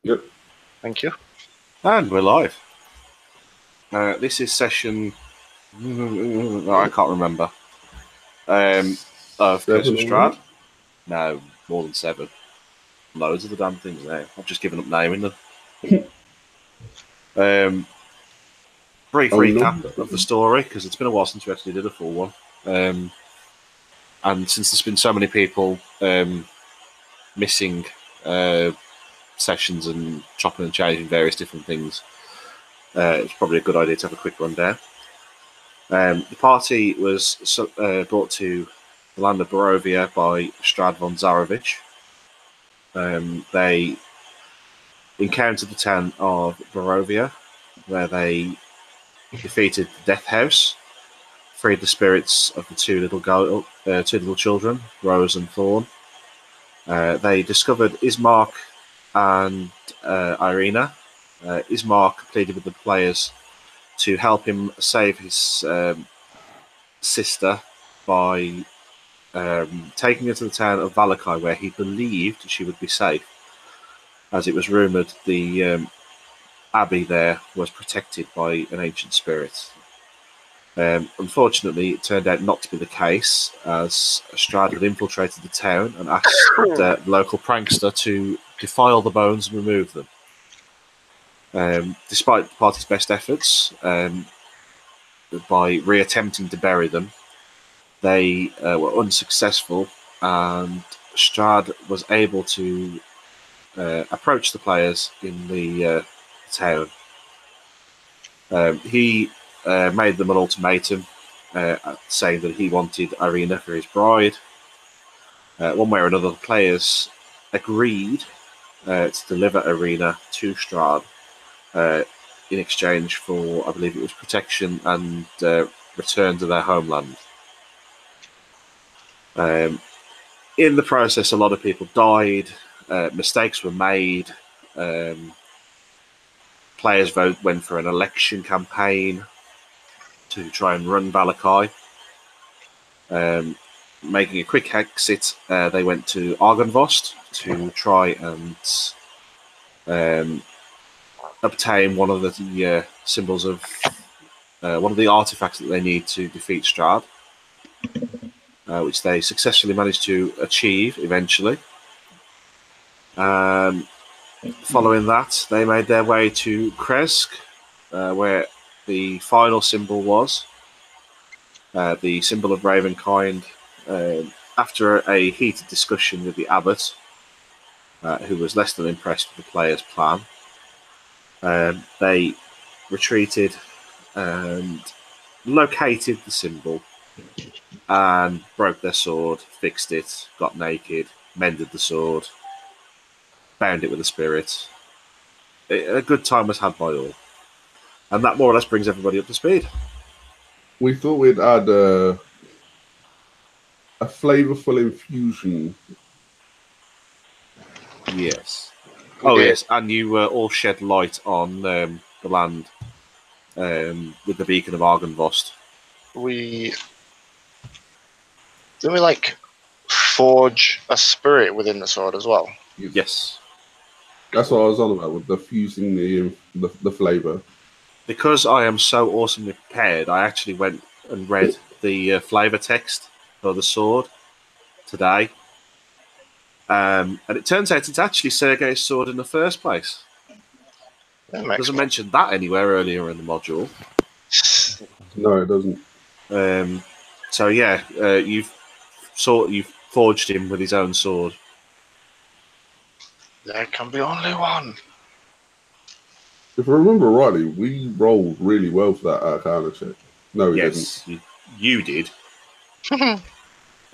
Yep. Thank you. And we're live. This is session... I can't remember. Of Curse of Strahd. No, more than 7. Loads of the damn things now. I've just given up naming them. Brief recap of the story, because it's been a while since we actually did a full one. And since there's been so many people missing sessions and chopping and changing various different things, it's probably a good idea to have a quick rundown. The party was brought to the land of Barovia by Strahd von Zarovich. They encountered the town of Barovia, where they defeated the Death House, freed the spirits of the two little children, Rose and Thorn. They discovered Ismark and Irina. Ismark pleaded with the players to help him save his sister by taking her to the town of Valakai, where he believed she would be safe, as it was rumoured the abbey there was protected by an ancient spirit. Unfortunately, it turned out not to be the case, as Strahd had infiltrated the town and asked the local prankster to defile the bones and remove them. Despite the party's best efforts, by reattempting to bury them, they were unsuccessful, and Strahd was able to approach the players in the town. He made them an ultimatum, saying that he wanted Irina for his bride. One way or another, the players agreed to deliver Irina to Strahd in exchange for, I believe it was protection and return to their homeland. In the process, a lot of people died, mistakes were made, players went for an election campaign to try and run Valakai. Making a quick exit, they went to Argynvost to try and obtain one of the symbols of one of the artifacts that they need to defeat Strahd, which they successfully managed to achieve eventually. Following that, they made their way to Kresk, where the final symbol was, the symbol of Ravenkind. After a heated discussion with the abbot, who was less than impressed with the players' plan, they retreated and located the symbol and broke their sword, fixed it, got naked, mended the sword, bound it with a spirit. A good time was had by all. And that more or less brings everybody up to speed. We thought we'd add a flavourful infusion. Yes. Yes, and you all shed light on the land with the beacon of Argynvost. Didn't we forge a spirit within the sword as well? Yes. That's what I was on about with the fusing the flavour. Because I am so awesomely prepared, I actually went and read the flavour text for the sword today. And it turns out it's actually Sergei's sword in the first place. Doesn't mention that anywhere earlier in the module. No, it doesn't. So yeah, you've forged him with his own sword. There can be only one. If I remember rightly, we rolled really well for that Arcana check. No, we didn't. You did. The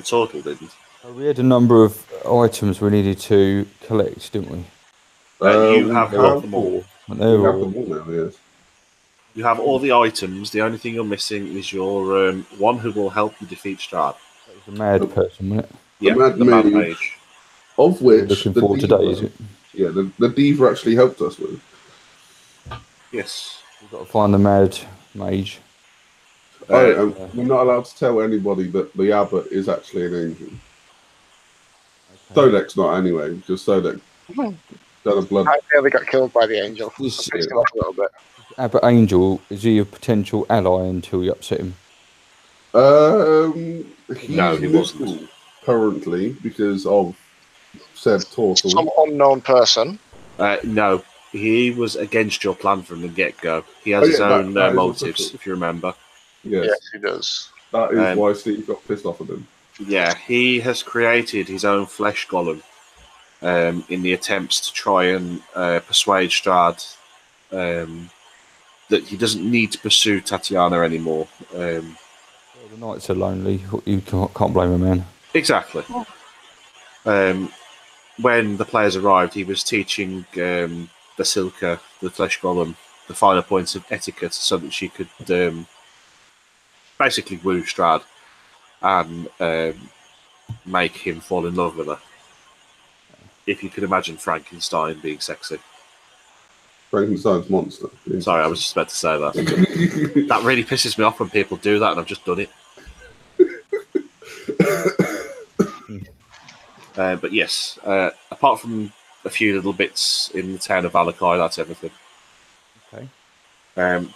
total didn't. We had a number of items we needed to collect, didn't we? You have them all. Yes. You have all the items. The only thing you're missing is your one who will help you defeat Strahd. That was the mad person, wasn't it? Yeah, the mad mage. Of which looking forward today, is it? Yeah, the diva actually helped us with. Yes. We've got to find the mad mage. We're not allowed to tell anybody that the abbot is actually an angel. Okay. Sodek's not anyway, just Sodek. Got a blood. I nearly got killed by the angel. This Pissed him off a little bit. Abbot Angel, is he a potential ally until you upset him? He's No, he wasn't. neutral currently because of said Tortle. Some unknown person. No, he was against your plan from the get-go. He has his own that is motives, official. if you remember. Yes, He does. that is why Steve got pissed off at him. Yeah, he has created his own flesh golem in the attempts to try and persuade Strahd that he doesn't need to pursue Tatiana anymore. Well, the nights are lonely. You can't blame a man. Exactly. When the players arrived, he was teaching Basilka, the flesh golem, the finer points of etiquette so that she could basically woo Strahd and make him fall in love with her. If you could imagine Frankenstein being sexy. Frankenstein's monster. Sorry, I was just about to say that. That really pisses me off when people do that, and I've just done it. But yes, apart from a few little bits in the town of Valakai, that's everything. Okay.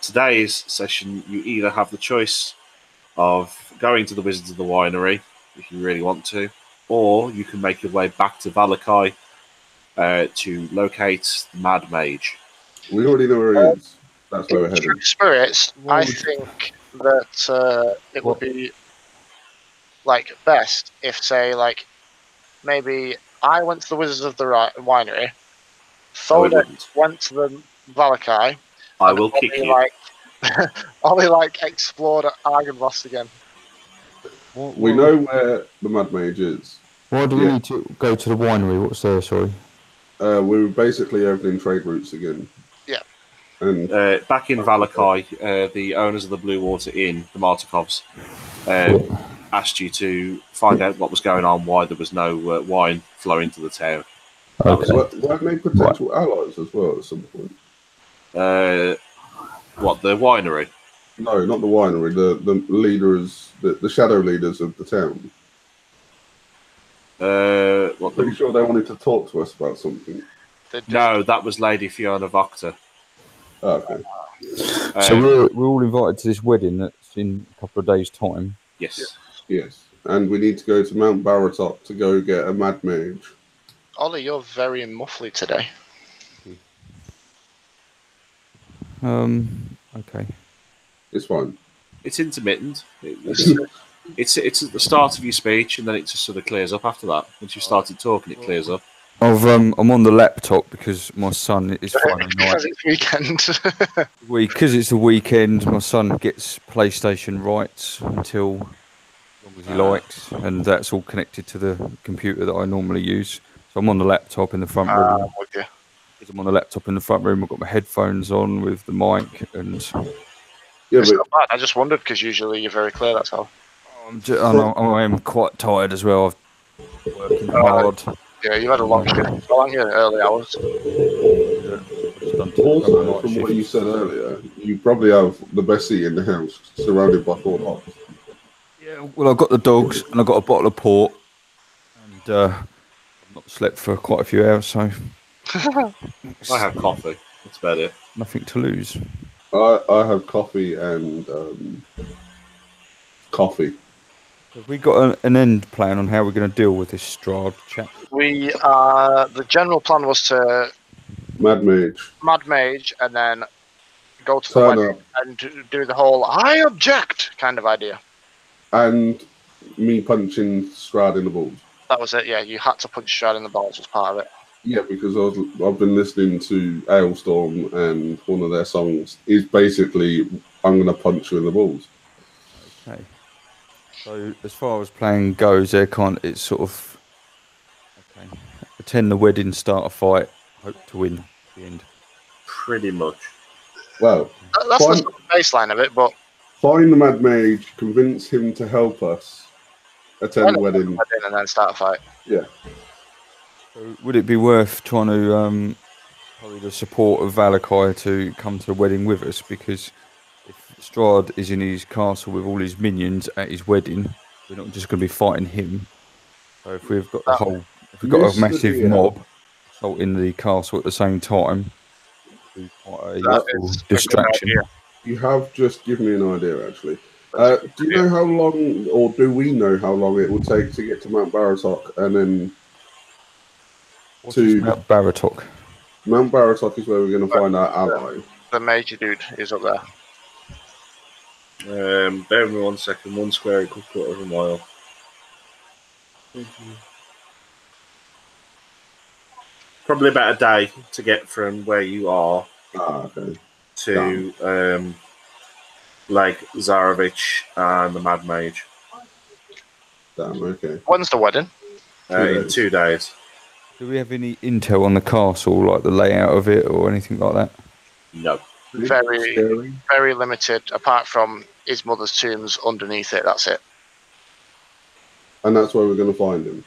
Today's session, you either have the choice of going to the Wizards of the Winery, if you really want to, or you can make your way back to Valakai to locate the Mad Mage. We already know where he is. That's where we're heading. True spirits, I think that it would be like best if, say, like maybe I went to the Wizards of the Winery, Thoda went to the Valakai. I will kick you. Ollie explored Argynvost again. We know where the Mad Mage is. Why do we need to go to the winery? What's there? Sorry. We're basically opening trade routes again. Yeah. And back in Valakai, the owners of the Blue Water Inn, the Martikovs, asked you to find out what was going on, why there was no wine flowing to the town. Okay. weren't they potential allies as well at some point? What, the winery? No, not the winery. The leaders, the shadow leaders of the town. Pretty sure they wanted to talk to us about something. No, that was Lady Fiona Voctor. Oh, okay. So we're all invited to this wedding that's in a couple of days' time. Yes. Yes, and we need to go to Mount Baratok to go get a Mad Mage. Ollie, you're very muffly today. Okay. It's fine. It's intermittent. It's at the start of your speech, and then it just sort of clears up after that. Once you've started talking, it clears up. I'm on the laptop because my son is Friday night. Because it's weekend. Because it's the weekend, my son gets PlayStation rights until as long as he likes, and that's all connected to the computer that I normally use. So I'm on the laptop in the front room. Okay. I'm on the laptop in the front room. I've got my headphones on with the mic, and It's not bad. I just wondered because usually you're very clear. That's all. I am quite tired as well. I've been working hard. Yeah, you had a long shift, haven't you? Early hours. Also, from what you said earlier, you probably have the best seat in the house, surrounded by 4 dogs. Yeah, well, I've got the dogs and I've got a bottle of port, and I've not slept for quite a few hours, so I have coffee. That's about it. nothing to lose. I have coffee and coffee. Have we got an end plan on how we're going to deal with this Strahd chap? The general plan was to Mad Mage, and then go to the Turn wedding up. and do the whole "I object" kind of idea. And me punching Strahd in the balls. That was it. Yeah, you had to punch Strahd in the balls as part of it. Yeah, because I've been listening to Ailstorm, and one of their songs is basically, I'm going to punch you in the balls. Okay. So as far as playing goes, it's sort of attend the wedding, start a fight, hope to win at the end. Pretty much. Well, That's the sort of baseline of it, but find the Mad Mage, convince him to help us attend the wedding. And then start a fight. Yeah. So would it be worth trying to probably the support of Valakai to come to the wedding with us? Because if Strahd is in his castle with all his minions at his wedding, we're not just going to be fighting him. So if we've got a massive mob, assaulting the castle at the same time. Be quite a That useful is a good distraction. idea. You have just given me an idea, actually. Do you know how long, or do we know how long it will take to get to Mount Baratok and then What is to Mount Baratok? Mount Baratok is where we're going to find our ally. The major dude is up there. Bear with me 1 second. 1 square equals quarter of a mile. Probably about a day to get from where you are Okay. to Lake Zarovich and the Mad Mage. Damn, okay. When's the wedding? In 2 days. Do we have any intel on the castle, like the layout of it or anything like that? No. Very, Scary. very limited, apart from his mother's tombs underneath it. That's it. And that's where we're going to find him.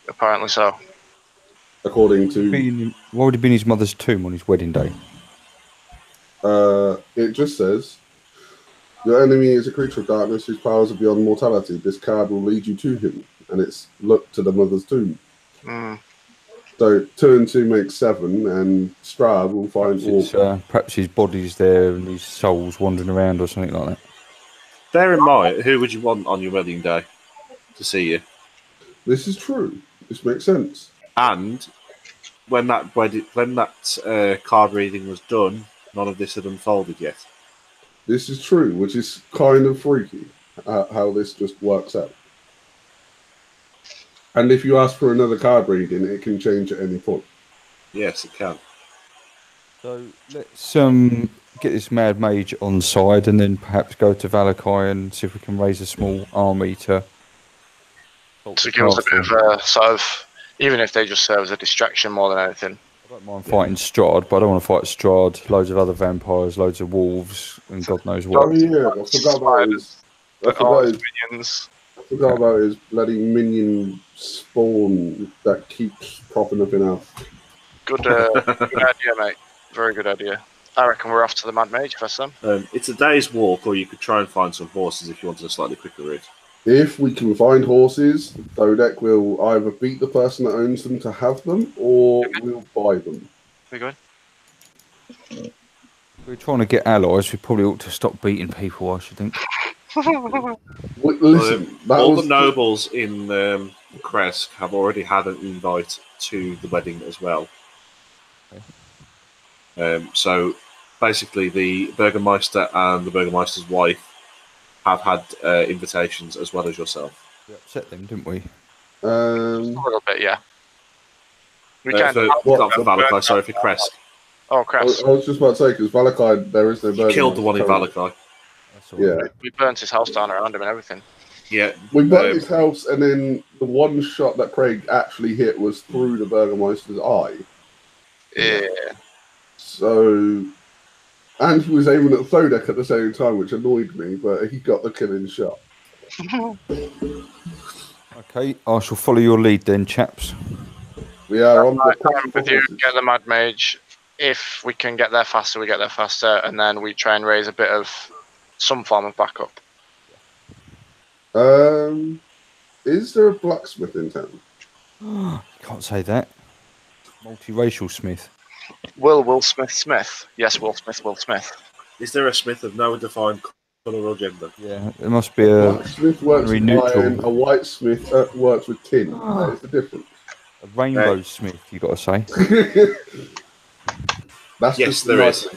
Apparently so. According to... Why would it be in his mother's tomb on his wedding day? it just says, your enemy is a creature of darkness whose powers are beyond mortality. This card will lead you to him. And it's look to the mother's tomb. Mm. So 2 and 2 makes 7, and Strahd will find... Perhaps his body's there and his soul's wandering around or something like that. Bear in mind, who would you want on your wedding day to see you? This is true. This makes sense. And when that card reading was done, none of this had unfolded yet. This is true, which is kind of freaky, how this just works out. And if you ask for another card reading, it can change at any point. Yes, it can. So let's get this Mad Mage on side and then perhaps go to Valakai and see if we can raise a small army to give us a bit of a sort of, even if they just serve as a distraction more than anything. I don't mind fighting Strahd, but I don't want to fight Strahd. Loads of other vampires, loads of wolves, and God knows what. Oh yeah, I forgot about his bloody minion spawn that keeps popping up in our... Good idea, mate. Very good idea. I reckon we're off to the Mad Mage first, then. It's a day's walk, or you could try and find some horses if you wanted a slightly quicker route. If we can find horses, Dodek will either beat the person that owns them to have them, or we'll buy them. We going? If we're trying to get allies, we probably ought to stop beating people, I should think. Listen, all the nobles in Kresk have already had an invite to the wedding as well. Okay. So basically, the Burgermeister and the Burgermeister's wife have had invitations as well as yourself. We upset them, didn't we? A little bit, yeah. We not for Valakai, sorry, for Kresk. Oh, Kresk. I was just about to say, because Valakai, there is no Burgermeister. Killed the one in Valakai. Yeah. We burnt his house down around him and everything. Yeah. We burnt his house, and then the one shot that Craig actually hit was through the Burgermeister's eye. Yeah. So... And he was aiming at Thodek at the same time, which annoyed me, but he got the killing shot. Okay, I shall follow your lead then, chaps. We are on the time with you, get the Mad Mage. If we can get there faster, we get there faster, and then we try and raise a bit of some form of backup. Is there a blacksmith in town? Can't say that. Multiracial smith. Will Smith. Yes, Will Smith. Is there a smith of no defined colour or gender? Yeah, there must be a blacksmith works with neutral. iron, a white smith works with tin. That is the difference. A rainbow smith, you got to say. That's yes, just there is.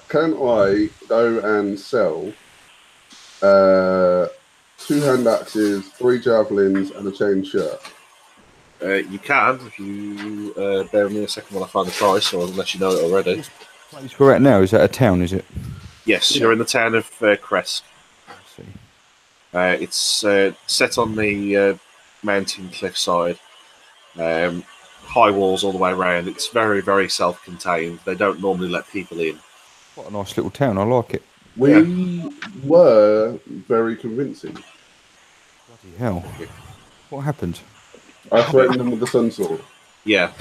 Can I go and sell 2 hand axes, 3 javelins, and a chain shirt? You can, if you bear with me a second while I find the price, or unless you know it already. This place we're at now, is that a town, is it? Yes, you're in the town of Kresk. I see. It's set on the mountain cliffside. High walls all the way around. It's very, very self-contained. They don't normally let people in. What a nice little town, I like it. We were very convincing. Bloody hell. What happened? I threatened them with the sun sword. Yeah.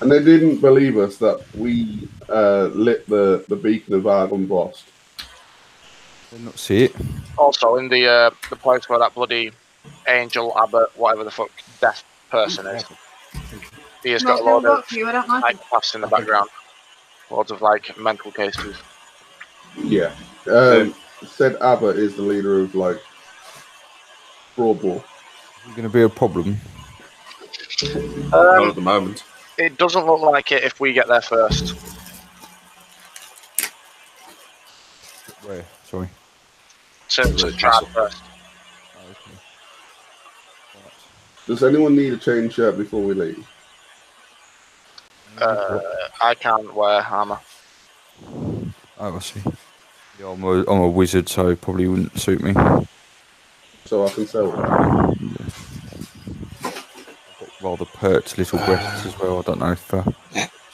And they didn't believe us that we lit the beacon of Argon Bost. Did not see it. Also, in the place where that bloody angel, abbot, whatever the fuck, death person is. He has Not got a gonna lot work of for you, I don't like it. psychopaths in the background. Lots of like mental cases. Yeah. Said Abba is the leader of like Broadmoor. Is it going to be a problem? Not at the moment. It doesn't look like it if we get there first. Where? Sorry. To The Strahd castle. first. Oh, okay. Right. Does anyone need a chain shirt before we leave? I can't wear armor. Oh, I see. Yeah, I'm a wizard, so it probably wouldn't suit me. So I can sell it. I've got rather pert little breasts as well. I don't know if a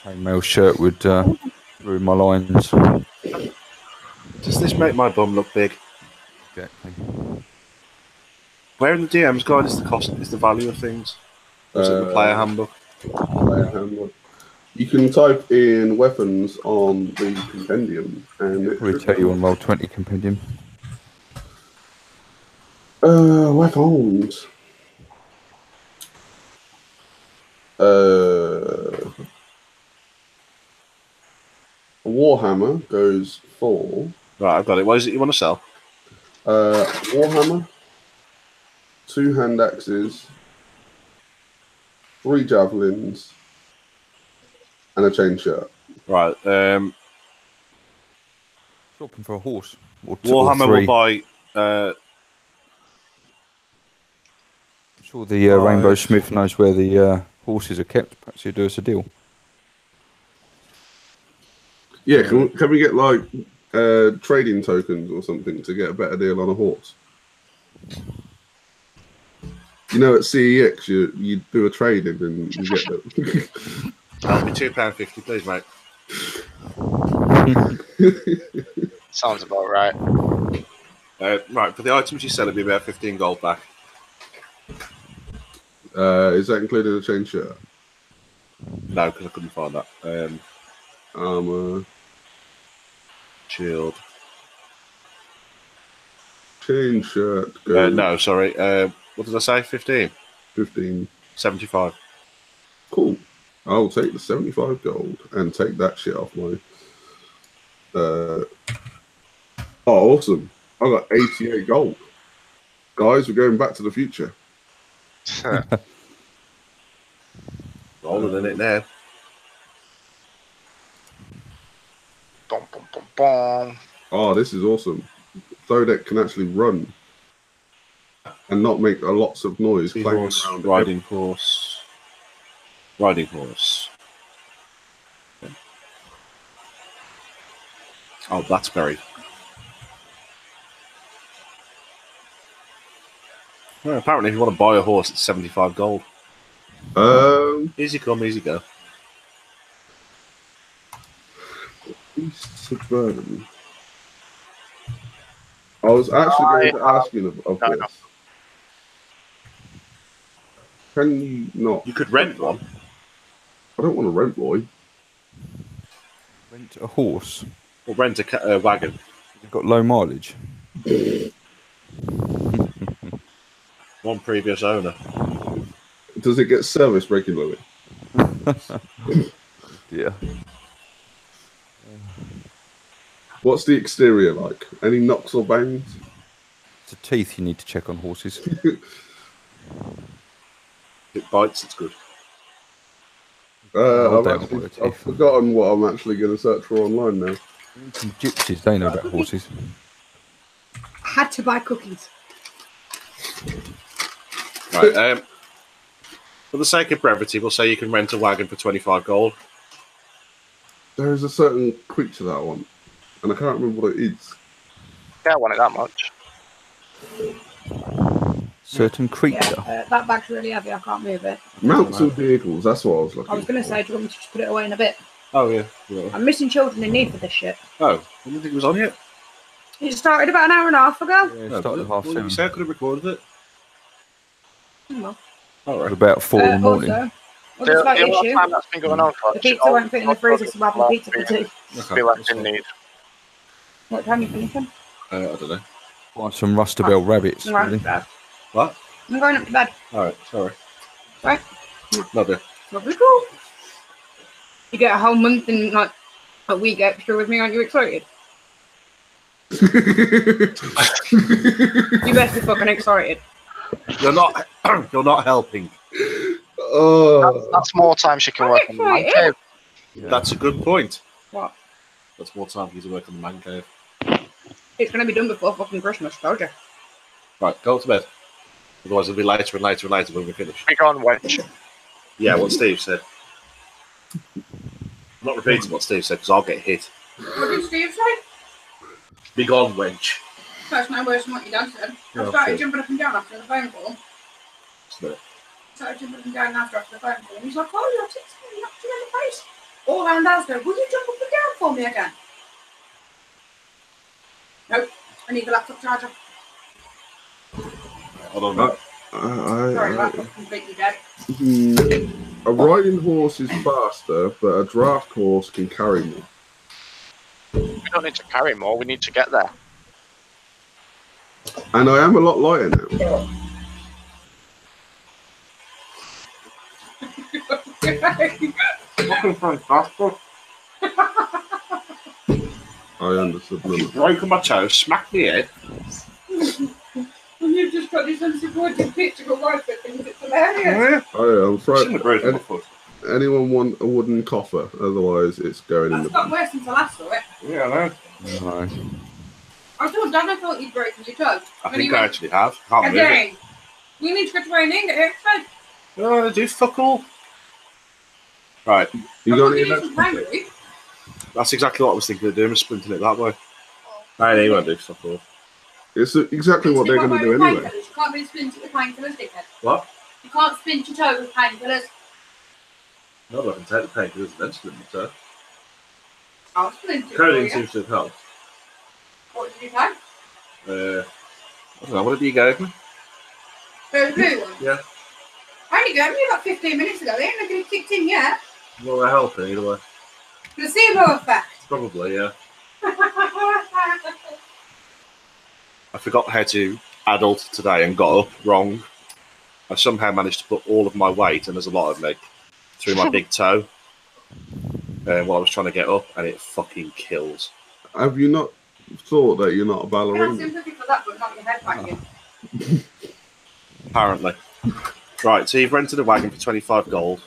chainmail shirt would ruin my lines. Does this make my bum look big? Exactly. Where in the DM's guide is the cost? Is the value of things? Or is it the player handbook? Player handbook. You can type in weapons on the compendium, and it Probably should tell you on Roll20 compendium. Weapons. A Warhammer goes for Right, I've got it. What is it you want to sell? Warhammer, 2 hand axes, 3 javelins, and a chain shirt. Right. Shopping for a horse. Or Warhammer or will 3. buy. I'm sure the Rainbow Smith knows where the horses are kept. Perhaps he'll do us a deal. Yeah, can we get like trading tokens or something to get a better deal on a horse? You know, at CEX, you do a trading and you get them. That'll be £2.50, please, mate. Sounds about right. Right, for the items you sell, it'll be about 15 gold back. Is that including a chain shirt? No, because I couldn't find that. Armor, Shield. chain shirt. Goes No, sorry. What did I say? 15? 15. 75. Cool. I'll take the 75 gold and take that shit off my. Oh, awesome! I got 88 gold. Guys, we're going back to the future. Rolling in it now. Bum, bum, bum, bum. Oh, this is awesome. Thodek can actually run and not make lots of noise. Seahorse, Around riding horse. Riding horse. Okay. Oh, that's buried. Well, apparently, if you want to buy a horse, it's 75 gold. Easy come, easy go. East Suburban. I was actually going to ask you of this. Can you not? You could rent one. I don't want to rent, boy. Rent a horse. Or rent a wagon. You've got low mileage. One previous owner. Does it get serviced regularly? Yeah. What's the exterior like? Any knocks or bangs? It's the teeth you need to check on horses. It bites, it's good. I've forgotten what I'm actually going to search for online now. Some gypsies, they know about horses. I had to buy cookies. Right, for the sake of brevity, we'll say you can rent a wagon for 25 gold. There is a certain creature that I want, and I can't remember what it is. Can't want it that much. Certain creature. Yeah, that bag's really heavy. I can't move it. Mounts and vehicles, that's what I was looking I was going to say, do you want me to just put it away in a bit? Oh, yeah. I'm missing children in need for this shit. Oh, I didn't think it was on yet. It started about an hour and a half ago. Yeah, No, started at half you 7. said I could have recorded it. Well, All right. About 4 in the morning. Also, well, the slight issue, time that's been going on for the pizza won't fit in the freezer, so we're having pizza for tea. Be left in need. What time are you finishing? I don't know. Find some Rustabel rabbits. I'm going Really. up to bed. What? I'm going up to bed. All right, sorry. Right? Love it. Lovely cool. You get a whole month and like a week extra with me, aren't you excited? You better be fucking excited. You're not. You're not helping. Oh, That's more time she can work on the man cave. That's a good point. What? That's more time for you to work on the man cave. It's gonna be done before fucking Christmas, told you. Right, go to bed. Otherwise, it'll be later and later and later when we finish. Big on wench. Yeah, what Steve said. I'm not repeating what Steve said because I'll get hit. What did Steve say? Be gone, wench. That's no worse than what your dad said. I Oh, started cool. jumping up and down after the phone call. Started jumping up and down after the phone call. And he's like, oh, your tits are knocked you in the face. All round us go, will you jump up and down for me again? Nope. I need the laptop charger. I don't know. Sorry, laptop's completely dead. A riding horse is faster, but a draft horse can carry more. We don't need to carry more. We need to get there. And I am a lot lighter now. Fucking fantastic. I understood none of that. Broken my toe, smacked me head. And you've just got this unsupported picture of wife that thinks it's hilarious. I'm Shouldn't have broken my afraid. foot. Anyone want a wooden coffer? Otherwise, it's going in That's the got bin. worse since I last saw it. Yeah, I know. No. I told Dad I thought you'd broken your toe. I And think he I went, actually have. Can't move it. again. You need to go to training, get it explained. No, I do fuck all. Right, You I'm got not any giving you some time, really. that's exactly what I was thinking of doing, was sprinting it that way. I ain't even do fuck all. It's exactly what they're going to do anyway. You can't really splint it with painkillers, dickhead. What? You can't splint your toe with painkillers. No, but I can take the painkillers and then split my toe. I'll splint it for Codeine you. seems to have helped. What did you say? I don't know, what did you gave me? Those blue ones? Yeah. I only gave them about 15 minutes ago. They ain't looking kicked in yet. Well, they're helping either way. Placebo effect. Probably, yeah. I forgot how to adult today and got up wrong. I somehow managed to put all of my weight, and there's a lot of leg, through my big toe while I was trying to get up, and it fucking kills. Have you not thought that you're not a I have ballerina? sympathy for that, but not your head banging. Apparently. Right, so you've rented a wagon for 25 gold.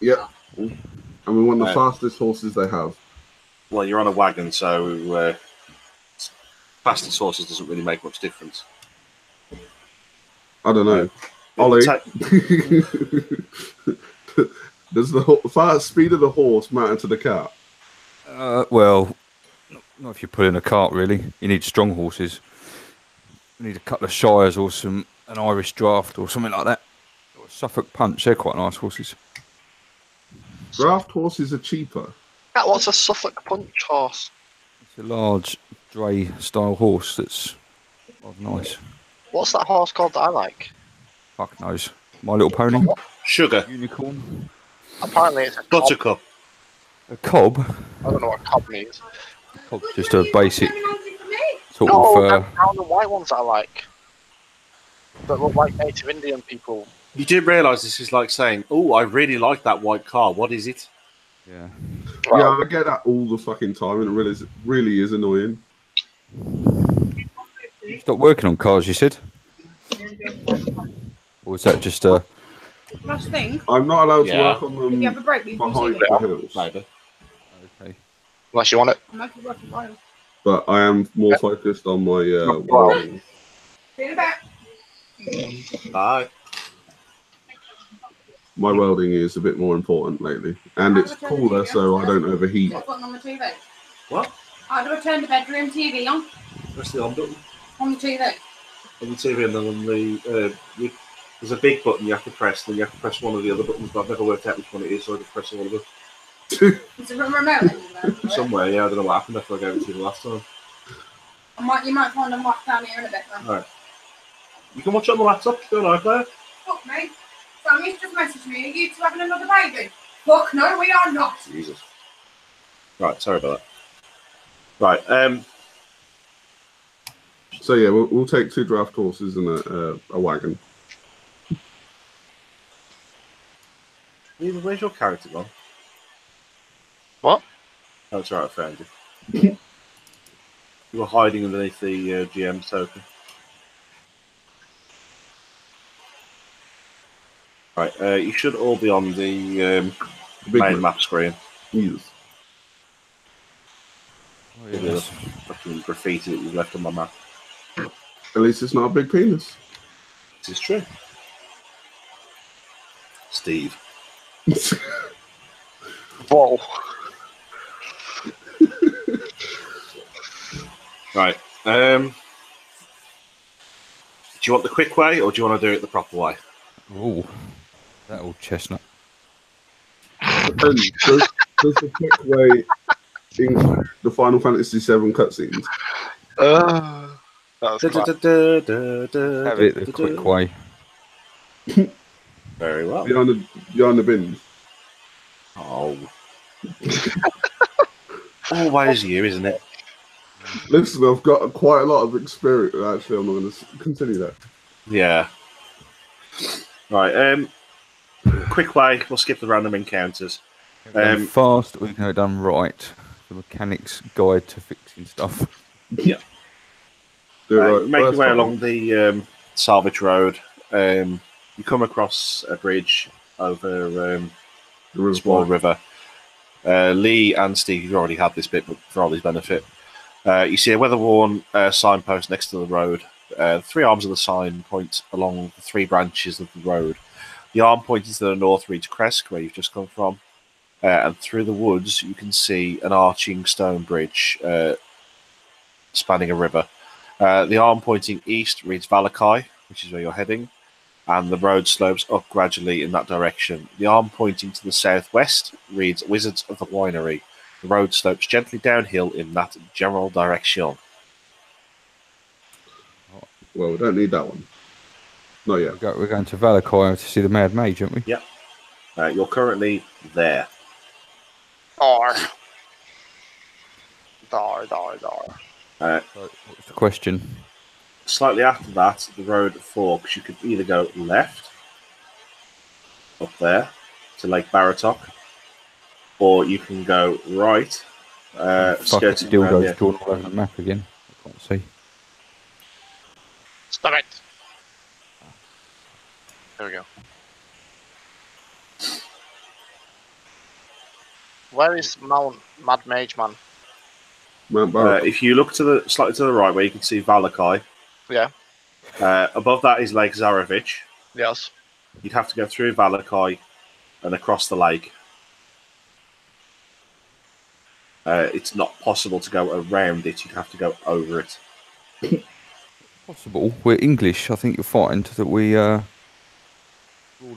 Yep. And we want the Right. fastest horses they have. Well, you're on a wagon, so fastest horses doesn't really make much difference. I don't know. Right. Ollie, Ta- does the fast speed of the horse matter to the cat? Well, not if you're pulling a cart, really. You need strong horses. You need a couple of Shires or an Irish Draft or something like that. Or a Suffolk Punch, they're quite nice horses. Draft horses are cheaper. Cat, what's a Suffolk Punch horse? It's a large dray-style horse that's rather nice. What's that horse called that I like? Fuck knows. My Little Pony. Sugar. Unicorn. Apparently it's a cob. Buttercup. A cob. I don't know what cob means. Cob's just a basic sort No, of... them brown and white ones that I like. That look like native Indian people. You do realise this is like saying, oh, I really like that white car. What is it? yeah. Well, Yeah, I get that all the fucking time, and it really is annoying. Stop working on cars, you said? Or was that just a... Last thing, I'm not allowed to Yeah. work on if you have them a break, you can behind see it. the hills, Maybe. Okay. unless you want it. I'm actually working fine. but I am more focused on my Well. welding. See you in a bit. Bye. My welding is a bit more important lately, and it's cooler, so I don't overheat. What's on the TV? What? How do I turn the bedroom TV on? Press the on button On the TV. on the TV, and then on the there's a big button you have to press. Then you have to press one of the other buttons, but I've never worked out which one it is, so I just press all of them. It's a remote anywhere. Somewhere, yeah. I don't know what happened after I gave it to you the last time. You might find them locked down here in a bit then. Alright. You can watch it on the laptop. Go on iPlayer. Fuck me. Sammy's just messaged me. Are you two having another baby? Fuck no, we are not. Jesus. Right. Sorry about that. Right. So yeah, we'll take 2 draft horses and a wagon. Where's your character gone? What? Oh, it's right, I found you. You were hiding underneath the GM token. Right, you should all be on the Big main man. map screen. Jesus. Oh, All the yes. fucking graffiti that you've left on my map. At least it's not a big penis. This is true. Steve. Whoa. Right. Do you want the quick way or do you want to do it the proper way? Oh, that old chestnut. And does the quick way include the Final Fantasy VII cutscenes? That was class. Have it the quick way. Very well. Behind the bins. Oh. Always you, isn't it? Listen, I've got quite a lot of experience. Actually, I'm not going to continue that. Yeah. Right. Quick way. We'll skip the random encounters. Done fast, or you can have it done right. The mechanic's guide to fixing stuff. Yeah. Do it right Make your first way time. along the Salvage Road. You come across a bridge over The river small Kwai. river. Lee and Steve, you've already had this bit, but for Ollie's benefit. You see a weather-worn signpost next to the road. Three arms of the sign point along the three branches of the road. The arm pointing to the north reads Kresk, where you've just come from. And through the woods, you can see an arching stone bridge spanning a river. The arm pointing east reads Valakai, which is where you're heading. And the road slopes up gradually in that direction. The arm pointing to the southwest reads Wizards of the Winery. The road slopes gently downhill in that general direction. Well, we don't need that one. Not yet. We're going to Valakai to see the Mad Mage, aren't we? Yep. You're currently there. Dar. So, what's the question? Slightly after that, the road forks. You could either go left, up there, to Lake Baratok, or you can go right, Fucking skirting around dildo's drawn all over the map again. I can't see. Stop it. There we go. Where is Mad Mage Man? Mount Barrow. If you look to the slightly to the right, where you can see Valakai, Yeah. above that is Lake Zarovich. Yes. You'd have to go through Valakai and across the lake. It's not possible to go around it. You'd have to go over it. Possible. We're English. I think you'll find that we ruled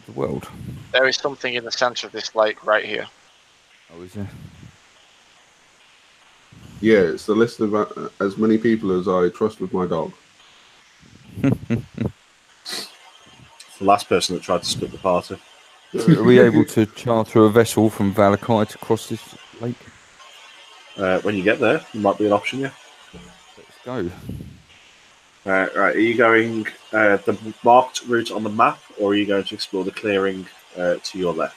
the world. There is something in the centre of this lake right here. Oh, is there? Yeah, it's the list of as many people as I trust with my dog. It's the last person that tried to split the party. Are we able to charter a vessel from Valakai to cross this lake? When you get there, it might be an option, yeah. Let's go. Right, are you going the marked route on the map, or are you going to explore the clearing to your left?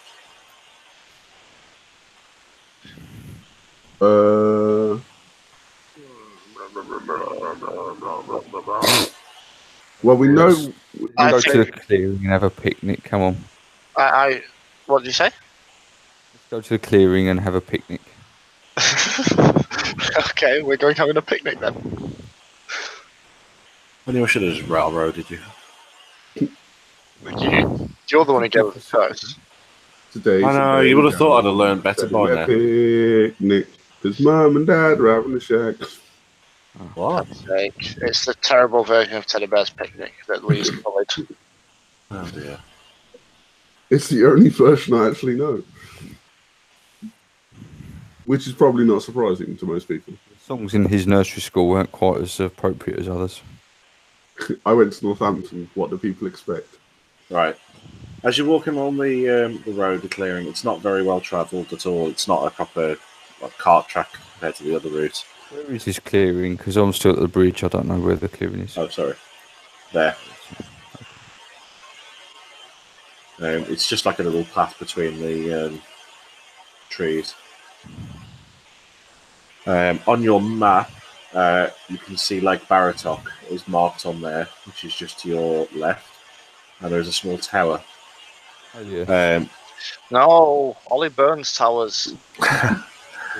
Well, we know. We I go to think- the clearing and have a picnic. Come on. What did you say? Let's go to the clearing and have a picnic. Okay, we're going having a picnic then. Anyway, I should have just railroaded you. You're the one who gave us first. Today, I know, you would have thought I'd have learned better by now. Picnic, because Mum and Dad are having a shack. What? Sake. It's the terrible version of Teddy Bear's Picnic that Lee's covered. Oh dear. It's the only version I actually know. Which is probably not surprising to most people. Songs in his nursery school weren't quite as appropriate as others. I went to Northampton. What do people expect? Right. As you're walking along the road, the clearing, it's not very well travelled at all. It's not a proper cart track compared to the other routes. Where is this clearing? Because I'm still at the bridge. I don't know where the clearing is. Oh, sorry. There. It's just like a little path between the trees. On your map, you can see Lake Baratok is marked on there, which is just to your left, and there's a small tower. Oh yeah. No, Ollie Burns Towers. Someone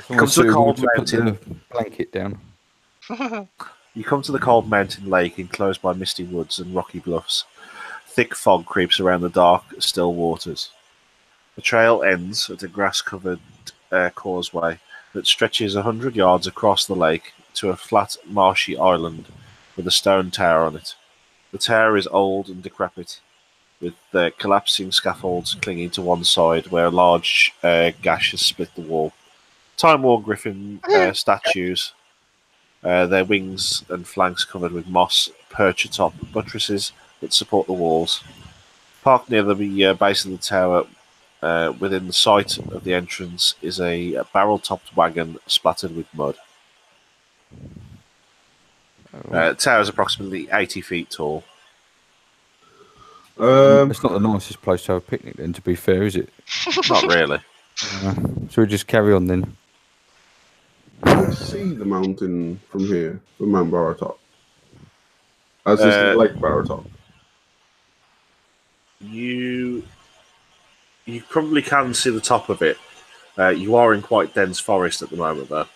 Come to the suitable cold to put mountain. the blanket down. You come to the cold mountain lake enclosed by misty woods and rocky bluffs. Thick fog creeps around the dark, still waters. The trail ends at a grass-covered causeway that stretches 100 yards across the lake to a flat, marshy island with a stone tower on it. The tower is old and decrepit, with collapsing scaffolds clinging to one side where a large gash has split the wall. Time-worn griffin statues, their wings and flanks covered with moss, perch atop buttresses that support the walls. Parked near the base of the tower, within the sight of the entrance, is a barrel-topped wagon splattered with mud. The tower is approximately 80 feet tall. It's not the nicest place to have a picnic, then. To be fair, is it? Not really. So we just carry on then. Can I see the mountain from here, from Mount Baratok? As is the Lake Baratok. You probably can see the top of it. You are in quite dense forest at the moment, though.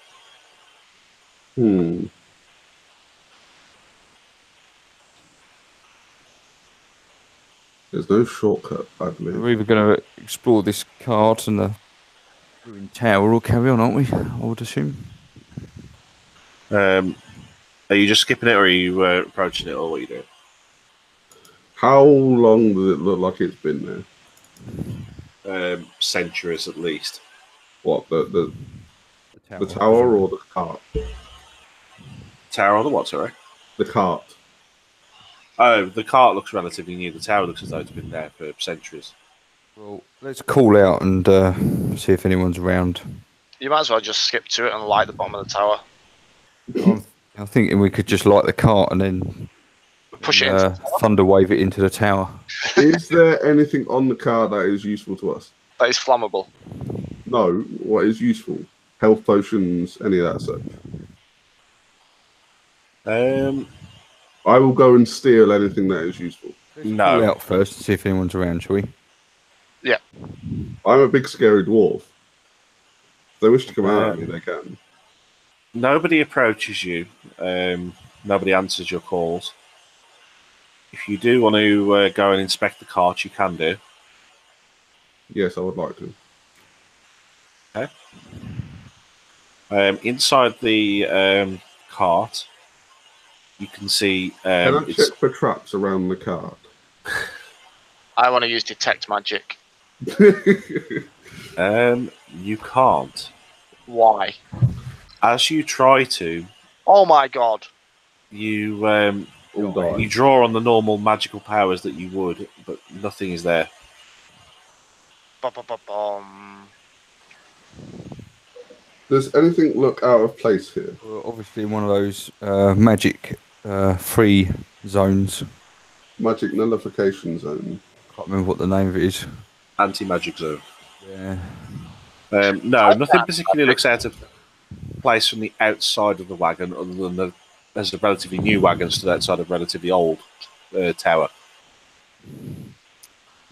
There's no shortcut, I believe. We're either going to explore this cart and the ruined tower or carry on, aren't we? I would assume. Are you just skipping it, or are you approaching it, or what are you doing? How long does it look like it's been there? Centuries at least. What, the tower or the cart? Tower or the what, sorry? The cart. Oh, the cart looks relatively new. The tower looks as though it's been there for centuries. Well, let's call out and see if anyone's around. You might as well just skip to it and light the bottom of the tower. I'm thinking we could just light the cart and then Push it into the tower. thunder wave it into the tower. Is there anything on the cart that is useful to us? That is flammable. No. What is useful? Health potions, any of that stuff. I will go and steal anything that is useful. Call out first and see if anyone's around, shall we? Yeah. I'm a big scary dwarf. If they wish to come out at me, they can. Nobody approaches you. Nobody answers your calls. If you do want to go and inspect the cart, you can do. Yes, I would like to. Okay. Inside the cart, you can see. Can I check for traps around the cart? I want to use detect magic. You can't. Why? As you try to, Oh my god. you die. you draw on the normal magical powers that you would, but nothing is there. Ba-ba-ba-bum. Does anything look out of place here? We're obviously in one of those magic free zones. Magic nullification zone. Can't remember what the name of it is. Anti-magic zone. Yeah. No, nothing particularly looks out of place from the outside of the wagon, other than there's a relatively new wagon stood outside of a relatively old tower.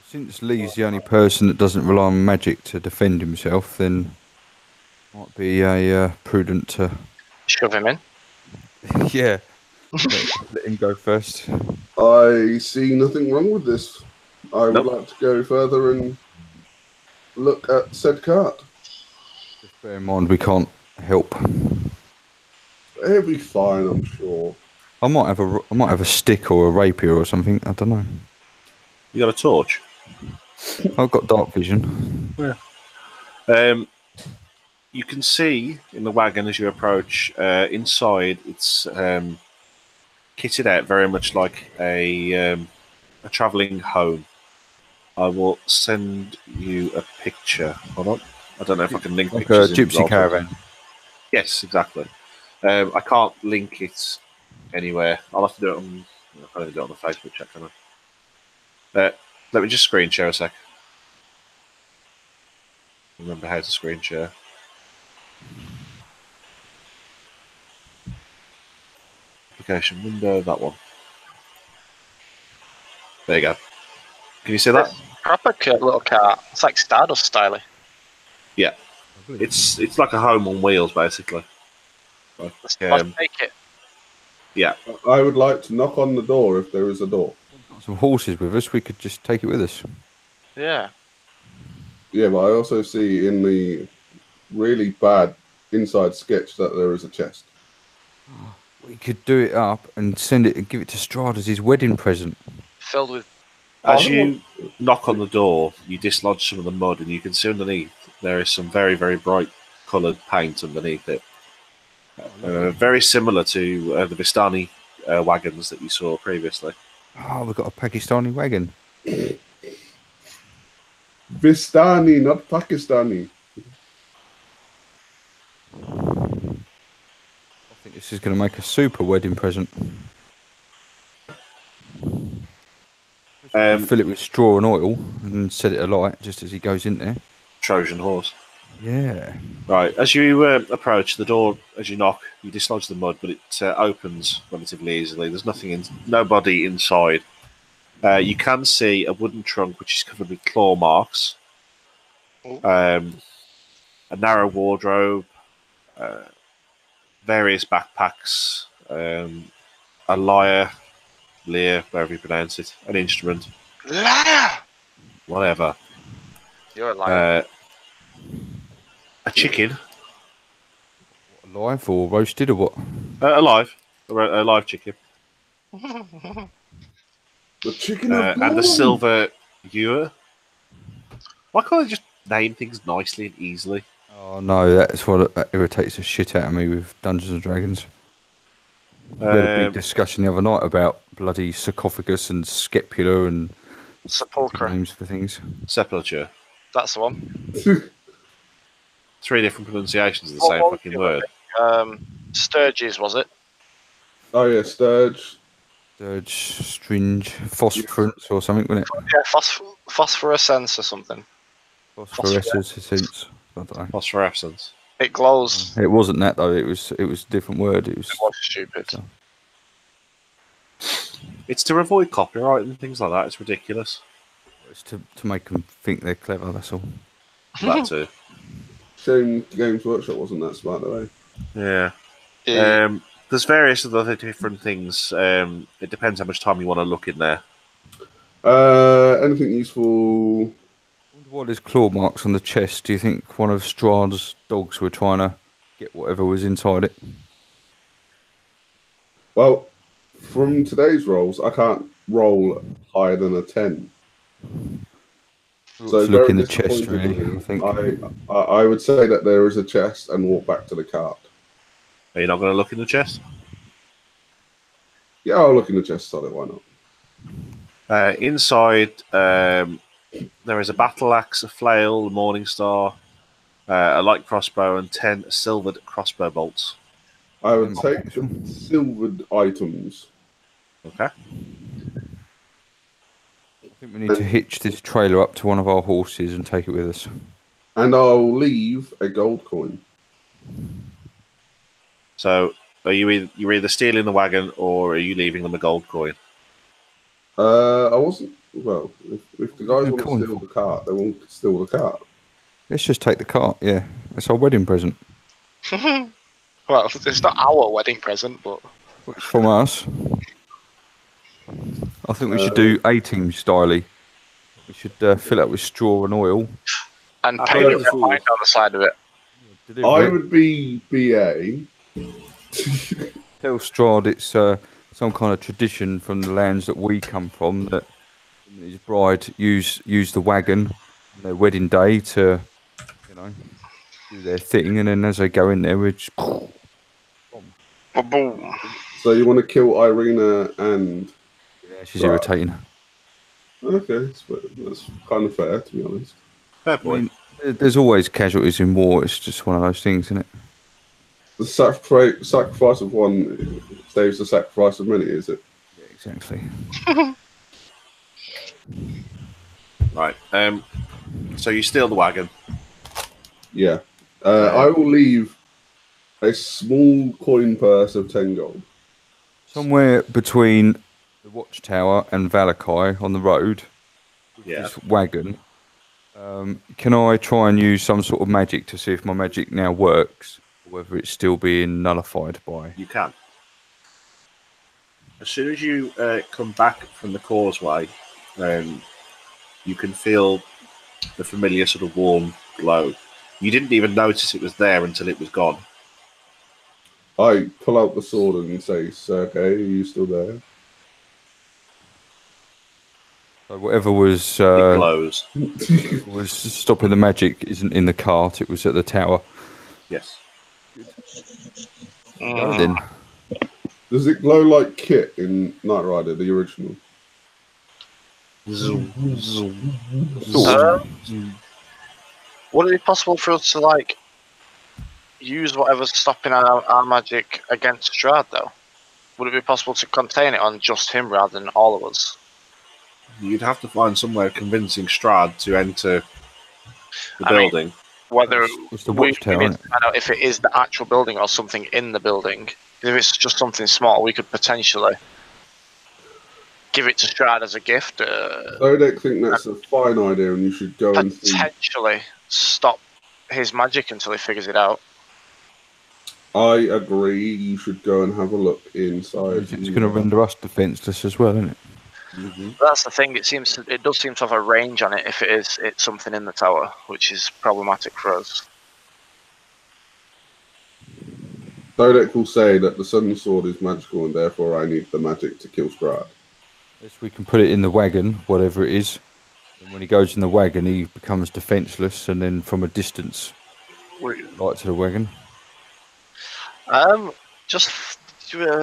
Since Lee's the only person that doesn't rely on magic to defend himself, then might be a prudent to Shove him in. yeah. Let him go first. I see nothing wrong with this. I would like to go further and look at said cart. Just bear in mind we can't help. It'll be fine, I'm sure. I might have a stick or a rapier or something. I don't know. You got a torch? I've got dark vision. Yeah. You can see in the wagon as you approach. Inside, it's kitted out very much like a travelling home. I will send you a picture. Hold on. I don't know if I can link Like a pictures. gypsy caravan. Yes, exactly. I can't link it anywhere. I'll have to do it on. I can't even do it on the Facebook chat, can I? Let me just screen share a sec. Remember how to screen share. Application window, that one. There you go. Can you see that? Proper little car. It's like Stardust style. Yeah. It's like a home on wheels, basically. Like, Let's take it. yeah. I would like to knock on the door if there is a door. Got some horses with us. We could just take it with us. Yeah. Yeah, but I also see in the really bad inside sketch that there is a chest. We could do it up and send it and give it to Strahd as his wedding present. Filled with. As you knock on the door, you dislodge some of the mud, and you can see underneath there is some very, very bright coloured paint underneath it. Very similar to the Vistani wagons that you saw previously. Oh, we've got a Pakistani wagon. Vistani, not Pakistani. I think this is going to make a super wedding present. Fill it with straw and oil and set it alight just as he goes in there. Trojan horse. Yeah. Right, as you approach the door, as you knock, you dislodge the mud, but it opens relatively easily. There's nobody inside. You can see a wooden trunk which is covered with claw marks, a narrow wardrobe, various backpacks, a lyre, wherever you pronounce it, an instrument. Liar! Whatever. You're a liar. A chicken. Alive or roasted or what? Alive. A live chicken. The chicken of and a silver ewer. Why can't I just name things nicely and easily? Oh no, that irritates the shit out of me with Dungeons and Dragons. We had a big discussion the other night about bloody sarcophagus and scapula and Sepulchre. names for things. Sepulture. That's the one. 3 different pronunciations of the same fucking word. Sturges, was it? Oh yeah, Sturge. Sturge, stringe, phosphorance or something, wasn't it? Yeah, phosphorescence or something. Phosphorescence. I don't know. Phosphorescence. It glows. It wasn't that though. It was a different word. It was Stupid. So. It's to avoid copyright and things like that. It's ridiculous. It's to make them think they're clever. That's all. That too. Shame Games Workshop wasn't that smart, though. Yeah. Yeah. There's various other different things. It depends how much time you want to look in there. Anything useful? What is claw marks on the chest? Do you think one of Strahd's dogs were trying to get whatever was inside it? Well, from today's rolls, I can't roll higher than a 10. So look in the very chest, really. I disappointingly, think. I would say that there is a chest and walk back to the cart. Are you not going to look in the chest? Yeah, I'll look in the chest. Solid, why not? Inside, there is a battle axe, a flail, a morning star, a light crossbow, and 10 silvered crossbow bolts. I would take the silvered items. Okay. I think we need to hitch this trailer up to one of our horses and take it with us. And I'll leave a gold coin. So, are you're either stealing the wagon or are you leaving them a gold coin? I wasn't. Well, if the guys want coin. to steal the cart, they won't steal the cart. Let's just take the cart. Yeah, it's our wedding present. Well, it's not our wedding present, but It's from us. I think we should do A-team styly. We should fill it with straw and oil. and I paint heard a the line on the side of it. I would be BA. Tell Strahd it's some kind of tradition from the lands that we come from that his bride use the wagon on their wedding day to, do their thing, and then as they go in there, we just Boom. So you want to kill Irina and... Yeah, she's irritating. Okay, that's kind of fair, to be honest. Fair I point. mean, there's always casualties in war. It's just one of those things, isn't it? The sacrifice of one saves the sacrifice of many, is it? Yeah, exactly. Right. So you steal the wagon. Yeah. I will leave a small coin purse of 10 gold. Somewhere between the watchtower and Valakai on the road, with Yeah. this wagon, can I try and use some sort of magic to see if my magic now works, or whether it's still being nullified by? You can. As soon as you come back from the causeway, you can feel the familiar sort of warm glow. You didn't even notice it was there until it was gone. I pull out the sword and say, Sergei, are you still there? So whatever was It glows. was stopping the magic isn't in the cart; it was at the tower. Yes. Go then. Does it glow like Kit in Knight Rider, the original? Zoom, zoom, Sort. Would it be possible for us to like use whatever's stopping our magic against Strahd though? Would it be possible to contain it on just him rather than all of us? You'd have to find somewhere convincing Strahd to enter the I mean, building. whether It's the we watchtower, need isn't to it? find out if it is the actual building or something in the building. If it's just something small, we could potentially give it to Strahd as a gift. Zodek think that's a fine idea and you should go and see. Potentially stop his magic until he figures it out. I agree, you should go and have a look inside. It's going to render us defenseless as well, isn't it? Mm-hmm. That's the thing. It does seem to have a range on it. If it's something in the tower, which is problematic for us. Zodek will say that the Sun Sword is magical and therefore I need the magic to kill Strahd. Yes, we can put it in the wagon, whatever it is. And when he goes in the wagon, he becomes defenseless, and then from a distance, light to the wagon. Just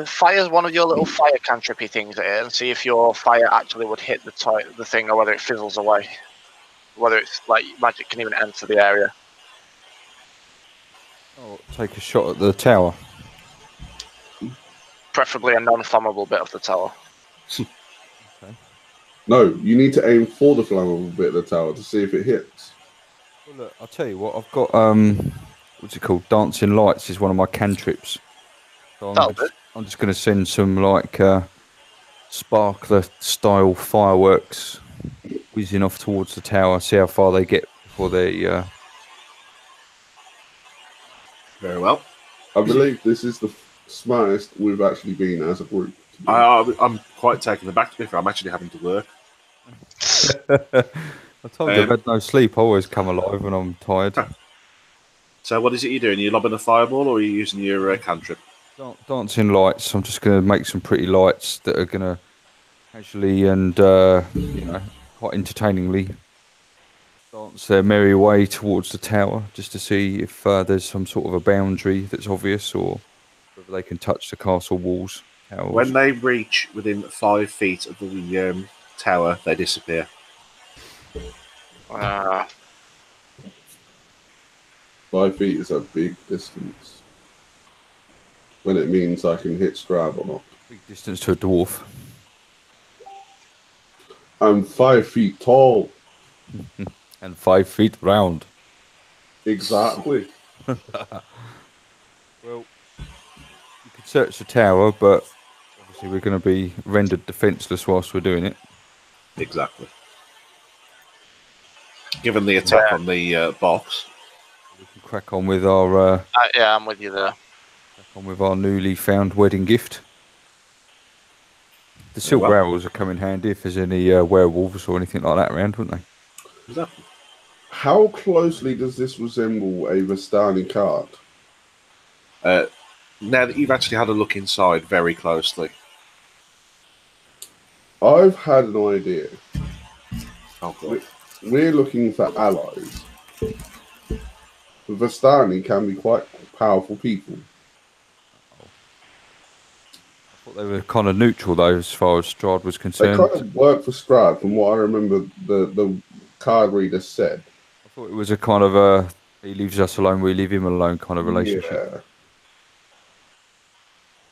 fire one of your little fire cantripy things at it and see if your fire actually would hit the thing or whether it fizzles away. Whether it's like magic can even enter the area. Oh, take a shot at the tower. Preferably a non-flammable bit of the tower. Okay. No, you need to aim for the flammable bit of the tower to see if it hits. Well, look, I'll tell you what. I've got what's it called? Dancing lights is one of my cantrips. So I'm just going to send some like sparkler style fireworks whizzing off towards the tower. See how far they get before they. Very well. I believe this is the smartest we've actually been as a group. I'm quite taken aback to be fair. I'm actually having to work. I told you I've had no sleep. I always come alive when I'm tired. So what is it you're doing? Are you lobbing a fireball or are you using your cantrip? Dancing lights. I'm just going to make some pretty lights that are going to casually and quite entertainingly dance their merry way towards the tower, just to see if there's some sort of a boundary that's obvious, or whether they can touch the castle walls. Towers. When they reach within 5 feet of the tower, they disappear. 5 feet is a big distance. When it means I can hit Strahd or not. Big distance to a dwarf. I'm 5 feet tall. And 5 feet round. Exactly. Well, you could search the tower, but obviously we're going to be rendered defenceless whilst we're doing it. Exactly. Given the attack on the box, we can crack on with our. Yeah, I'm with you there. Crack on with our newly found wedding gift. The silk barrels will come in handy if there's any werewolves or anything like that around, wouldn't they? Exactly. How closely does this resemble a Vistani card? Now that you've actually had a look inside very closely. I've had an idea. Oh, God. We're looking for allies. The Vistani can be quite powerful people. I thought they were kind of neutral, though, as far as Strahd was concerned. They kind of work for Strahd, from what I remember the card reader said. I thought it was a kind of a he leaves us alone, we leave him alone kind of relationship. Yeah.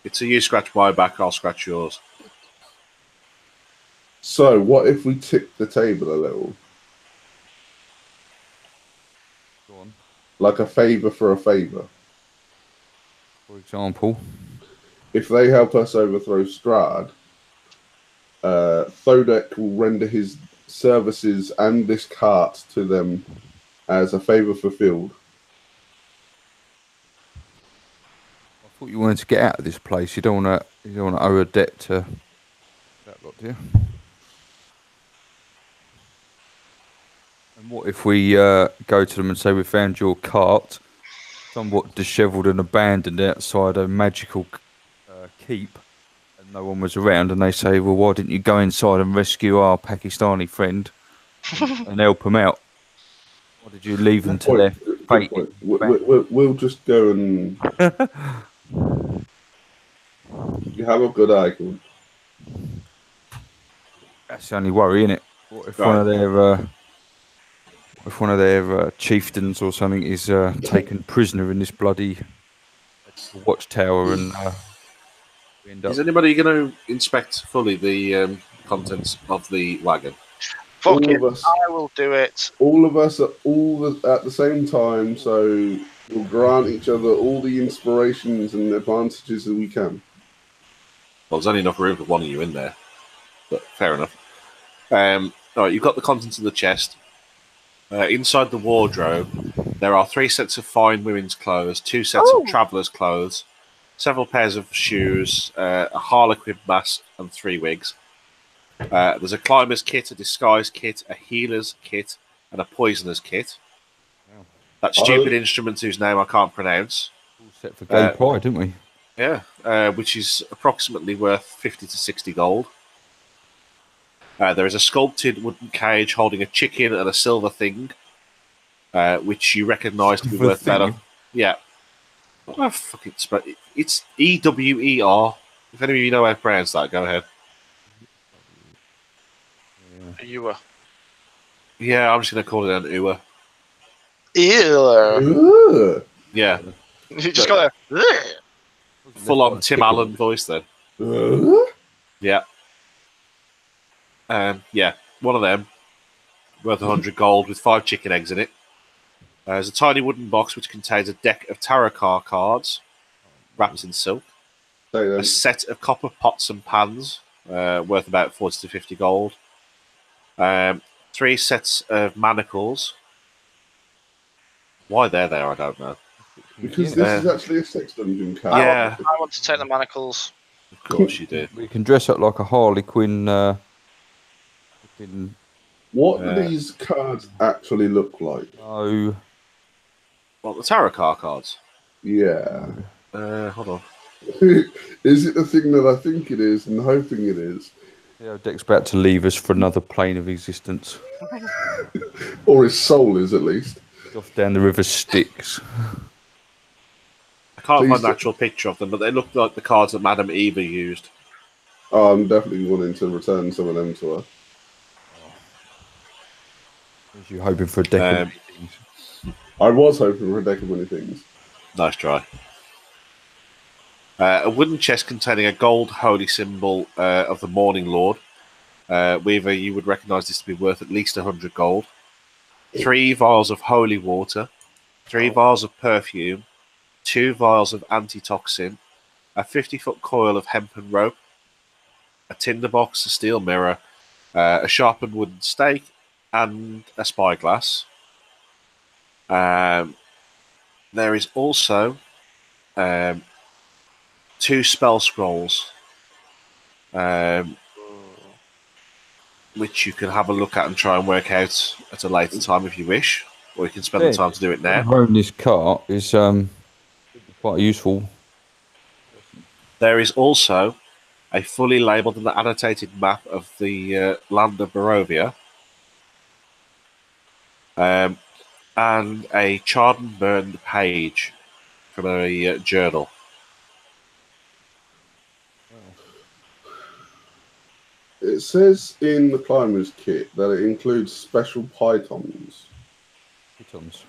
It's a you scratch my back, I'll scratch yours. So, what if we tip the table a little? Go on. like a favour for a favour. For example, If they help us overthrow Strahd, Thodek will render his services and this cart to them as a favour fulfilled. I thought you wanted to get out of this place. You don't want to owe a debt to that lot, do you? And what if we go to them and say we found your cart, somewhat dishevelled and abandoned outside a magical keep, and no one was around, and they say, well, why didn't you go inside and rescue our Pakistani friend and help him out? Why did you leave them to their fate? Good point. We'll just go and you have a good argument. That's the only worry, innit? What if one of their chieftains or something is taken prisoner in this bloody watchtower, and we end up... Is anybody going to inspect fully the contents of the wagon? Fuck All it, of us. I will do it. All of us are at the same time, so we'll grant each other all the inspirations and advantages that we can. Well, there's only enough room for one of you in there, but fair enough. All right, you've got the contents of the chest. Inside the wardrobe, there are 3 sets of fine women's clothes, 2 sets of travellers' clothes, several pairs of shoes, a harlequin mask, and 3 wigs. There's a climber's kit, a disguise kit, a healer's kit, and a poisoner's kit. Wow. That stupid instrument whose name I can't pronounce. All set for gay pride, didn't we? Yeah, which is approximately worth 50 to 60 gold. There is a sculpted wooden cage holding a chicken and a silver thing, which you recognise to be worth better. Yeah. Oh, fuck it. It's EWER. If any of you know how to pronounce that, go ahead. Ewer. Yeah, I'm just going to call it an Ewer. Ew. Yeah. You just got a... Full on Tim Allen voice then. Yeah. Yeah, one of them, worth 100 gold with 5 chicken eggs in it. There's a tiny wooden box which contains a deck of tarot card cards wrapped in silk. A set of copper pots and pans, worth about 40 to 50 gold. 3 sets of manacles. Why they're there, I don't know. Because this is actually a sex dungeon, Cal. Yeah. I want to take the manacles. Of course you do. We can dress up like a Harley Quinn. What do these cards actually look like? Oh, What, the tarot card cards? Yeah. Hold on. Is it the thing that I think it is and hoping it is? yeah, Deck's about to leave us for another plane of existence. Or his soul is, at least. Off down the river Styx. I can't Please find an actual picture of them, but they look like the cards that Madame Eva used. Oh, I'm definitely wanting to return some of them to her. Was you hoping for a deck of things? I was hoping for a deck of many things. Nice try. A wooden chest containing a gold holy symbol of the Morning Lord. Weaver, you would recognise this to be worth at least 100 gold. 3 vials of holy water. 3 vials of perfume. 2 vials of antitoxin. A 50-foot coil of hempen rope. A tinderbox, a steel mirror. A sharpened wooden stake. And a spyglass. There is also 2 spell scrolls, which you can have a look at and try and work out at a later time if you wish, or you can spend the time to do it now. Owning this cart is quite useful. There is also a fully labelled and annotated map of the land of Barovia, and a charred and burned page from a journal. It says in the climber's kit that it includes special pythons. Pitons.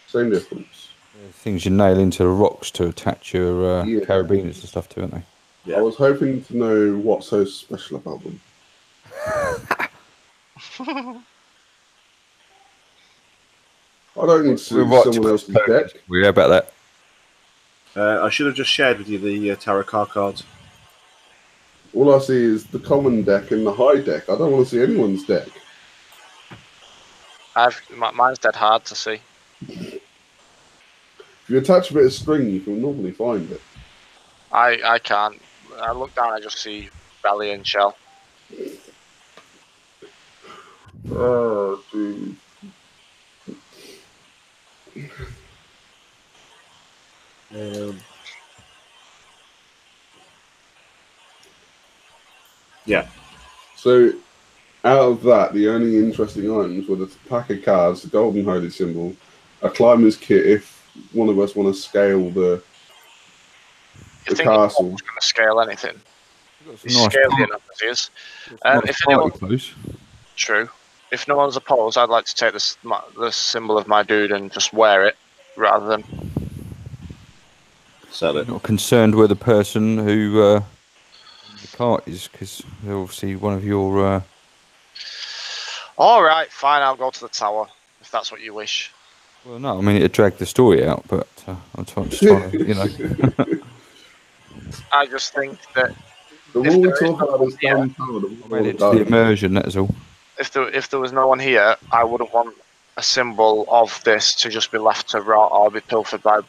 Same difference. Things you nail into the rocks to attach your Yeah. carabiners and stuff to, aren't they? Yeah. I was hoping to know what's so special about them. I don't need to see We're right to someone else's deck. We're about that. I should have just shared with you the tarot card cards. All I see is the common deck and the high deck. I don't want to see anyone's deck. Mine's dead hard to see. If you attach a bit of string, you can normally find it. I can't. I look down, I just see belly and shell. Oh, jeez. Yeah. So, out of that, the only interesting items were the pack of cards, the golden holy symbol, a climber's kit if one of us want to scale the castle. Going to scale anything? He's Nice scaly enough as he is. If anyone, true. If no one's opposed, I'd like to take the symbol of my dude and just wear it rather than sell it. Not concerned where the person who the cart is, because they're obviously one of your. All right, fine. I'll go to the tower if that's what you wish. Well, no, I mean it'd drag the story out, but I'm just trying to, you know. I just think that The more we talk about this damn tower, the more It's the immersion. That's all. if there was no one here, I wouldn't want a symbol of this to just be left to rot or be pilfered by,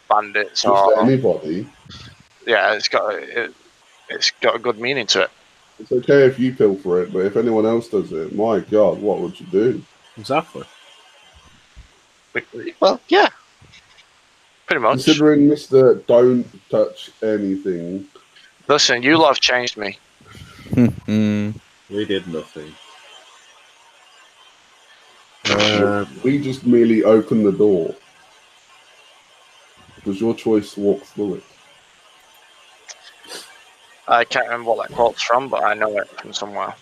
bandits just or anybody. Yeah, it's got a good meaning to it. It's okay if you pilfer it, but if anyone else does it, my God, what would you do? Exactly. Well, yeah, pretty much. Considering Mr. Don't touch anything. Listen, you lot have changed me. We did nothing. We just merely opened the door. It was your choice to walk through it. I can't remember what that quote's from, but I know it from somewhere.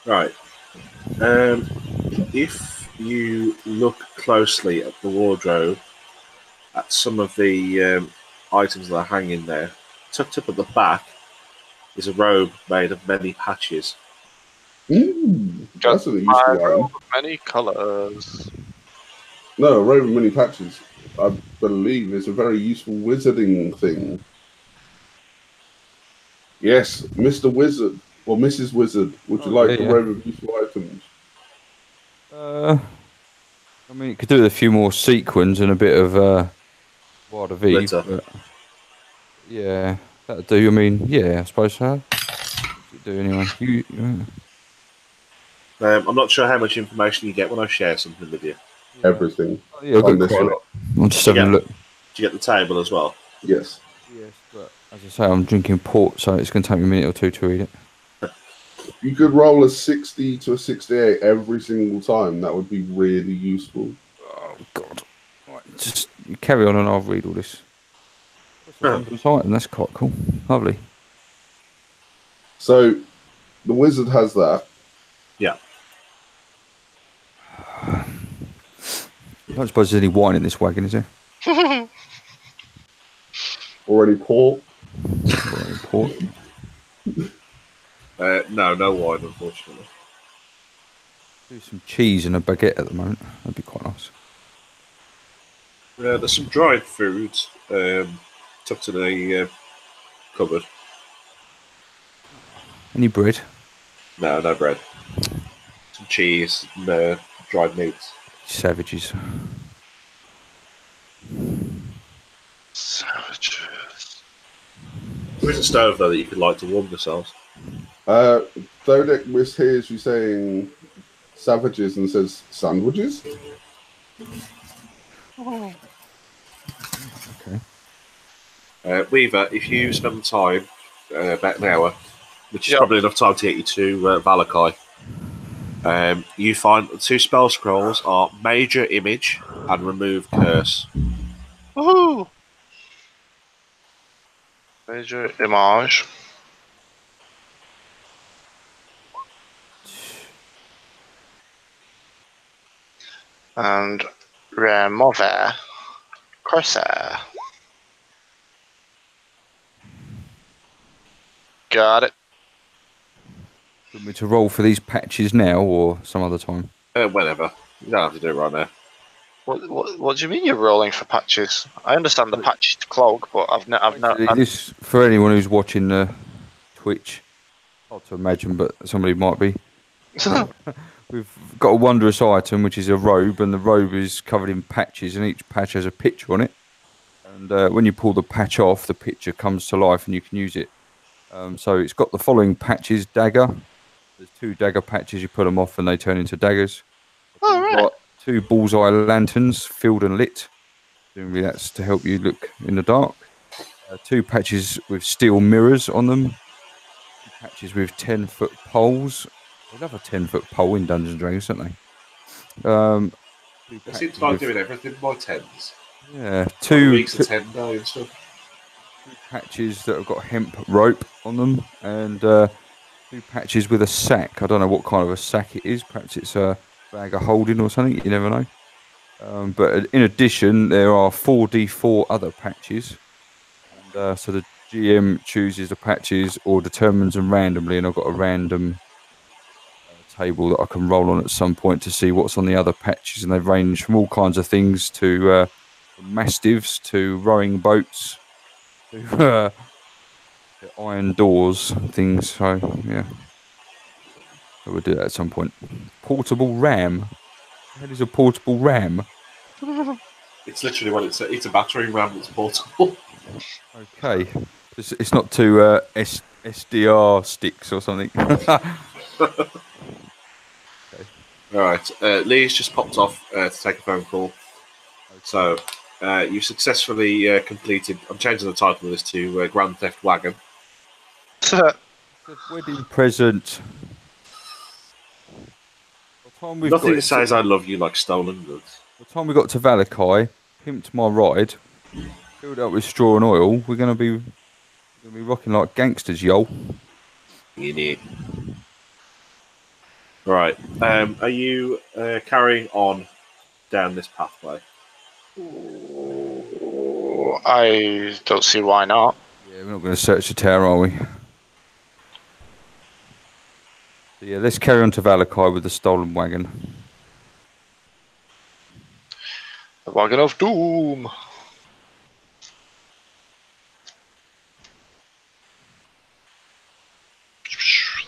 Right. If you look closely at the wardrobe, at some of the items that are hanging there, tucked up at the back is a robe made of many patches. That's an useful item. Many colours. No, a robe of many patches, I believe, is a very useful wizarding thing. Yes, Mr. Wizard, or Mrs. Wizard, would you like a robe of useful items? I mean, it could do with a few more sequins and a bit of Wild of Eve. But yeah, that'd do. I mean, yeah, I suppose so. Do anyway. I'm not sure how much information you get when I share something with you. Everything. Oh, yeah, I've got quite a lot. I'm just having a look. Do you get the table as well? Yes. Yes, but as I say, I'm drinking port, so it's going to take me a minute or two to read it. You could roll a 60 to a 68 every single time. That would be really useful. Oh, God. Right, just carry on and I'll read all this. And that's quite cool. Lovely. So, the wizard has that. Yeah. I don't suppose there's any wine in this wagon, is there? Already port. No wine, unfortunately. Do some cheese and a baguette at the moment. That'd be quite nice. There's some dried foods tucked in the cupboard. Any bread? No bread. Some cheese and dried meats. Savages. There is a stove, though, that you could light to warm yourselves. Dodek mishears you saying savages and says sandwiches. Okay. Weaver, if you spend the time, about an hour, which is probably enough time to get you to Valakai, you find the two spell scrolls are Major Image and Remove Curse. Woohoo! Major Image. And Remove Curse. Got it. Do you want me to roll for these patches now or some other time? Whenever. You don't have to do it right now. What do you mean you're rolling for patches? I understand the patch to cloak, but I've not. This for anyone who's watching Twitch. Hard to imagine, but somebody might be. We've got a wondrous item, which is a robe, and the robe is covered in patches, and each patch has a picture on it. And when you pull the patch off, the picture comes to life, and you can use it. So it's got the following patches: dagger. There's 2 dagger patches. You put them off, and they turn into daggers. Oh, right. Got 2 bullseye lanterns, filled and lit. Presumably that's to help you look in the dark. 2 patches with steel mirrors on them. 2 patches with 10-foot poles. They love a 10-foot pole in Dungeons and Dragons, don't they? They seem to like doing everything by 10s. Yeah, 2 weeks of 10 day and stuff. 2 patches that have got hemp rope on them, and 2 patches with a sack. I don't know what kind of a sack it is. Perhaps it's a bag of holding or something. You never know. But in addition, there are 4d4 other patches. And, so the GM chooses the patches or determines them randomly, and I've got a random table that I can roll on at some point to see what's on the other patches, and they range from all kinds of things to mastiffs to rowing boats to iron doors and things. So yeah, so we'll do that at some point. Portable ram. What is a portable ram? It's literally what it's a battering ram that's portable. Okay, it's not 2 SDR sticks or something. Alright, Lee's just popped off to take a phone call. So, you successfully completed... I'm changing the title of this to Grand Theft Wagon. The wedding present. Nothing says I love you like stolen goods. By the time we got to Valakai, pimped my ride, filled up with straw and oil, we're going to be rocking like gangsters, yo. In it. Right. Are you carrying on down this pathway? I don't see why not. Yeah, we're not going to search the tower, are we? So yeah, let's carry on to Valakai with the stolen wagon. The Wagon of Doom.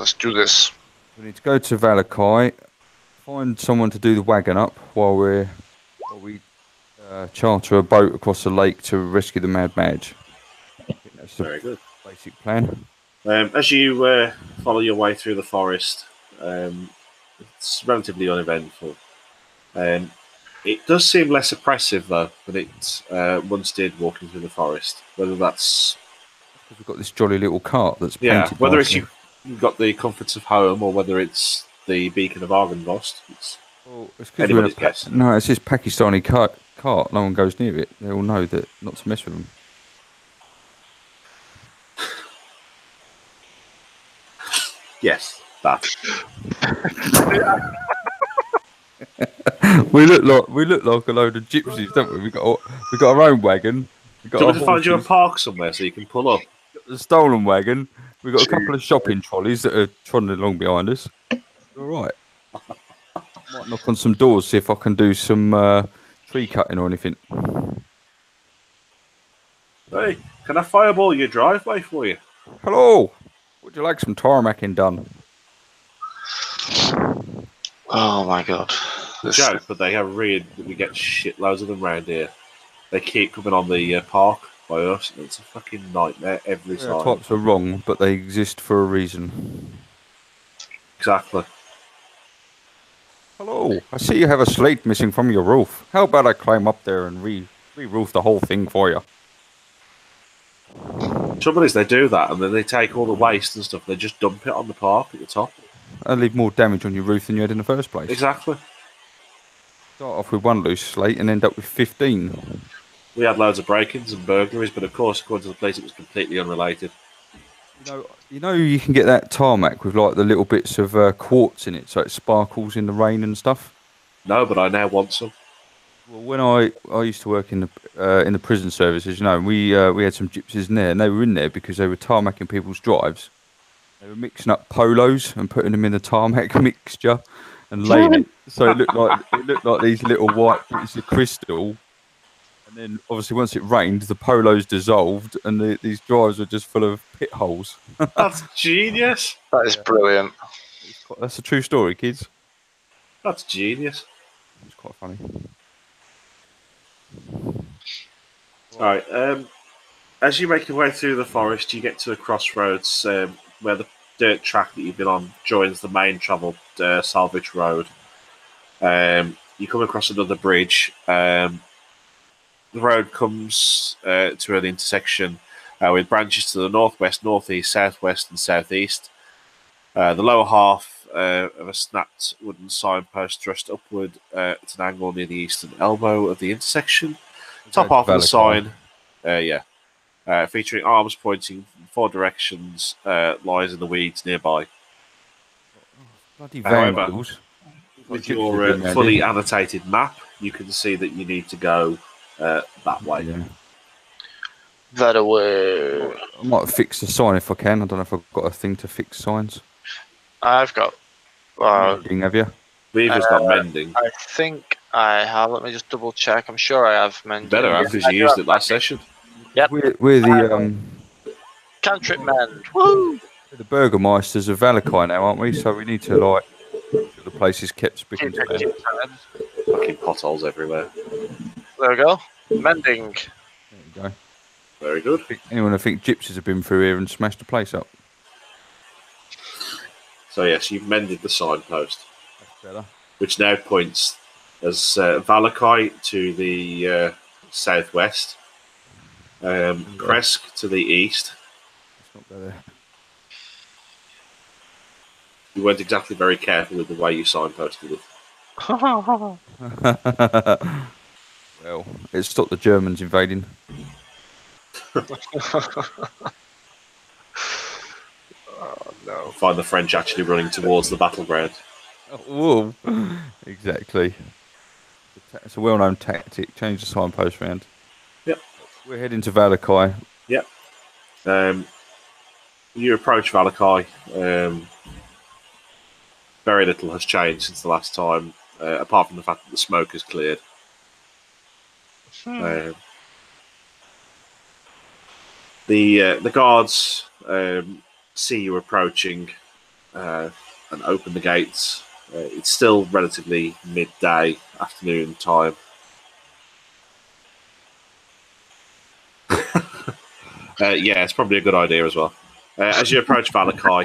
Let's do this. We need to go to Valakai, find someone to do the wagon up while we charter a boat across the lake to rescue the Mad Madge. I think that's the Very good. basic plan. As you follow your way through the forest, it's relatively uneventful. It does seem less oppressive, though, than it once did walking through the forest. Whether that's... We've got this jolly little cart that's painted. Yeah, whether it's nicely. you've got the comforts of home or whether it's the beacon of Argynvost. It's anybody's guess. No, it's this Pakistani cart. No one goes near it. They all know that not to mess with them. Yes, that. we look like a load of gypsies, don't we? We got our own wagon. We got Do you our want me to find you a horses, park somewhere so you can pull up? the stolen wagon. We've got a couple of shopping trolleys that are trotting along behind us. All right. Might knock on some doors, see if I can do some tree cutting or anything. Hey, can I fireball your driveway for you? Hello. Would you like some tarmacking done? Oh my god. Joke, but they have we get shitloads of them around here. They keep coming on the park by us, and it's a fucking nightmare every time. Types are wrong, but they exist for a reason. Exactly. Hello. I see you have a slate missing from your roof. How about I climb up there and re-roof the whole thing for you? Trouble is, they do that, and then they take all the waste and stuff. They just dump it on the park at the top. And leave more damage on your roof than you had in the first place. Exactly. Start off with one loose slate and end up with 15. We had loads of break-ins and burglaries, but of course, according to the police, it was completely unrelated. You know, you can get that tarmac with like the little bits of quartz in it, so it sparkles in the rain and stuff. No, but I now want some. Well, when I used to work in the prison services, you know, we had some gypsies in there, and they were in there because they were tarmacking people's drives. They were mixing up polos and putting them in the tarmac mixture, and laying it. So it looked like these little white bits of crystal. And then obviously once it rained, the polos dissolved, and these drives were just full of pit holes. That's genius. That is brilliant. That's a true story, kids. That's genius. It's quite funny. All right. As you make your way through the forest, you get to a crossroads where the dirt track that you've been on joins the main travelled salvage road. You come across another bridge. The road comes to an intersection with branches to the northwest, northeast, southwest, and southeast. The lower half of a snapped wooden signpost thrust upward at an angle near the eastern elbow of the intersection. Top half of the sign, featuring arms pointing in 4 directions, lies in the weeds nearby. Bloody However, vandals. with Gypsies your have been fully around annotated map, you can see that you need to go that way. here. Yeah. That way. I might fix the sign if I can. I don't know if I've got a thing to fix signs. I've got. Mending, have you? Weaver's got mending. I think I have. Let me just double check. I'm sure I have mending. Better have, because you used it last session. Yep. We're the Cantrip mend. Woo! the Burgermeisters of Valakai now, aren't we? So we need to like make sure the place is kept spick and span. Keep it. Fucking potholes everywhere. There we go. Mending. There you go. Very good. Anyone who think gypsies have been through here and smashed the place up? So yes, you've mended the signpost, That's better. which now points as Valakai to the southwest, Kresk to the east. That's not better. You weren't exactly very careful with the way you signposted it. Well, it stopped the Germans invading. Oh no. Find the French actually running towards the battleground. Whoa! Exactly. It's a well-known tactic. Change the signpost round. Yep. We're heading to Valakai. Yep. You approach Valakai. Very little has changed since the last time, apart from the fact that the smoke has cleared. The guards see you approaching and open the gates. It's still relatively midday, afternoon time. Yeah, it's probably a good idea as well. As you approach Valakai,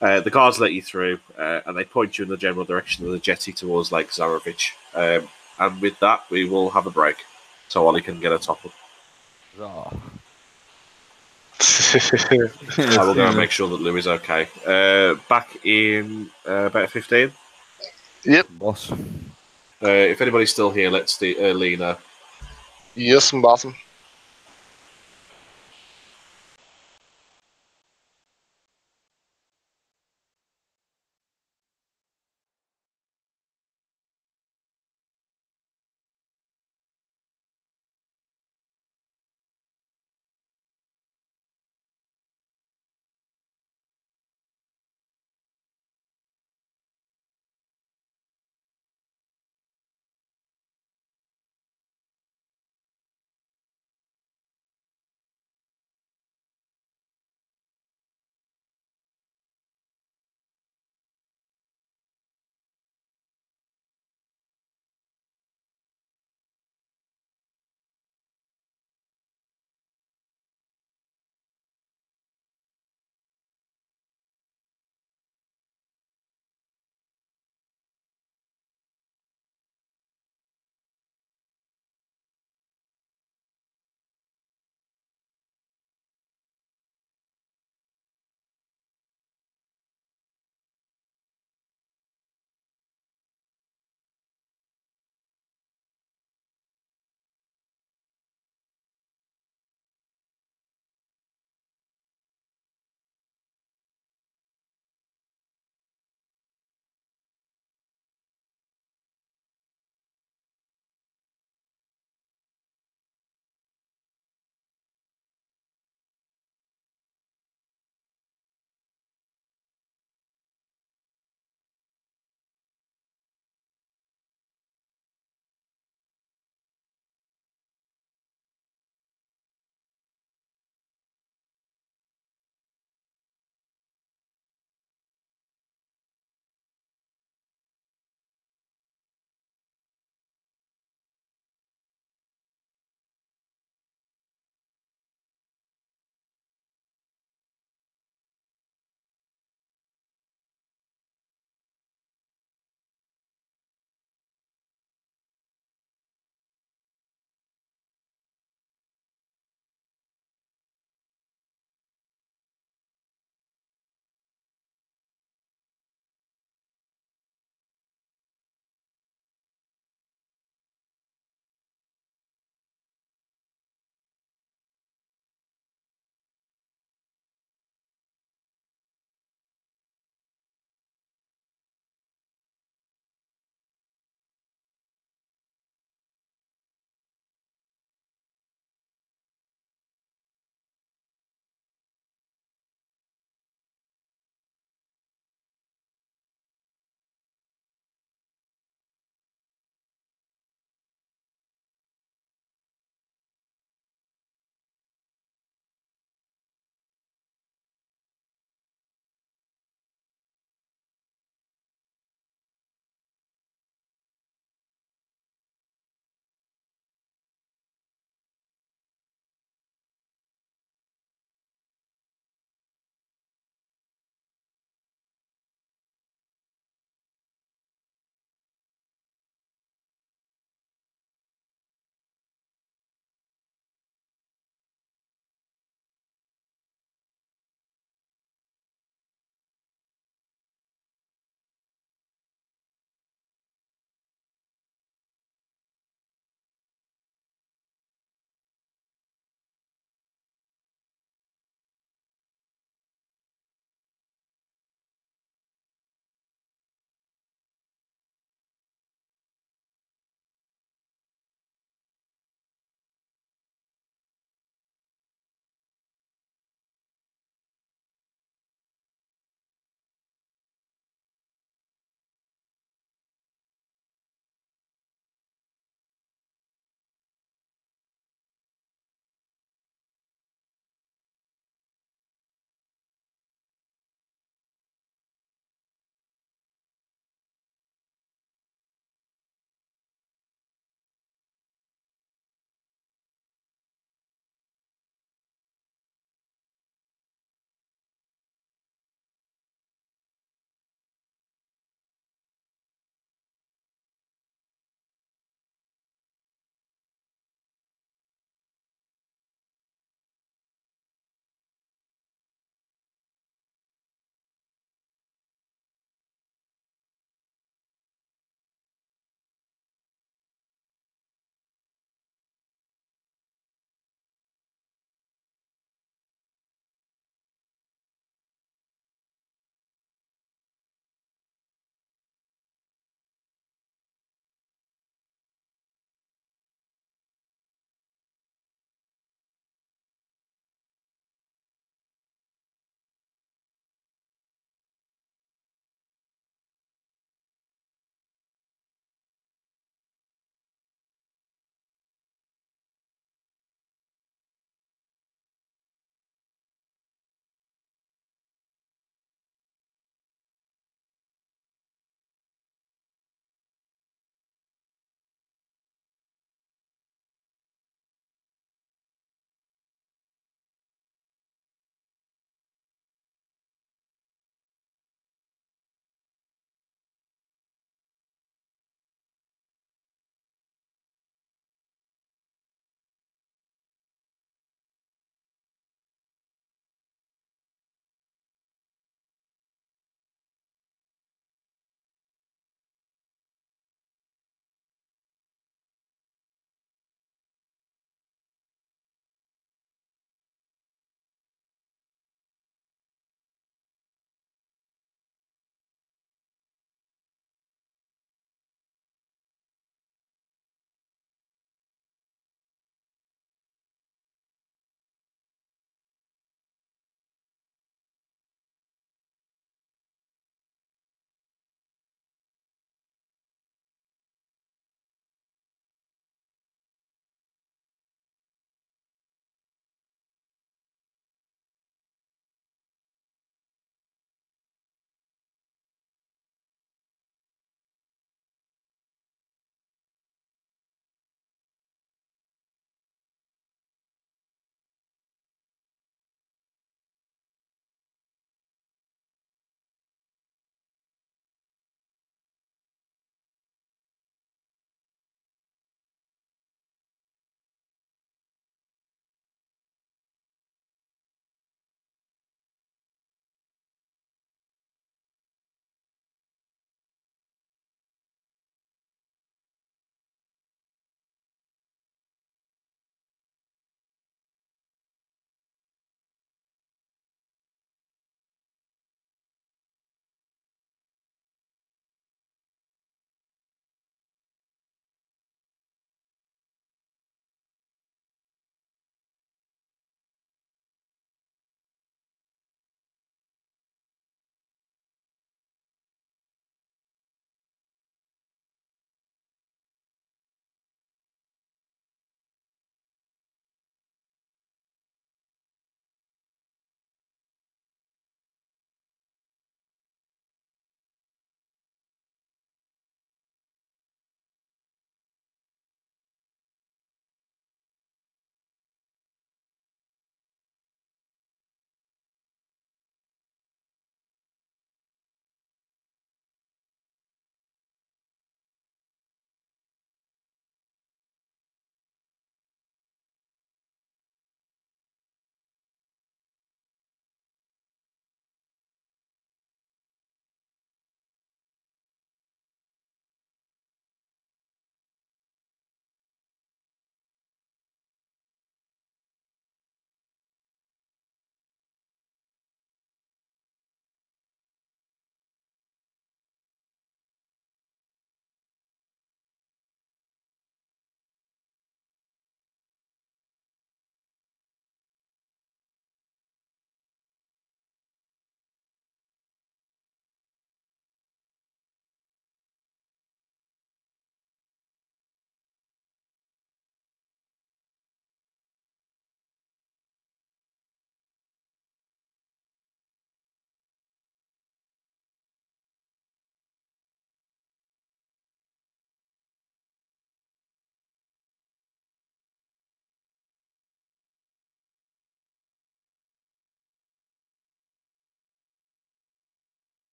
the guards let you through, and they point you in the general direction of the jetty towards Lake Zarovich. And with that, we will have a break, so Ollie can get a top up. I will go and make sure that Lou is okay. Back in about 15. Yep. Boss. If anybody's still here, let's Lee know. Yes, bottom.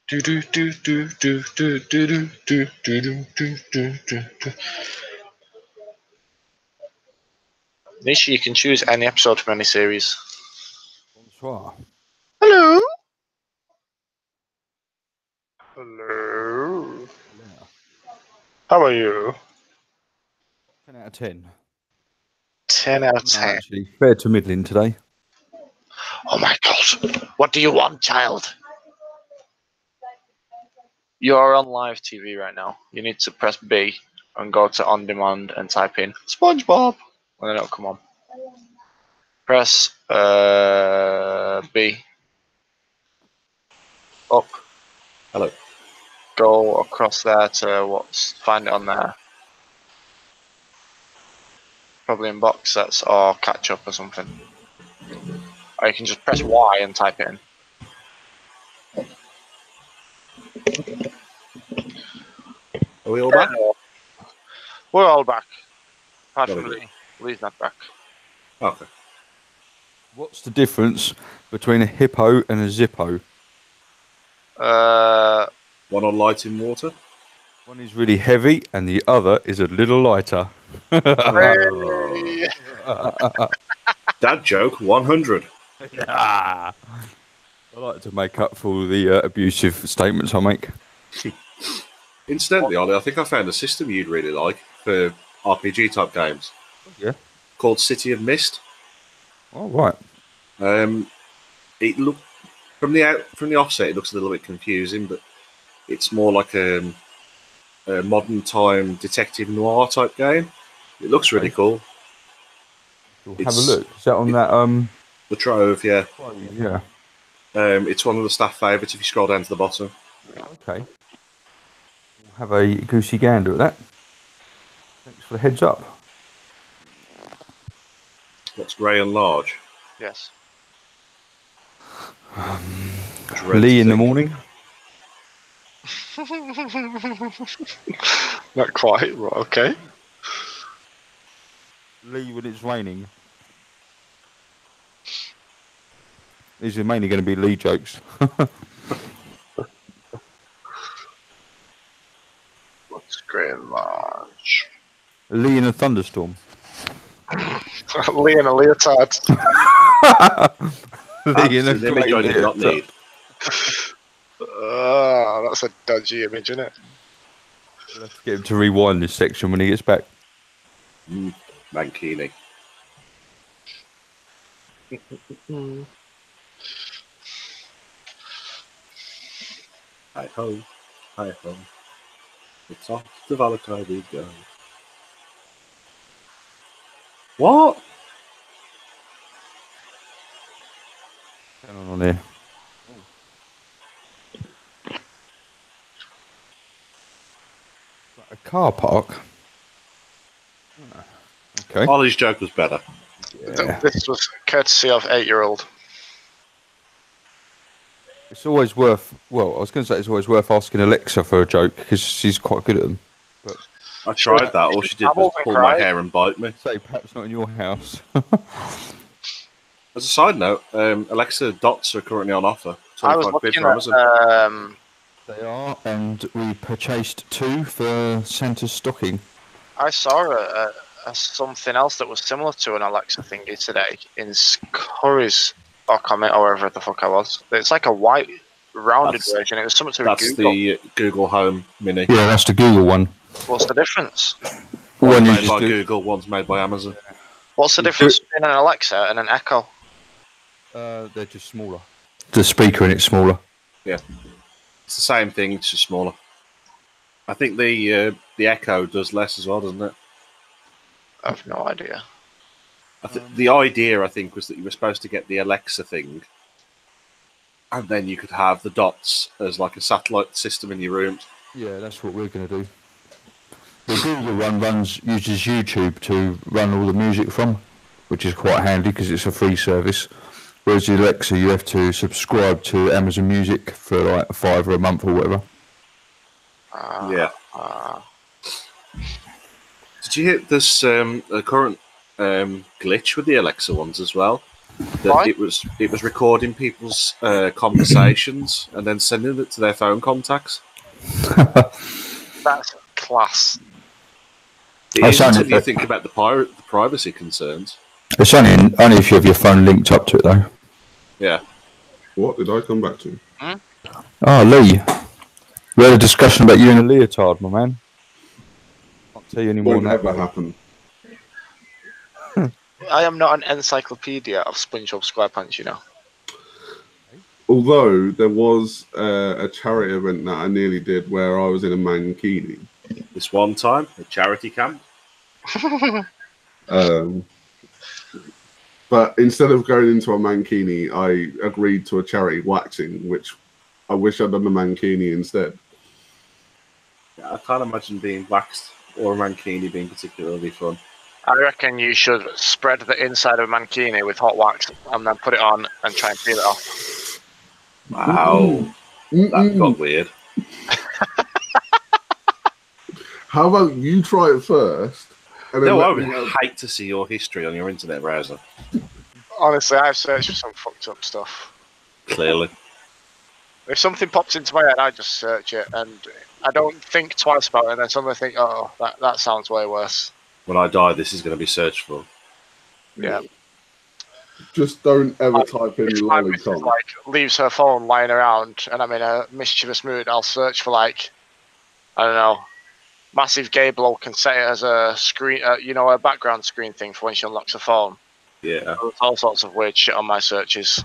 Do do do do do do do do do do do do do. Nisha, you can choose any episode from any series. Bonsoir. Hello. Hello. Yeah. How are you? 10 out of 10. 10 out of No, 10. actually, fair to middling today. Oh my god. What do you want, child? You are on live TV right now. You need to press B and go to on demand and type in SpongeBob. And then it'll come on. Press B. Up. Hello. Go across there to find it on there. Probably in box sets or catch up or something. Or you can just press Y and type it in. Are we all back? We're all back. Apart Very from good. Lee. Lee's not back. Okay. What's the difference between a hippo and a zippo? One on light in water. One is really heavy and the other is a little lighter. Hey. Dad joke 100. I like to make up for all the abusive statements I make. Incidentally, Ollie, I think I found a system you'd really like for RPG type games. Yeah. Called City of Mist. Oh, right. It look from the offset, it looks a little bit confusing, but it's more like a modern time detective noir type game. It looks really cool. We'll have a look. Is that on that? The Trove, yeah. Yeah. It's one of the staff favourites if you scroll down to the bottom. Okay. We'll have a goosey gander at that. Thanks for the heads up. What's grey and large? Yes. Lee in the morning. Not quite, but okay. Lee when it's raining. These are mainly going to be Lee jokes. What's great and large? Lee in a thunderstorm. Lee in a leotard. Lee in a That's an image I did not need. That's a dodgy image, isn't it? We'll have to get him to rewind this section when he gets back. Mankini. Hi ho, hi ho. It's off to Valakai we go. What? What's going on here? A car park. Okay. Ollie's joke was better. Yeah. This was courtesy of 8-year-old. It's always worth. Well, I was going to say it's always worth asking Alexa for a joke because she's quite good at them. But I tried that. All she did was pull my hair and bite me. say perhaps not in your house. As a side note, Alexa dots are currently on offer. I was 25 quid looking for at Amazon. They are, and we purchased 2 for Santa's stocking. I saw a something else that was similar to an Alexa thingy today in Curry's or comment or wherever the fuck I was. It's like a white rounded version. It was something to do with That's Google. the Google Home Mini. Yeah, that's the Google one. What's the difference? One's One you made just by do- Google, one's made by Amazon. What's the difference between an Alexa and an Echo? They're just smaller. The speaker in it's smaller. Yeah. It's the same thing, it's just smaller. I think the Echo does less as well, doesn't it? I have no idea. The idea, I think, was that you were supposed to get the Alexa thing, and then you could have the dots as like a satellite system in your room. Yeah, that's what we're going to do. The Google one uses YouTube to run all the music from, which is quite handy because it's a free service. Whereas the Alexa, you have to subscribe to Amazon Music for like $5 a month or whatever. Yeah. Did you hear this current glitch with the Alexa ones as well? that it was recording people's conversations and then sending it to their phone contacts. That's class. It is until you think about the privacy concerns. It's only if you have your phone linked up to it, though. Yeah. What did I come back to? Oh, Lee. We had a discussion about you in a leotard, my man. Can't tell you any more. Won't ever happen. I am not an encyclopedia of SpongeBob SquarePants, you know. Although there was a charity event that I nearly did where I was in a mankini. This one time, a charity camp. But instead of going into a mankini, I agreed to a charity waxing, which I wish I'd done the mankini instead. Yeah, I can't imagine being waxed or a mankini being particularly fun. I reckon you should spread the inside of a mankini with hot wax and then put it on and try and peel it off. Wow. That got weird. How about you try it first? And then No, I would hate to see your history on your internet browser. Honestly, I've searched for some fucked up stuff. Clearly. If something pops into my head, I just search it and I don't think twice about it, and then suddenly think, oh, that sounds way worse. When I die, this is going to be searched for. Yeah. Just don't ever type in If my missus, lolicon. like, leaves her phone lying around and I'm in a mischievous mood, I'll search for, like, I don't know, massive gay bloke and set it as a screen, a background screen thing for when she unlocks her phone. Yeah. There's all sorts of weird shit on my searches.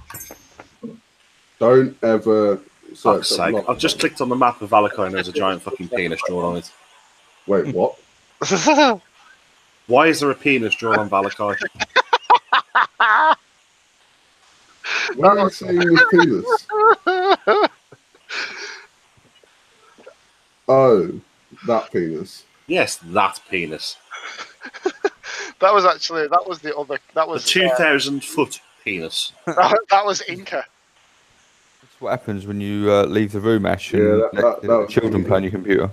Don't ever Fuck's search. sake. I've just clicked on the map of Valakoi and there's a giant fucking penis drawn on it. Wait, what? Why is there a penis drawn on Valakoi? Why are you saying this penis? Oh, that penis. Yes, that penis. That was The 2,000 foot penis. that was Inca. That's what happens when you leave the room, Ash, and Yeah, let that the was children me. play on your computer.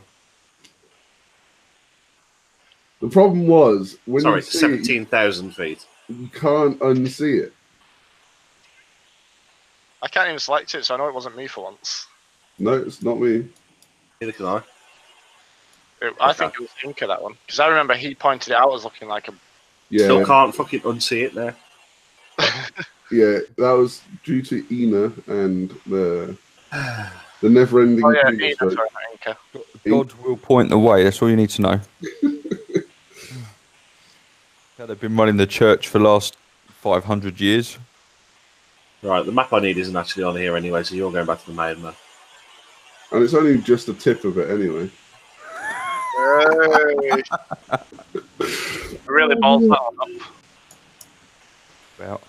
The problem was when Sorry, you see 17,000 feet. it, you can't unsee it. I can't even select it, so I know it wasn't me for once. No, it's not me. Neither can I. I think it was Inca, that one. Because I remember he pointed it out as looking like a... Yeah, Still can't fucking unsee it there. yeah, that was due to Ina and the never-ending Oh yeah, penis Ina, joke. sorry, not Inca. God will point the way. That's all you need to know. They've been running the church for the last 500 years. Right, the map I need isn't actually on here anyway, so you're going back to the main map. And it's only just a tip of it anyway. Hey. Really balls that one up. About.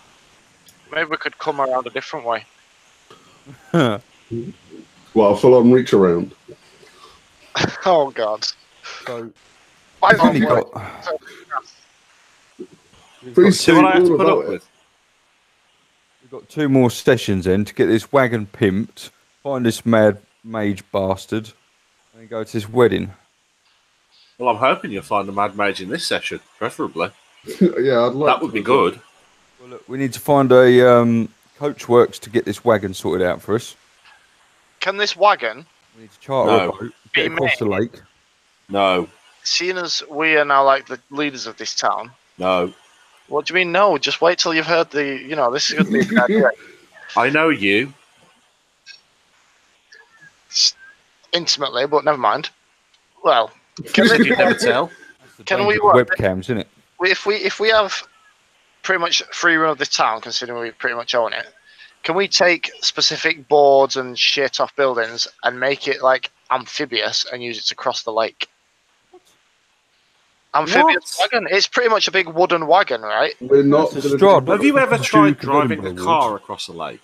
Maybe we could come around a different way. Well, a full-on reach around. Oh god. So I've only got, Please See see what I have to all put up about it. with? we've got 2 more sessions then to get this wagon pimped, find this mad mage bastard, and then go to this wedding. Well, I'm hoping you'll find a mad mage in this session, preferably. Yeah, I'd like That would be good. Well, look, we need to find a coach works to get this wagon sorted out for us. Can this wagon, We need to charter No. a boat, get across the lake. No, seeing as we are now like the leaders of this town, no. what do you mean no? Just wait till you've heard this is going to be a good idea. I know you. Intimately, but never mind. Well, can You never tell. Can we Danger of work? webcams, isn't it? if we have pretty much free run of this town, considering we pretty much own it, can we take specific boards and shit off buildings and make it like amphibious and use it to cross the lake? Amphibious wagon. It's pretty much a big wooden wagon, right? We're not It's a gonna straw. do- Have you ever Duke tried of driving a Edinburgh car would. across a lake?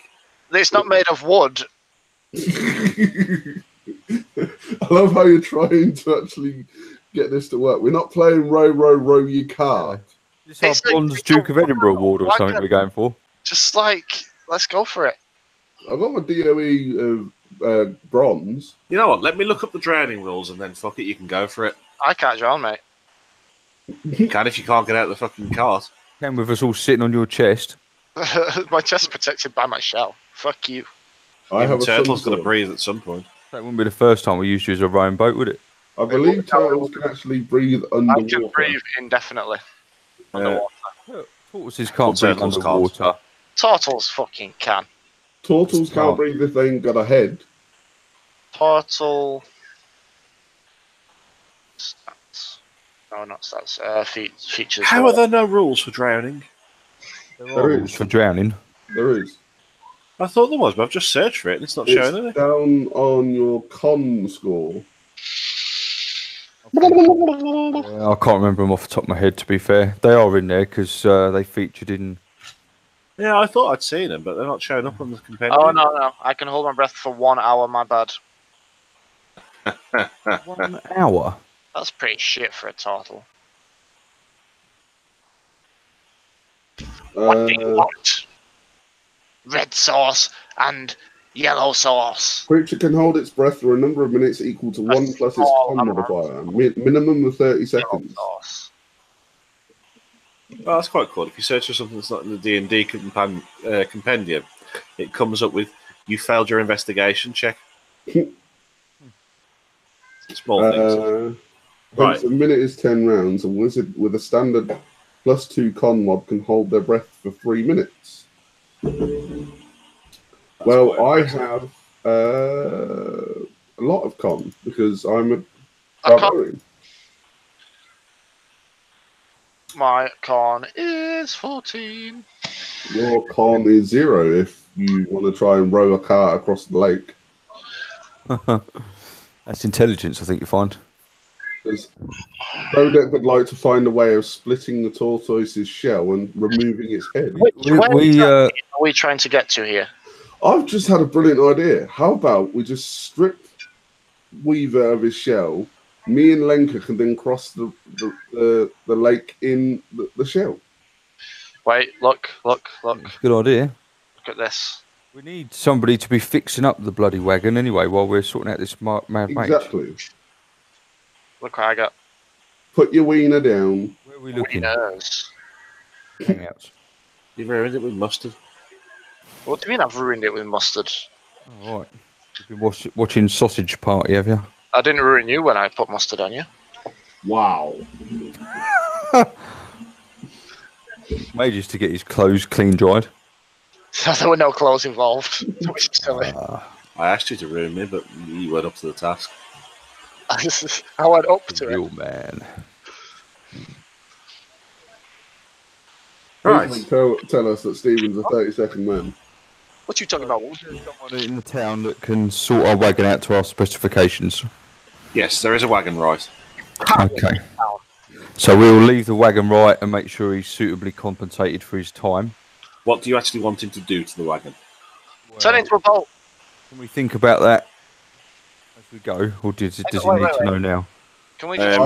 It's not made of wood. I love how you're trying to actually get this to work. We're not playing row your car. This our It's like- bronze Duke of Edinburgh award or something we're going for. Just like, let's go for it. I got my DOE bronze. You know what? Let me look up the drowning rules and then fuck it, you can go for it. I can't drown, mate. You can if you can't get out of the fucking cart. Came with us all sitting on your chest. My chest is protected by my shell. Fuck you. I have a turtle's got to sun breathe at some point. That wouldn't be the first time we used you as a rowing boat, would it? I believe turtles can actually breathe I can underwater. breathe indefinitely underwater. Tortoises can't Well, breathe turtles can't. underwater. Turtles fucking can. Turtles can't Can't. breathe if they ain't got a head. Turtle stats. No, not stats. Features. How are there no rules for drowning? There There are is. rules for drowning. There is. I thought there was, but I've just searched for it and it's not showing It's it. down on your con score. Yeah, I can't remember them off the top of my head, to be fair. They are in there because they featured in... Yeah, I thought I'd seen them, but they're not showing up on the compendium. Oh no! I can hold my breath for 1 hour. My bad. 1 hour? That's pretty shit for a turtle. What do you want? Red sauce and yellow sauce. Creature can hold its breath for a number of minutes equal to 1 plus its con modifier. Minimum of 30 seconds. Sauce. Well, that's quite cool. If you search for something that's not in the D&D compendium, it comes up with, you failed your investigation check. Small things. Right. A minute is 10 rounds. A wizard with a standard +2 con mod can hold their breath for 3 minutes. Well, I have a lot of con because I'm a barbarian. My con is 14. Your con is 0 if you want to try and row a cart across the lake. That's intelligence, I think you find. Rodek would like to find a way of splitting the tortoise's shell and removing its head. Where are we trying to get to here? I've just had a brilliant idea. How about we just strip Weaver of his shell? Me and Lenka can then cross the lake in the shell. Wait, look. Good idea. Look at this. We need somebody to be fixing up the bloody wagon anyway while we're sorting out this mad mage. Exactly. Look what I got. Put your wiener down. Where are we looking? Wieners. Hangouts. You've ruined it with mustard. What do you mean I've ruined it with mustard? All right. You've been watching Sausage Party, have you? I didn't ruin you when I put mustard on you. Wow. Mages to get his clothes clean dried. There were no clothes involved. That was silly. I asked you to ruin me, but you went up to the task. I went up to Real it. man. Right. Tell us that Stephen's a 30-second man. What are you talking about? Someone in the town that can sort our wagon out to our specifications. Yes, there is a wagon right. Okay. So we'll leave the wagon right and make sure he's suitably compensated for his time. What do you actually want him to do to the wagon? Turn into a boat. Can we think about that as we go, or does he need to know now? Can we just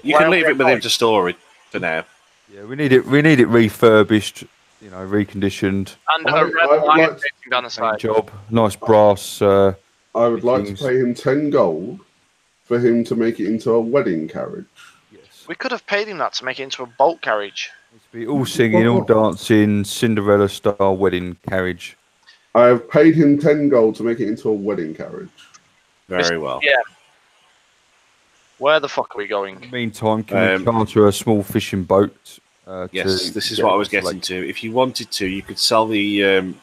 you can leave it with him to store it for now. Yeah, we need it refurbished, reconditioned. And a red line painting down the side. Job, nice brass. I would like to pay him 10 gold for him to make it into a wedding carriage. Yes. We could have paid him that to make it into a boat carriage. It's be all singing, all dancing, Cinderella style wedding carriage. I have paid him 10 gold to make it into a wedding carriage. Very well. Yeah. Where the fuck are we going? In the meantime, can we charter a small fishing boat? Yes, this is what I was getting to. If you wanted to, you could sell the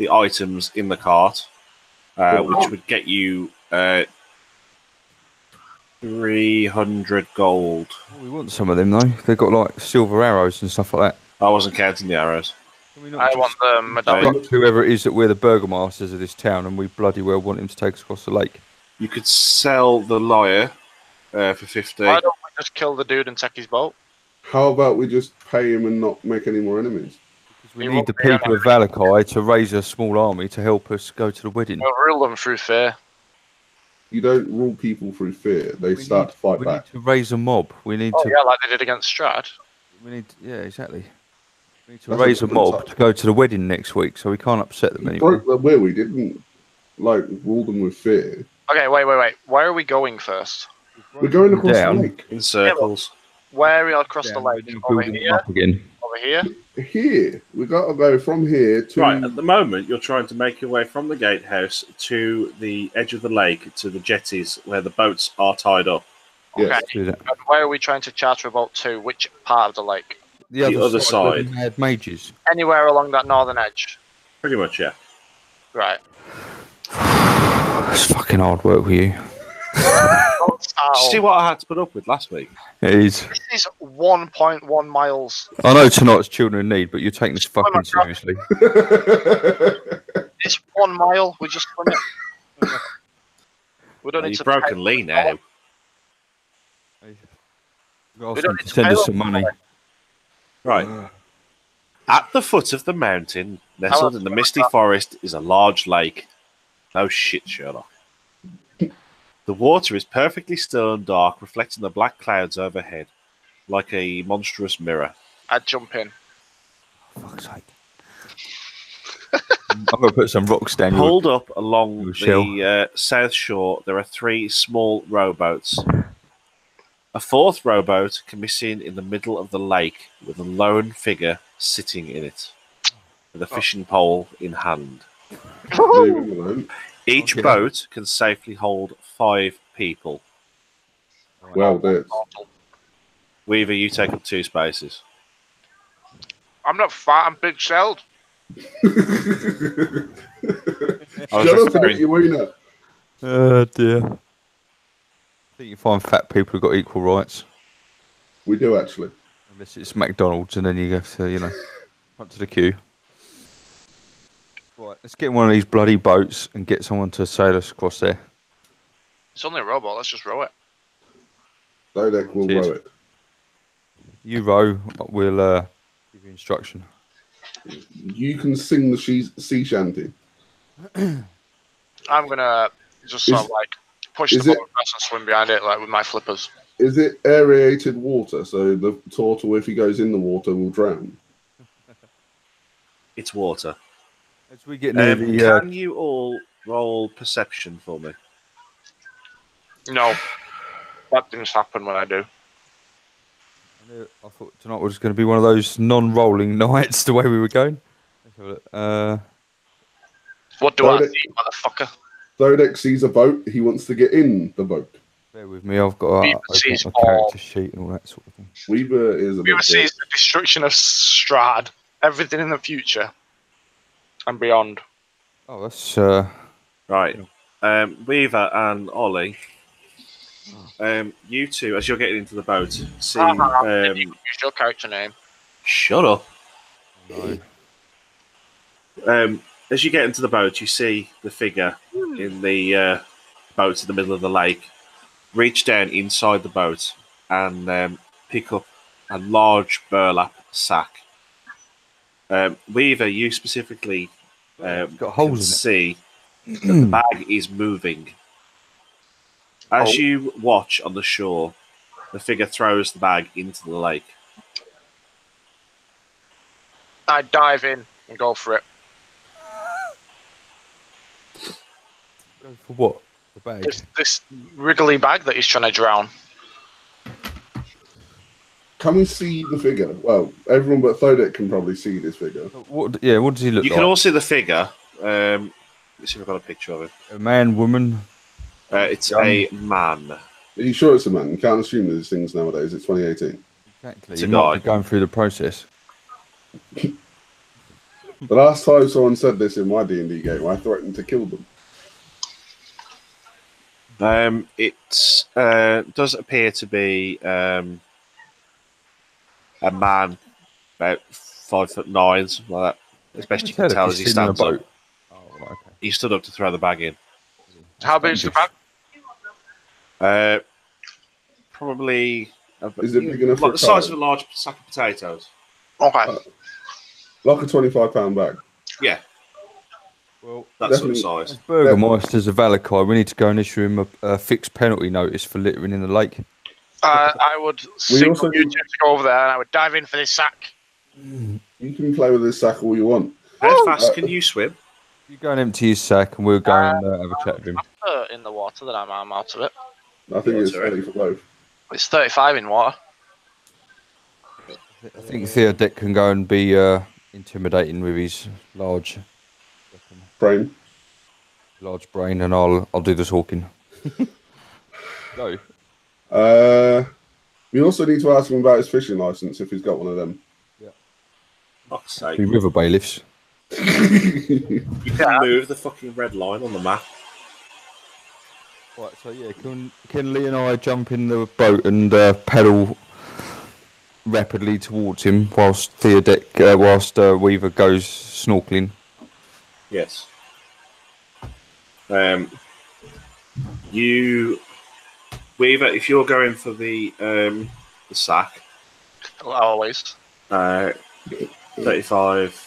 items in the cart, which would get you 300 gold. Oh, we want some of them though. They've got like silver arrows and stuff like that. I wasn't counting the arrows. I want the medallion. Whoever it is that we're the burgomasters of this town, and we bloody well want him to take us across the lake. You could sell the lyre for 50. Why don't we just kill the dude and take his boat? How about we just pay him and not make any more enemies? Because we need the people of Valakai to raise a small army to help us go to the wedding. We'll rule them through fear. You don't rule people through fear. They start to fight back. We need to raise a mob. We need to. Yeah, like they did against Strahd. Yeah, exactly. We need to raise a mob to go to the wedding next week, so we can't upset them anymore. Broke the will. We didn't rule them with fear. Okay, wait. Where are we going first? We're going across the lake in circles. Where are we across the lake? Over here? Up again. Over here? here. We got to go from here to. Right, at the moment, you're trying to make your way from the gatehouse to the edge of the lake to the jetties where the boats are tied up. Yes. Okay. Do that. And where are we trying to charter a boat to? Which part of the lake? The The other where side. the mad mages. Anywhere along that northern edge. Pretty much, yeah. Right. It's fucking hard work with you. See what I had to put up with last week? It is. This is 1.1 miles. I know tonight's children in need, but you're taking this fucking my God. seriously. It's 1 mile. We just swim it. We don't need You've to broken pay- Lee now. Ask We them don't to need to send pay us them. some money. Right. At the foot of the mountain, nestled in the misty forest, is a large lake. No shit, Sherlock. The water is perfectly still and dark, reflecting the black clouds overhead, like a monstrous mirror. I'd jump in. Fuck's sake. I'm going to put some rocks down your... Pulled up along your shell. the south shore, there are 3 small rowboats. A 4th rowboat can be seen in the middle of the lake, with a lone figure sitting in it, with a fishing pole in hand. Leave him alone. Each Okay. boat can safely hold 5 people. Well, that's. Weaver, you take up 2 spaces. I'm not fat. I'm big shelled. I was Shut up and referring- eat your wiener. Oh, dear. I think you find fat people who've got equal rights. We do actually. Unless it's McDonald's and then you have to, you know, front to the queue. Right, let's get one of these bloody boats and get someone to sail us across there. It's only a rowboat. Let's just row it. Dodek will Cheers. row it. You row, we'll give you instruction. You can sing the sea shanty. I'm gonna just sort of like push the is boat it- across and swim behind it, like with my flippers. Is it aerated water? So the turtle, if he goes in the water, will drown. It's water. As we get near the... Can you all roll perception for me? No, that didn't happen when I do. I thought tonight was going to be one of those non-rolling nights, the way we were going. Let's have a look. What do I Dodek- see, motherfucker? Dodek sees a boat. He wants to get in the boat. Bear with me, I've got Weaver open sees up all. my character sheet and all that sort of thing. Weaver is a We bit. ever sees the destruction of Strahd, everything in the future and beyond. Oh, that's... Right. Weaver and Ollie, you two, as you're getting into the boat, see... You use your character name. Shut up. no. As you get into the boat, you see the figure in the boat in the middle of the lake reach down inside the boat and pick up a large burlap sack. Weaver, you specifically It's got can holes see that the bag is moving. As you watch on the shore, the figure throws the bag into the lake. I dive in and go for it. Go for what? The bag? This wriggly bag that he's trying to drown. Can we see the figure? Well, everyone but Thodek can probably see this figure. What does he look You like? can all see the figure. Let's see if I've got a picture of it. A man, woman? It's Young. a man. Are you sure it's a man? You can't assume these things nowadays. It's 2018. Exactly. It's You a might guy. be going through the process. The last time someone said this in my D&D game, I threatened to kill them. It does appear to be a man about 5'9", something like that. As best you can tell as he stands up. Oh, right, okay. He stood up to throw the bag in. How big is the bag? Probably Is it big enough for like a the size car? of a large sack of potatoes. Okay. Like a 25-pound bag. Yeah, Well, that sort of Definitely. size. as Burgermeister's a Valakai, we need to go and issue him a fixed penalty notice for littering in the lake. I would signal also you need- two to go over there and I would dive in for this sack. You can play with this sack all you want. How fast can you swim? You go and empty his sack and we'll go and have a chat with him. In the water that I'm out of it. I think Yeah, it's sorry. 30 for both. It's 35 in water. I think Theodec can go and be intimidating with his large Brain. brain, and I'll do the talking. Go. We also need to ask him about his fishing license if he's got one of them. Fuck's sake. Be river bailiffs. You can move the fucking red line on the map. Right, so yeah, can Lee and I jump in the boat and pedal rapidly towards him whilst Weaver goes snorkeling? Yes. Weaver, if you're going for the sack, Always. 35.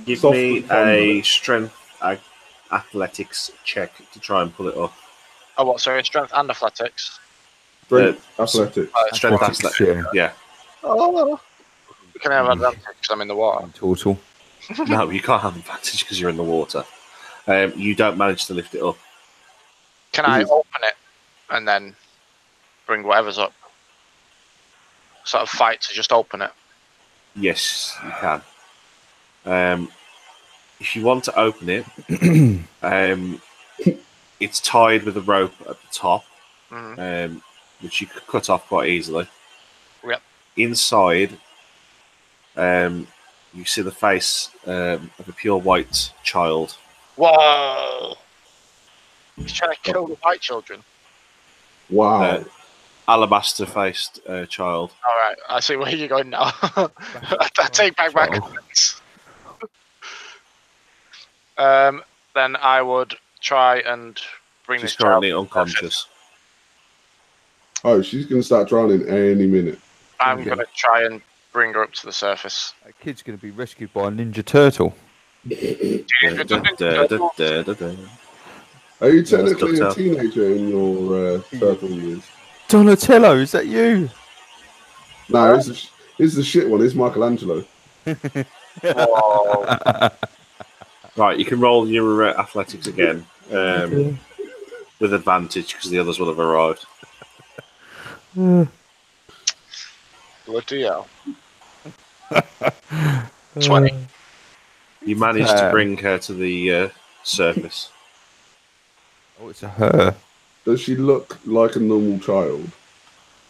Give Soft me and fun, a but- strength athletics check to try and pull it up. Oh, what? Sorry, strength and athletics. Strength, athletics. Strength Athletics, athletics. Yeah. Oh, you can have advantage because I'm in the water. Total. No, you can't have advantage because you're in the water. You don't manage to lift it up. Can I open it and then bring whatever's up? Sort of fight to just open it. Yes, you can. If you want to open it, it's tied with a rope at the top, which you could cut off quite easily. Yep. Inside, you see the face of a pure white child. Whoa! He's trying to kill the white children. Wow. Alabaster-faced child. All right, I see where you're going now. I take back my comments. Then I would try and bring She's this child currently unconscious. Oh, she's going to start drowning any minute. I'm going to try and bring her up to the surface. That kid's going to be rescued by a Ninja Turtle. Are you technically a teenager in your turtle years? Donatello, is that you? No, it's the shit one. It's Michelangelo. Whoa. Right, you can roll your athletics again with advantage because the others will have arrived. Bloody hell. 20. You managed to bring her to the surface. Oh, it's a her. Does she look like a normal child?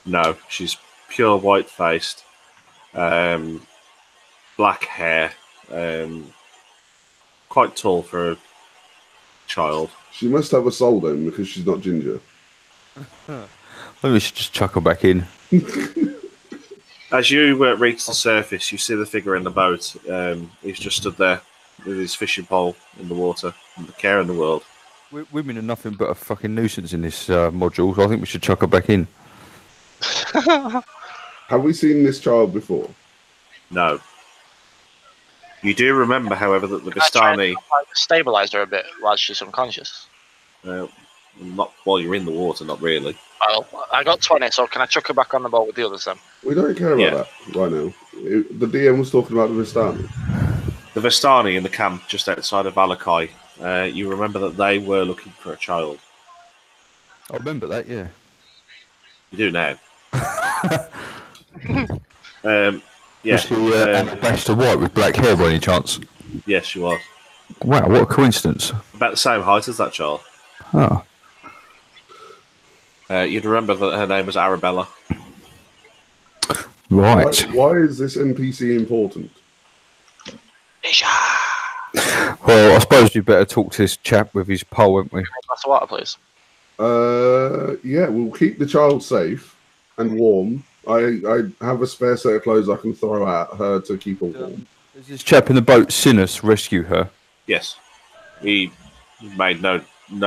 No, she's pure white-faced, black hair, quite tall for a child. She must have a soul then, because she's not ginger. Maybe we should just chuck her back in. As you reach the surface, you see the figure in the boat. He's just stood there with his fishing pole in the water. The care in the world. Women are nothing but a fucking nuisance in this module, so I think we should chuck her back in. Have we seen this child before? No. You do remember, however, that the Can I try and, Vistani... stabilize her a bit while she's unconscious? Not while you're in the water, not really. Well, I got 20, so can I chuck her back on the boat with the others then? We don't care about that right now. The DM was talking about the Vistani. The Vistani in the camp just outside of Valakai, you remember that they were looking for a child. I remember that, yeah. You do now. Yeah. Was she Alabaster White with black hair by any chance? Yes, she was. Wow, what a coincidence. About the same height as that child. Oh. You'd remember that her name was Arabella. Right. Why is this NPC important? Well, I suppose you better talk to this chap with his pole, won't we? A glass of water, please. Yeah, we'll keep the child safe and warm. I have a spare set of clothes I can throw at her to keep her warm. Does this chap in the boat, Sinus, rescue her? Yes. He made no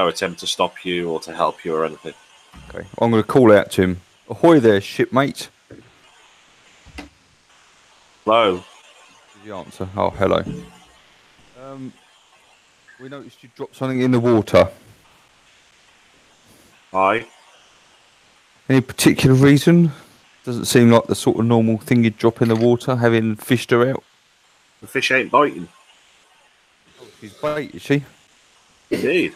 attempt to stop you or to help you or anything. Okay, I'm going to call out to him. Ahoy there, shipmate. Hello. Is the answer? Oh, hello. We noticed you dropped something in the water. Hi. Any particular reason? Doesn't seem like the sort of normal thing you'd drop in the water, having fished her out. The fish ain't biting. Oh, she's bait, is she? Indeed.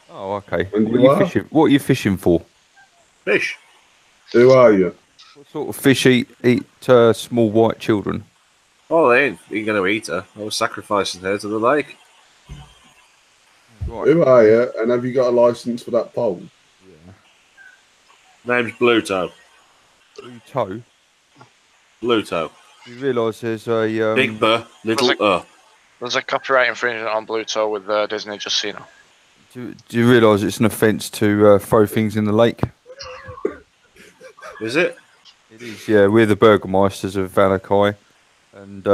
Oh, okay. And What you are are? you fishing? What are you fishing for? Fish. Who are you? What sort of fish eat small white children? Oh, they ain't going to eat her. I was sacrificing her to the lake. Right. Who are you? And have you got a license for that pole? Yeah. Name's Bluto. Blue toe. Bluto. You realise there's a Big Bur, little There's a copyright infringement on Bluto with Disney, just so you know. Do you realise it's an offence to throw things in the lake? Is it? It is, yeah. We're the Burgermeisters of Valakai, and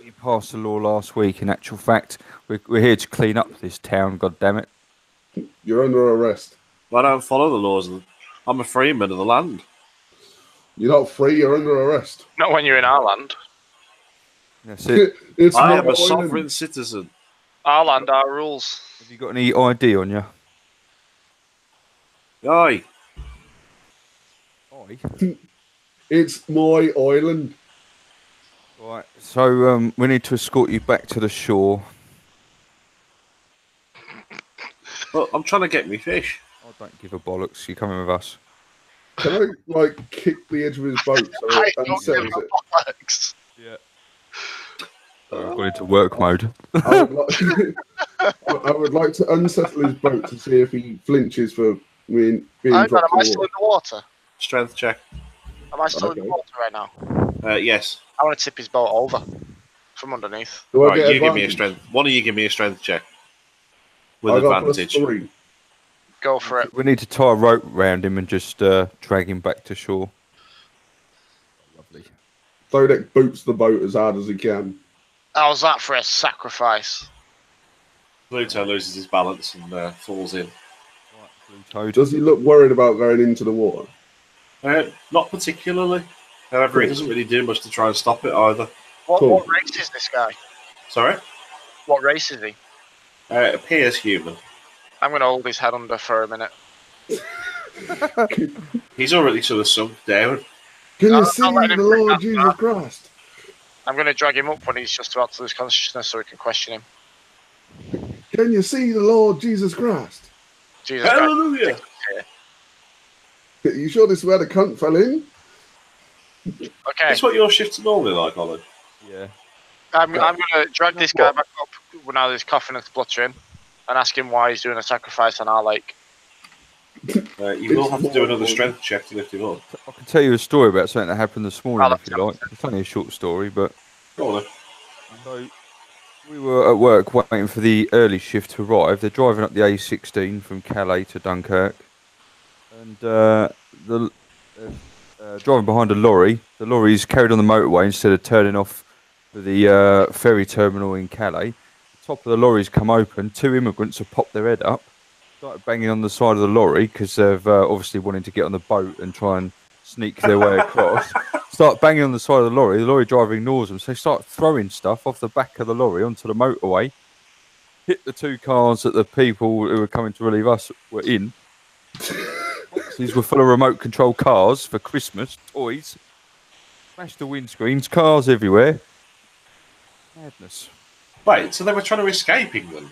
we passed the law last week. In actual fact, we're here to clean up this town. God damn it! You're under arrest. I don't follow the laws. I'm a freeman of the land. You're not free. You're under arrest. Not when you're in our land. That's it. It's I my am a island. sovereign citizen. Our land, our rules. Have you got any ID on you? Aye. It's my island. Right. So we need to escort you back to the shore. Well, I'm trying to get me fish. I don't give a bollocks. You're coming with us. Can I like kick the edge of his boat so I it don't unsettles give it? a bollocks. Yeah. I've gone into work mode. I would like to unsettle his boat to see if he flinches for being Am dropped I in still the in the water? Strength check. Am I still in the Okay. water right now? Yes. I want to tip his boat over from underneath. Do I Right, get you give me a advantage? strength. One of you give me a strength check. With I got advantage. +3. Go for it. We need to tie a rope round him and just drag him back to shore. Lovely. Thodek boots the boat as hard as he can. How's that for a sacrifice? Pluto loses his balance and falls in. Right, blue toad. Does he look worried about going into the water? Not particularly. However, he doesn't really do much to try and stop it either. What, Cool. what race is this guy? Sorry? What race is he? It appears human. I'm going to hold his head under for a minute. He's already sort of sunk down. Can you I'll see let him the bring Lord that Jesus back. Christ? I'm going to drag him up when he's just about to lose consciousness so we can question him. Can you see the Lord Jesus Christ? Jesus Christ. Hallelujah! You sure this is where the cunt fell in? Okay, That's what your shifts are normally like, Ollie. Yeah. I'm going to drag this guy back up now that he's coughing and spluttering and ask him why he's doing a sacrifice on our lake. You will have to do another strength check to lift him up. I can tell you a story about something that happened this morning Oh, if you like. It's only a short story, but Go on then. so we were at work waiting for the early shift to arrive. They're driving up the A16 from Calais to Dunkirk, and driving behind a lorry. The lorry's carried on the motorway instead of turning off for the ferry terminal in Calais. The top of the lorry's come open. Two immigrants have popped their head up, started banging on the side of the lorry because they've obviously wanted to get on the boat and try and sneak their way across. Start banging on the side of the lorry driver ignores them, so they start throwing stuff off the back of the lorry onto the motorway, hit the two cars that the people who were coming to relieve us were in. These were full of remote control cars for Christmas, toys, smashed the windscreens, cars everywhere. Madness. Wait, so they were trying to escape England?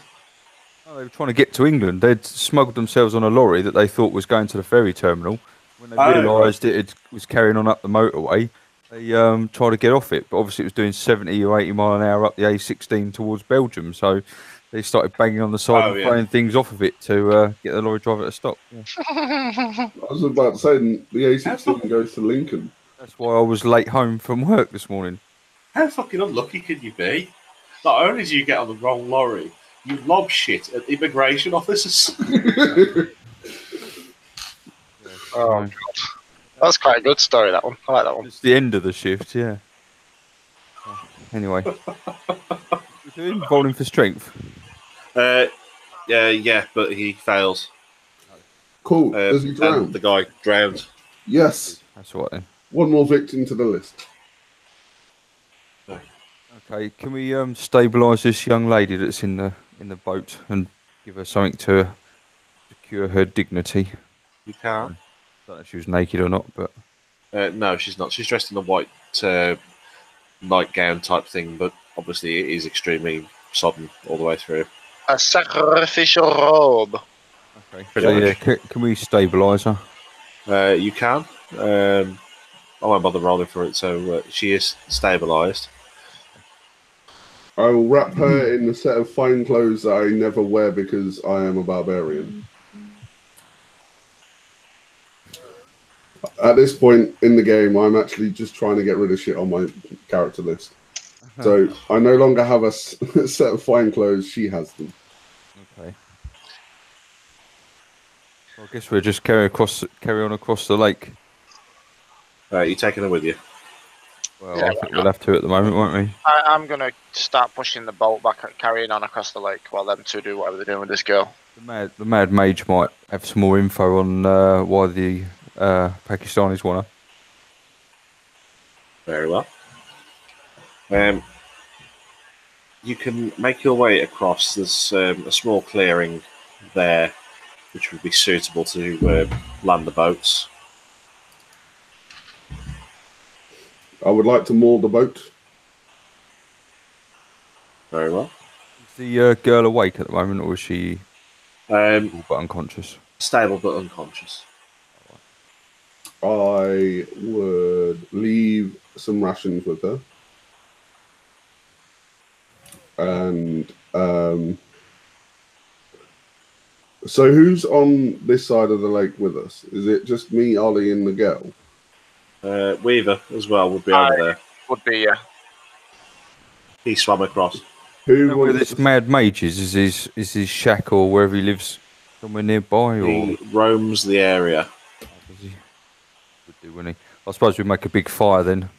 Oh, they were trying to get to England. They'd smuggled themselves on a lorry that they thought was going to the ferry terminal. When they realised it was carrying on up the motorway, they tried to get off it. But obviously it was doing 70 or 80 mile an hour up the A16 towards Belgium. So they started banging on the side and throwing things off of it to get the lorry driver to stop. Yeah. I was about to say the A16 goes to Lincoln. That's why I was late home from work this morning. How fucking unlucky could you be? Not only do you get on the wrong lorry, you lob shit at immigration officers. Oh, God. That's quite a good story, that one. I like that one. It's the end of the shift, yeah. Anyway. We're doing bowling for strength. Yeah, but he fails. Cool. Does he And drown? the guy drowned. Yes. That's all right then. One more victim to the list. Okay, can we stabilise this young lady that's in the boat and give her something to secure her dignity? You can't. Don't know if she was naked or not, but No, she's not. She's dressed in a white nightgown type thing, but obviously it is extremely sodden all the way through. A sacrificial robe. okay. Pretty So, yeah, much. can we stabilise her? You can. I won't bother rolling for it, so she is stabilised. I will wrap her in a set of fine clothes that I never wear because I am a barbarian. At this point in the game, I'm actually just trying to get rid of shit on my character list. So I no longer have a set of fine clothes. She has them. Okay. Well, I guess we'll just carry on across the lake. You're taking her with you. Well, Yeah, I think we'll have to at the moment, won't we? I'm going to start pushing the boat back, carrying on across the lake while them two do whatever they're doing with this girl. The mad mage might have some more info on why the Pakistanis want her. Very well. You can make your way across. There's a small clearing there, which would be suitable to land the boats. I would like to moor the boat. Very well. Is the girl awake at the moment, or is she Um, but unconscious? Stable but unconscious. I would leave some rations with her. And so who's on this side of the lake with us? Is it just me, Ollie, and the girl? Weaver as well would be over there. Would be, yeah. He swam across. Who Where wants this mad mage is his shack or wherever he lives somewhere nearby, or He roams the area. does he? Would do, wouldn't he? I suppose we make a big fire then,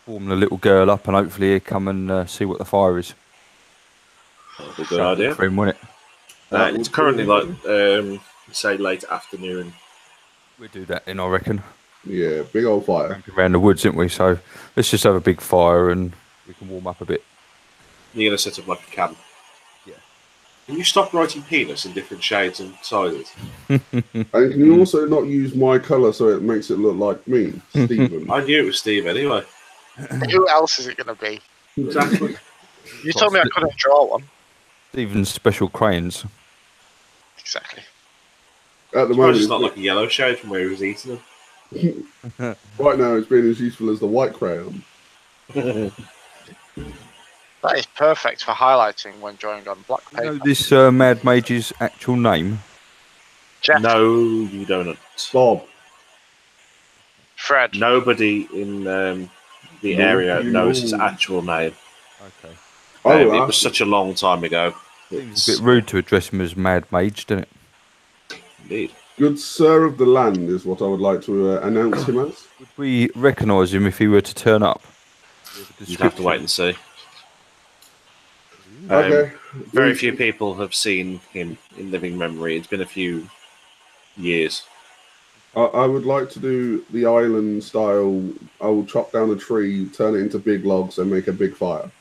warm the little girl up, and hopefully he'll come and see what the fire is. That'd be a good idea. For him, wouldn't it? It's currently like say late afternoon. We'll do that then, I reckon. Yeah, big old fire. Around the woods, didn't we? So let's just have a big fire and we can warm up a bit. You're gonna set up like a camp. Yeah. Can you stop writing penis in different shades and sizes? And can you also not use my colour so it makes it look like me, Stephen? I knew it was Steve anyway. Who else is it going to be? Exactly. You told me I couldn't draw one. Stephen's special crayons. Exactly. At the Suppose moment, it's not like a yellow shade from where he was eating them. right now, it's been as useful as the white crayon. That is perfect for highlighting when drawing on black You paper. know this mad mage's actual name? Jeff, No, you don't. Bob. Fred. Nobody in the area knows his actual name. Okay. It was such a long time ago. Seems a bit rude to address him as mad mage, doesn't it? Indeed. Good Sir of the Land is what I would like to announce him as. Would we recognise him if he were to turn up? You'd have to wait and see. Okay. Very few people have seen him in living memory. It's been a few years. I would like to do the island style. I will chop down a tree, turn it into big logs, and make a big fire.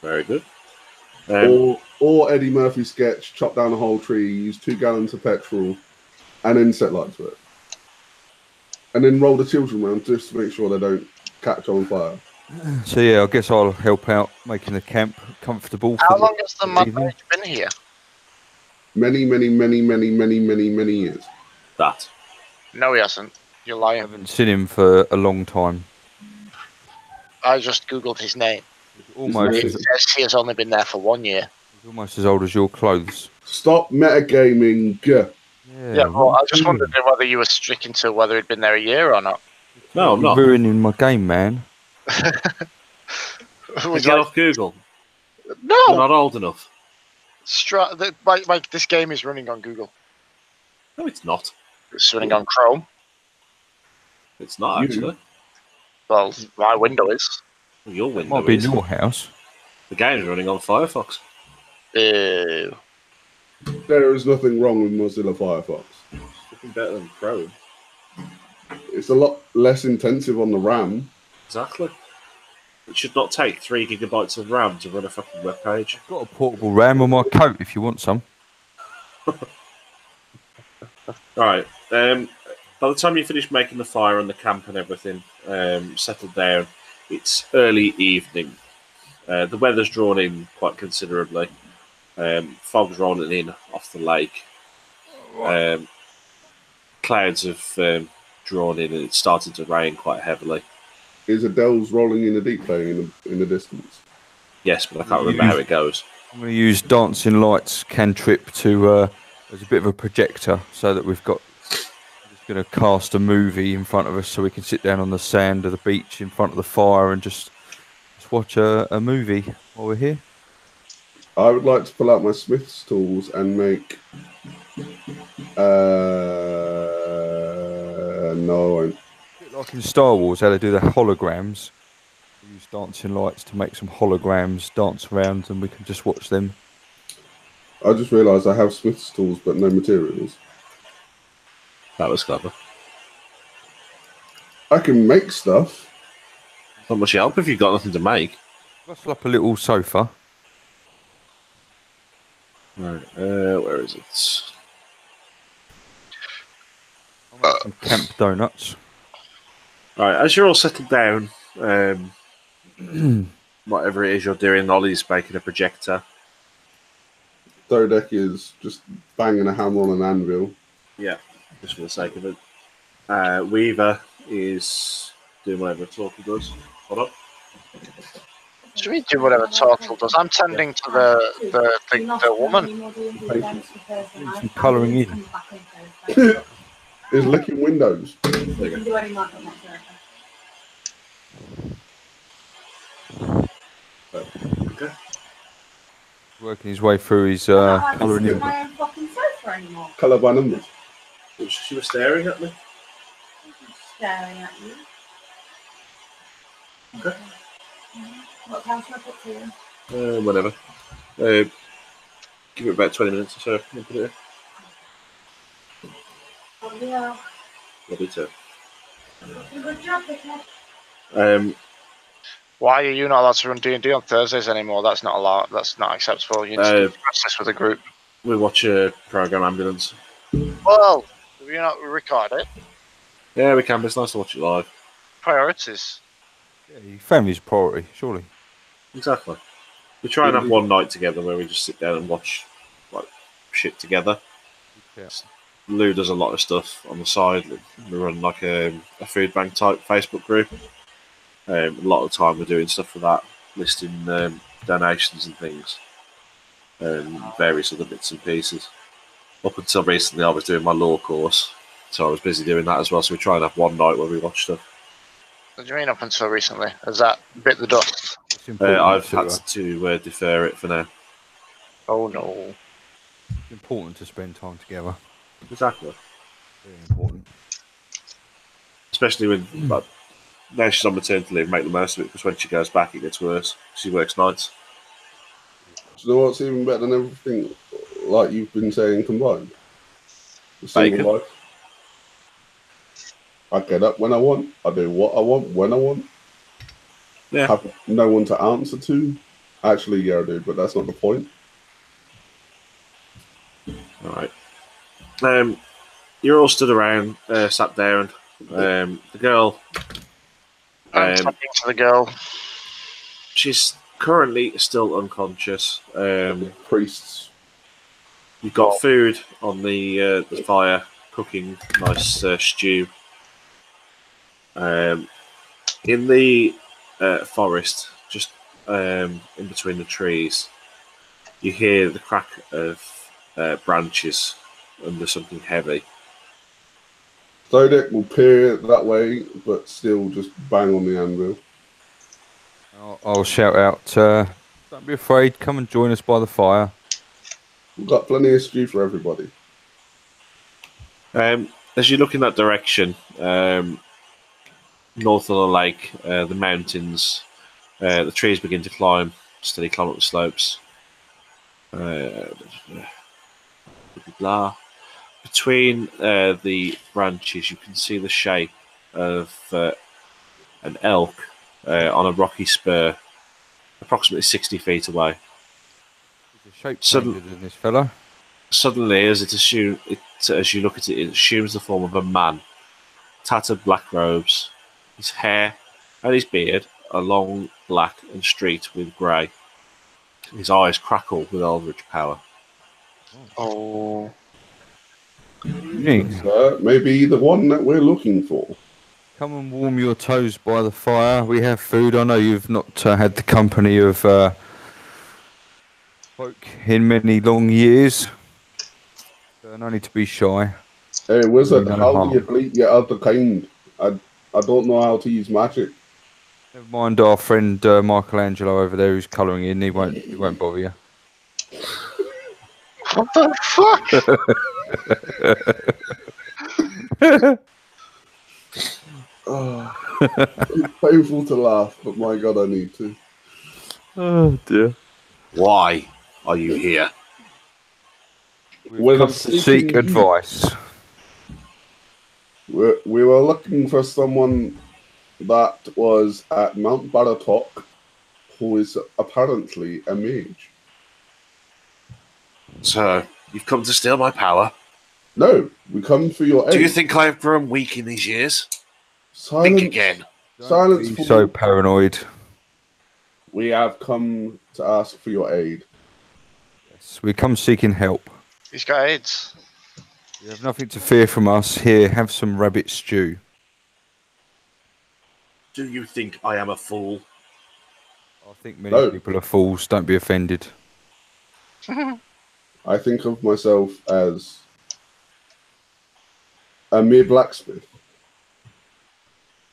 Very good. Or Eddie Murphy sketch, chop down a whole tree, use 2 gallons of petrol, and then set light to it. And then roll the children around just to make sure they don't catch on fire. So yeah, I guess I'll help out making the camp comfortable. How long has the mud mage been here? Many, many, many, many, many, many, many years. That. No, he hasn't. You're I lying. haven't seen him for a long time. I just googled his name. Almost It says he has only been there for 1 year. almost as old as your clothes. Stop metagaming. Yeah, well, I just wondered whether you were sticking to whether he'd been there a year or not. No, I'm You're not. ruining my game, man. Was Get like, off Google. You're no! not old enough. This game is running on Google. No, it's not. It's running on Chrome. It's not, You- actually. Well, my window is. Your window Might be in is. your house. The game's running on Firefox. Ew. There is nothing wrong with Mozilla Firefox. Looking better than Chrome. It's a lot less intensive on the RAM. Exactly. It should not take 3 gigabytes of RAM to run a fucking web page. I've got a portable RAM on my coat if you want some. Right. By the time you finish making the fire and the camp and everything settled down, it's early evening. The weather's drawn in quite considerably. Fog's rolling in off the lake. clouds have drawn in and it's starting to rain quite heavily. Is Adele's Rolling in the Deep playing in the distance? Yes, but I can't remember how it goes. I'm going to use Dancing Lights cantrip to as a bit of a projector, so that we've got. I'm just going to cast a movie in front of us, so we can sit down on the sand of the beach in front of the fire and just watch a movie while we're here. I would like to pull out my Smith's tools and make. No, I won't. Like in Star Wars, how they do the holograms. We use Dancing Lights to make some holograms dance around, and we can just watch them. I just realised I have Smith's tools, but no materials. That was clever. I can make stuff. Not much help if you've got nothing to make. Rustle up a little sofa. Right, where is it? I'll make some camp donuts. Right, as you're all settled down, whatever it is you're doing, Ollie's making a projector. Dodek is just banging a hammer on an anvil. Yeah, just for the sake of it. Weaver is doing whatever Torkel does. Hold up. Should we do whatever Torkel does? I'm tending to the woman. Some colouring in. Is licking windows. There you go. Okay. Working his way through his colouring in. Colour by numbers. She was staring at me. Staring at you. Okay. What time should I put to you? Whatever. Give it about 20 minutes or so. We'll put it in. Oh, yeah. We'll do too. Good job, Vicky. Why are you not allowed to run D&D on Thursdays anymore? That's not allowed. That's not acceptable. You need to discuss this with a group. We watch a program Ambulance. Well, do you not record it? Yeah, we can, but it's nice to watch it live. Priorities. Yeah, your family's a priority, surely. Exactly. We try and have one night together where we just sit down and watch like shit together. Yeah. Lou does a lot of stuff on the side. We run like a food bank type Facebook group. A lot of the time we're doing stuff for that, listing donations and things, and various other bits and pieces. Up until recently, I was doing my law course, so I was busy doing that as well. So we try and have one night where we watch stuff. What do you mean up until recently? Has that bit the dust? I've had to defer it for now. Oh no. It's important to spend time together. Exactly. Very important. Especially when like, now she's on maternity leave, make the most of it, because when she goes back, it gets worse. She works nights. Do you know what's even better than everything, like you've been saying, combined? The single Bacon. life. I get up when I want. I do what I want when I want. Yeah. Have no one to answer to. Actually, yeah, I do, but that's not the point. All right. You're all stood around, sat down. The girl. I'm talking to the girl. She's currently still unconscious. Priests. You've got food on the fire, cooking nice stew. In the forest, just in between the trees, you hear the crack of branches under something heavy. Zodiac will peer that way, but still just bang on the anvil. I'll shout out, don't be afraid, come and join us by the fire. We've got plenty of stew for everybody. As you look in that direction, north of the lake, the mountains, the trees begin to steadily climb up the slopes. Blah. Between the branches, you can see the shape of an elk on a rocky spur, approximately 60 feet away. There's a shape changes in this fella. Suddenly, as you look at it, it assumes the form of a man. Tattered black robes. His hair and his beard are long, black, and streaked with grey. His eyes crackle with eldritch power. Oh. Evening. Maybe the one that we're looking for. Come and warm your toes by the fire. We have food. I know you've not had the company of folk in many long years. So no need to be shy. Hey, wizard, No how do you harm. bleed your other kind? I don't know how to use magic. Never mind our friend Michelangelo over there who's colouring in. He won't bother you. What the fuck? Oh, it's painful to laugh, but my god, I need to. Oh dear. Why are you here? We've come to seek advice. We were looking for someone that was at Mount Baratok who is apparently a mage. So, you've come to steal my power? No, we come for your aid. Do you think I have grown weak in these years? Silence. Think again. Silence. Don't be so paranoid. We have come to ask for your aid. Yes, we come seeking help. He's got AIDS. You have nothing to fear from us. Here, have some rabbit stew. Do you think I am a fool? I think many people are fools. Don't be offended. I think of myself as a mere blacksmith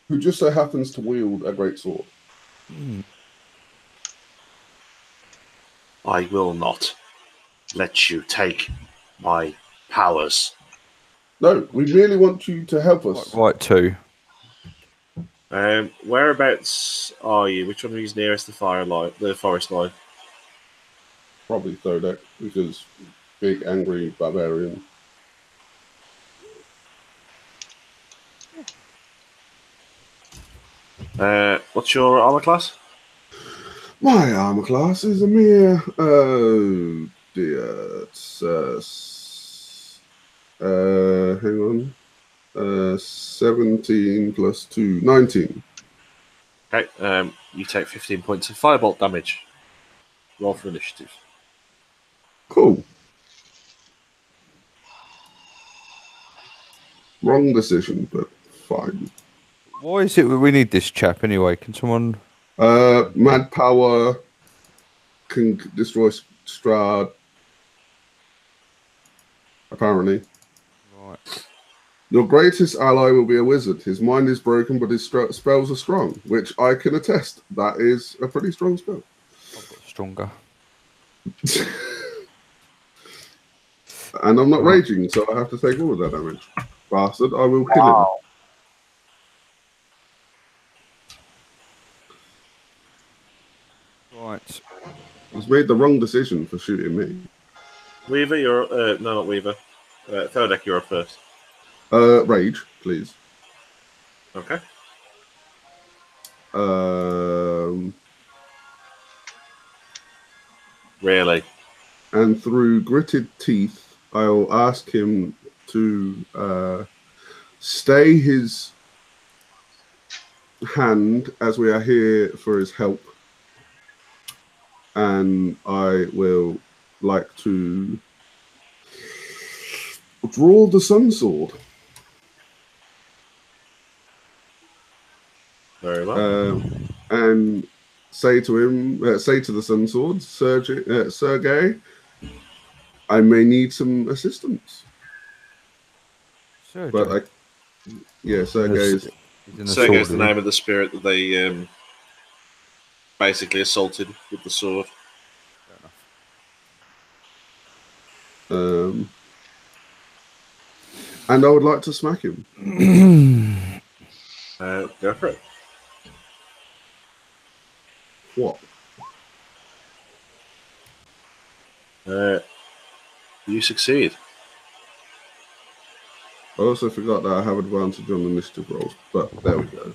who just so happens to wield a great sword. I will not let you take my powers. No, we merely want you to help us. Right, too. Whereabouts are you? Which one of you is nearest the forest line? Probably Thodek, because big angry barbarian. What's your armor class? My armor class is a mere it's hang on. 17 plus 2, 19. Okay, you take 15 points of firebolt damage. Roll for initiative. Cool. Wrong decision, but fine. Why is it we need this chap anyway? Can someone... Mad power can destroy Strahd. Apparently. Right. Your greatest ally will be a wizard. His mind is broken, but his spells are strong, which I can attest. That is a pretty strong spell. I've got stronger. And I'm not raging, so I have to take all of that damage. Bastard, I will kill him. Right. He's made the wrong decision for shooting me. Weaver, you're... no, not Weaver. Thodek, you're up first. Rage, please. Okay. Really? And through gritted teeth, I'll ask him to stay his hand as we are here for his help. And I will like to draw the sun sword. Very well. And say to him, say to the sun sword, Sergei, I may need some assistance. Sergei. But Sergei's Sergei's the name of the spirit that they basically assaulted with the sword. And I would like to smack him. Go for it. What? You succeed. I also forgot that I have advantage on initiative rolls, but there we go.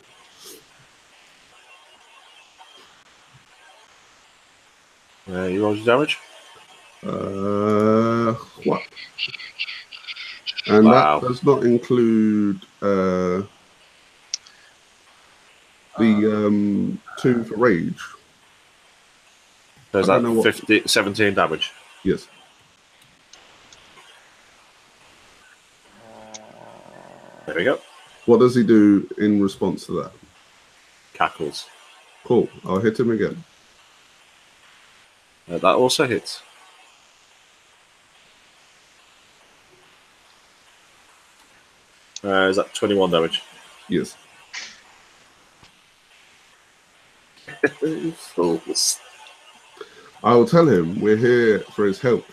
You rolled your damage? What? And wow. That does not include the 2 for rage. So is that 17 damage? Yes. There we go. What does he do in response to that? Cackles. Cool. I'll hit him again. That also hits. Is that 21 damage? Yes. Fools. I will tell him we're here for his help.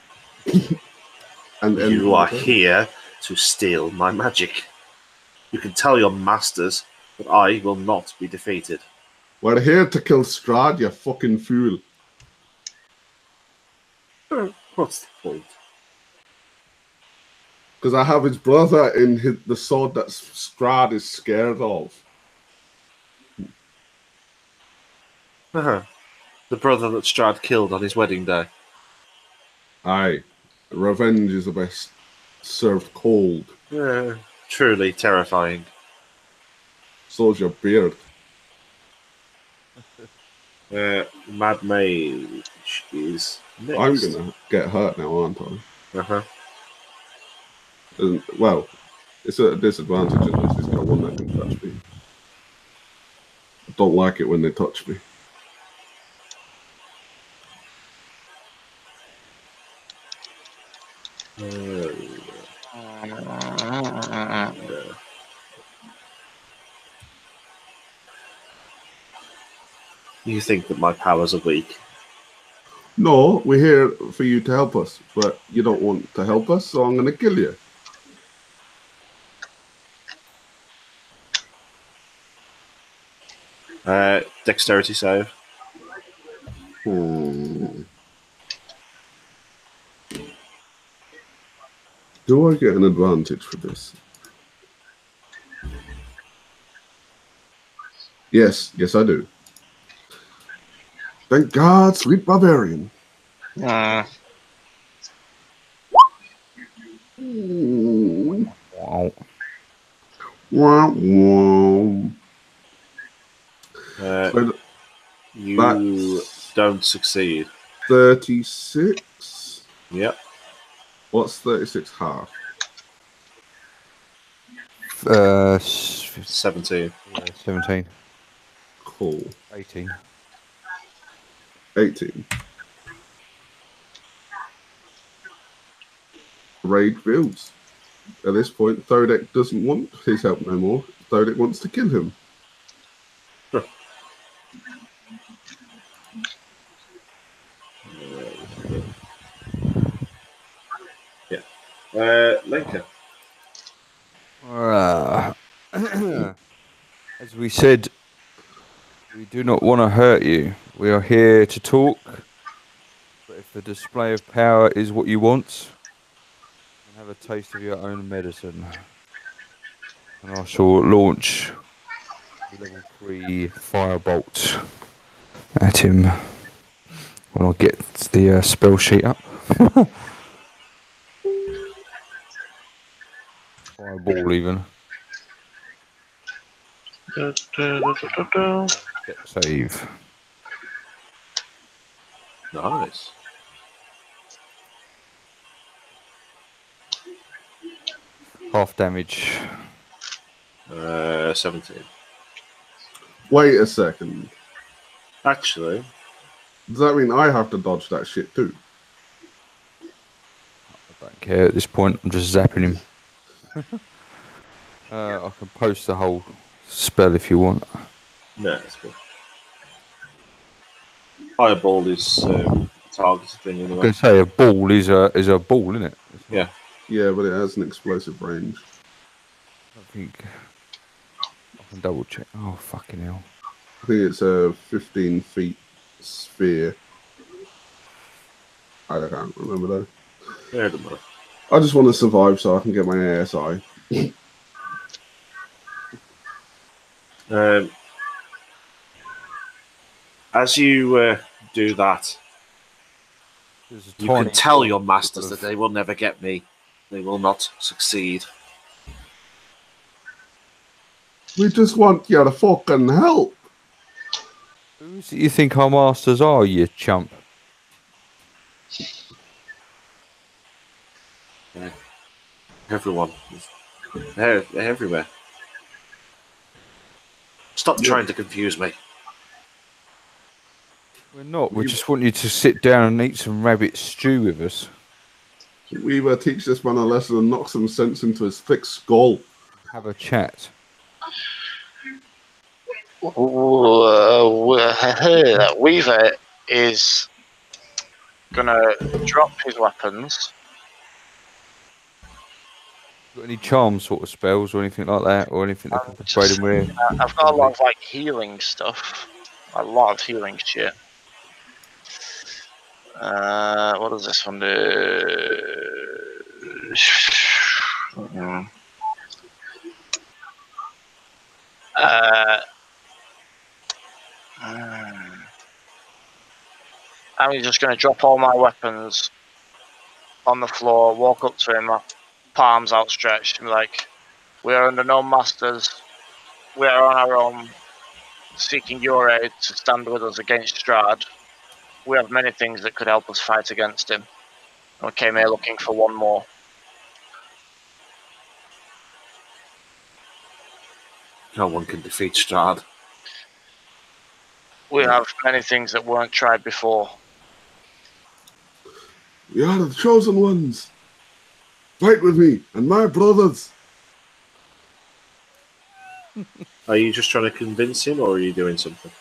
And You are here to steal my magic. You can tell your masters that I will not be defeated. We're here to kill Strahd, you fucking fool. What's the point? Because I have his brother in the sword that Strahd is scared of. The brother that Strahd killed on his wedding day. Aye. Revenge is the best served cold. Truly terrifying. So's your beard. Mad Mage is next. I'm gonna get hurt now, aren't I? Well, it's at a disadvantage unless he's got one that can touch me. I don't like it when they touch me. You think that my powers are weak? No, we're here for you to help us, but you don't want to help us, so I'm gonna kill you. Dexterity save. Do I get an advantage for this? Yes, I do. Thank God, sweet barbarian. Wow. 'You don't succeed. 36. Yep. What's 36 half? 17. Yeah, 17. Cool. 18. 18. Rage builds. At this point, Thodek doesn't want his help no more. Thodek wants to kill him. Lincoln. As we said, we do not want to hurt you. We are here to talk. But if the display of power is what you want, then have a taste of your own medicine. And I shall launch level 3 firebolt at him when I get the spell sheet up. Fireball even. Save. Nice. Half damage. 17. Wait a second. Actually, Does that mean I have to dodge that shit too? I don't care at this point. I'm just zapping him. I can post the whole spell if you want. no, that's cool. Fireball is targeted thing I was anyway. going to say a ball is a ball, isn't it? Yeah. Yeah, but it has an explosive range. I think I can double check. Oh fucking hell! I think it's a 15 feet sphere. I can't remember though. Yeah, it doesn't matter. I just want to survive so I can get my ASI. As you do that, There's a you tiny can tell bit your of- masters that they will never get me. They will not succeed. We just want you to fucking help. Who is it you think our masters are, you chump? Everyone is They're everywhere. Stop trying to confuse me. We're not. We just want you to sit down and eat some rabbit stew with us. We will teach this man a lesson and knock some sense into his thick skull. Have a chat. Weaver is gonna drop his weapons. Got any charm sort of spells or anything like that, or anything that can persuade him with? I've got a lot of like healing stuff, a lot of healing shit. What does this one do? I'm just going to drop all my weapons on the floor, walk up to him, my palms outstretched, and be like, "We are under no masters. We are on our own, seeking your aid to stand with us against Strahd. We have many things that could help us fight against him. And we came here looking for one more." No one can defeat Strahd. We have many things that weren't tried before. We are the chosen ones. Fight with me and my brothers. Are you just trying to convince him, or are you doing something?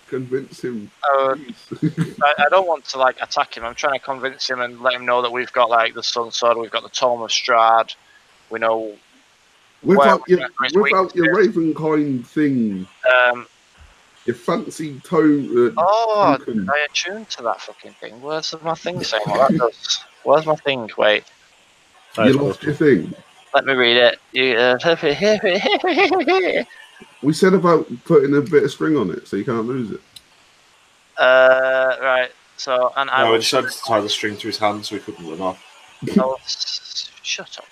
Convince him. I don't want to like attack him. I'm trying to convince him and let him know that we've got like the Sun Sword, we've got the Tome of Strahd. We know. Without your Ravenkind thing. Your fancy token. I attuned to that fucking thing. Where's my thing saying what that does? Where's my thing? Wait. You lost your thing. Let me read it. We said about putting a bit of string on it so you can't lose it. Right. So, and I decided to tie the string to his hand so he couldn't run off. Shut up.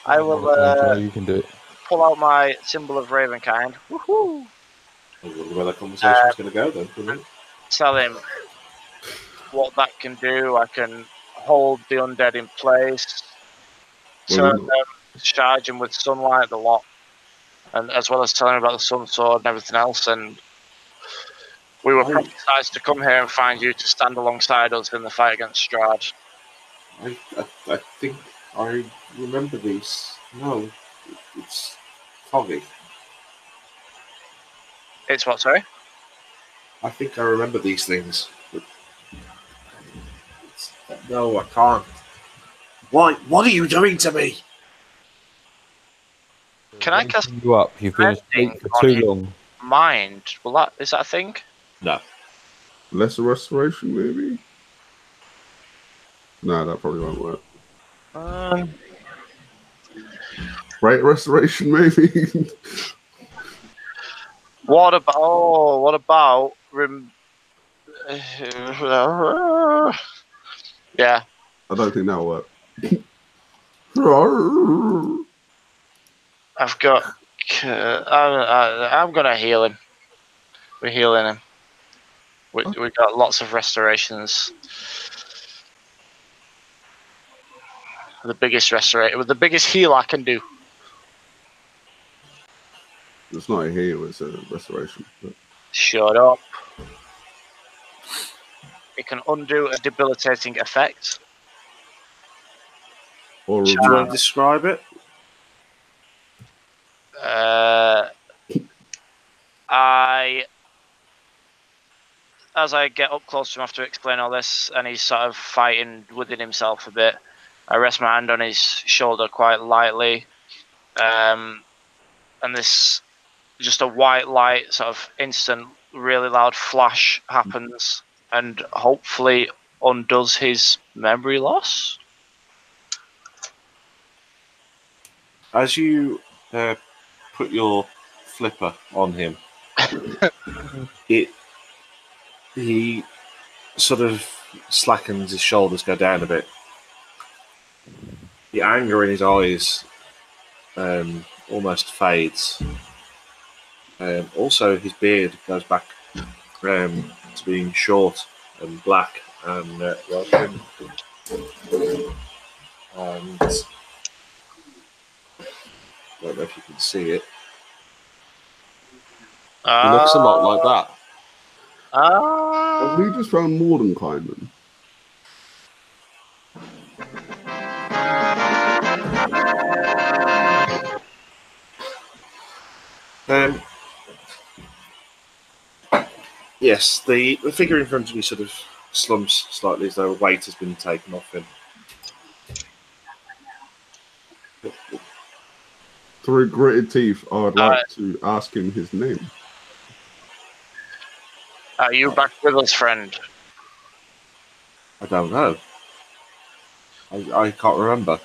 I will. You can do it. Pull out my symbol of Ravenkind. Woohoo! I wonder where that conversation's going to go then. Tell him what that can do. I can hold the undead in place, turn them, charge them with sunlight, the lot, and as well as telling him about the Sun Sword and everything else. And we were prophesied to come here and find you to stand alongside us in the fight against Strahd. I think I remember these. No, it's foggy. It's what, sorry? I think I remember these things. But no, I can't. Why? What are you doing to me? Can I cast you up? You've been asleep for too long. Mind? Is that a thing? No. Lesser restoration, maybe? No, that probably won't work. Great restoration, maybe? What about yeah. I don't think that'll work. I've got. I'm gonna heal him. We're healing him. We got lots of restorations. The biggest heal I can do. It's not a heal, it's a restoration. But... Shut up. It can undo a debilitating effect. Or do you want to describe it? As I get up close to him after explaining all this, and he's sort of fighting within himself a bit, I rest my hand on his shoulder quite lightly, and this just a white light, sort of instant, really loud flash happens, and hopefully undoes his memory loss. As you put your flipper on him, he sort of slackens, his shoulders go down a bit. The anger in his eyes almost fades. Also, his beard goes back to being short and black and well trimmed. And I don't know if you can see it. He looks a lot like that. Have we just found Mordenkainen? Yes, the figure in front of you sort of slumps slightly as though a weight has been taken off him. Through gritted teeth, I would like to ask him his name. Are you back with us, friend? I don't know. I can't remember.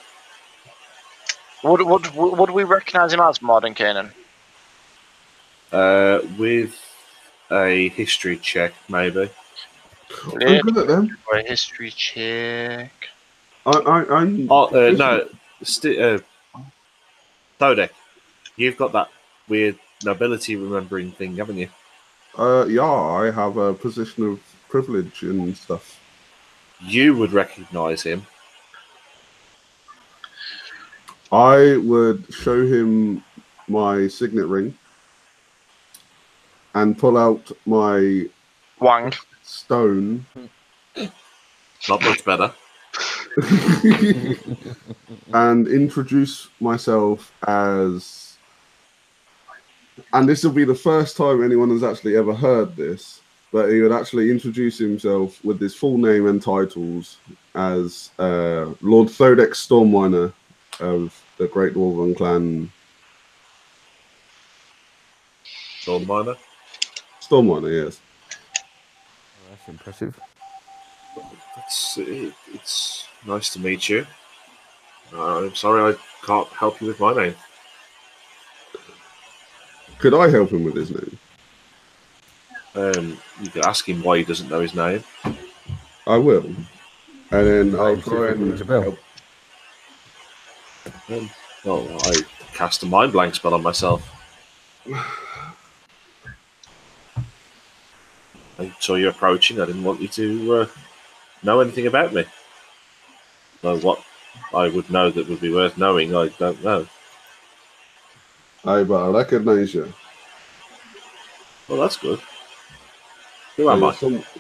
Would we recognise him as Mordenkainen? With a history check, maybe. I'm good at them. For a history check. I'm. No. Todek, you've got that weird nobility remembering thing, haven't you? Yeah, I have a position of privilege and stuff. You would recognise him. I would show him my signet ring and pull out my Wang stone. Not much better. And introduce myself as, and this will be the first time anyone has actually ever heard this, but he would actually introduce himself with his full name and titles as Lord Thodek Stormminer of the Great Northern Clan. Stormminer? Stormminer, yes. Oh, that's impressive. It's nice to meet you. I'm sorry I can't help you with my name. Could I help him with his name? You could ask him why he doesn't know his name. I will. And then I'll try and help. Well, I cast a mind blank spell on myself. I saw you approaching. I didn't want you to know anything about me. So what I would know that would be worth knowing, I don't know. Aye, but I recognise you. Well, that's good. Who am I?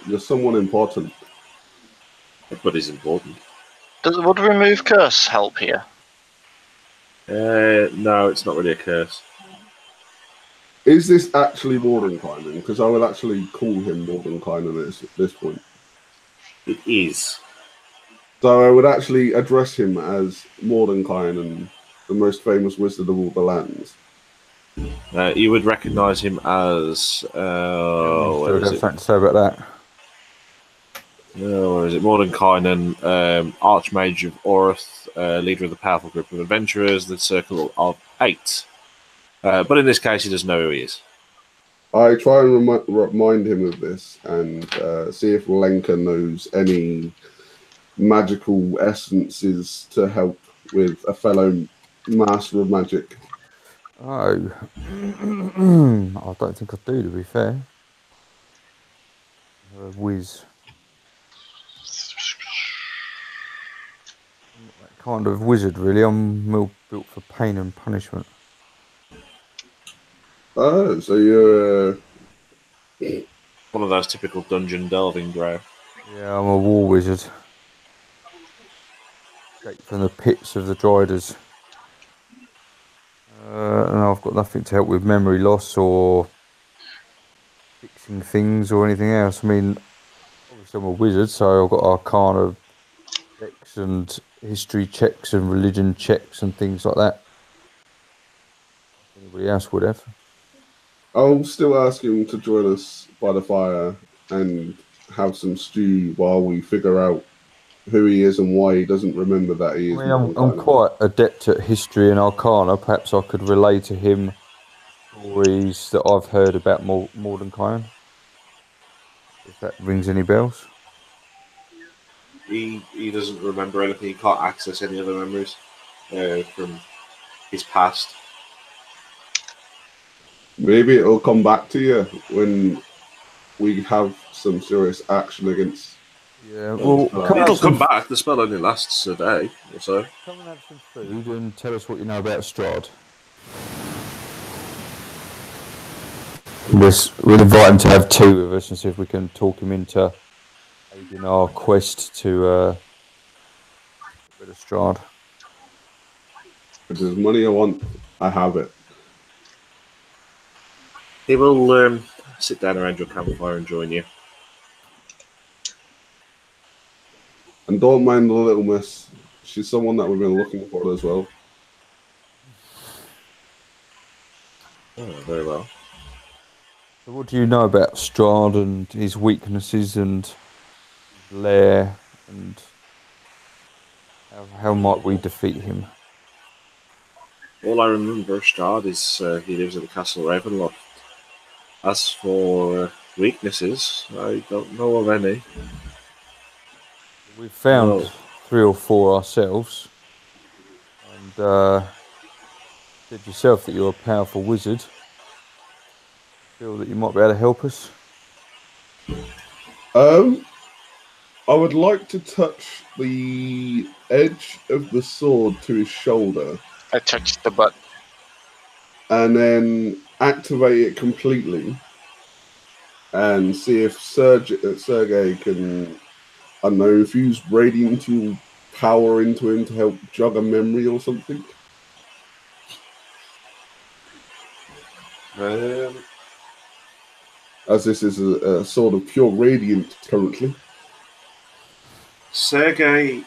You're someone important. Everybody's important. Would remove curse help here? No, it's not really a curse. Is this actually Mordenkainen? Because I will actually call him Mordenkainen at this point. It is. So I would actually address him as Mordenkainen, the most famous wizard of all the lands. You would recognise him as... Still got something to say about that. Where is it? Mordenkainen, Archmage of Orth, leader of the powerful group of adventurers, the Circle of 8. But in this case, he doesn't know who he is. I try and remind him of this and see if Lenka knows any magical essences to help with a fellow master of magic. Oh, I don't think I do, to be fair. Whiz. I'm not that kind of wizard, really. I'm more built for pain and punishment. Oh, so you're... One of those typical dungeon delving bro. Yeah, I'm a war wizard. Escape from the pits of the Driders. And I've got nothing to help with memory loss or fixing things or anything else. I mean, obviously I'm a wizard, so I've got Arcana checks and history checks and religion checks and things like that. Anybody else would have. I'll still ask him to join us by the fire and have some stew while we figure out who he is and why he doesn't remember that he is. I mean, I'm quite adept at history and Arcana. Perhaps I could relay to him stories that I've heard about Mordenkainen. If that rings any bells. He doesn't remember anything. He can't access any other memories from his past. Maybe it'll come back to you when we have some serious action against Yeah, well, It'll come back. The spell only lasts a day or so. Come and have some food and tell us what you know about Strahd. We'll invite him to have 2 of us and see if we can talk him into aiding our quest to get rid of Strahd. If there's money I want, I have it. He will sit down around your campfire and join you. And don't mind the little miss. She's someone that we've been looking for as well. Oh, very well. So what do you know about Strahd and his weaknesses and his lair, and how might we defeat him? All I remember of Strahd is he lives at the Castle Ravenloft. As for weaknesses, I don't know of any. We've found 3 or 4 ourselves, and said yourself that you're a powerful wizard. Feel that you might be able to help us? I would like to touch the edge of the sword to his shoulder. I touched the butt. And then activate it completely and see if Sergei can, I don't know, infuse radiant power into him to help jog a memory or something. As this is a sort of pure radiant currently. Sergei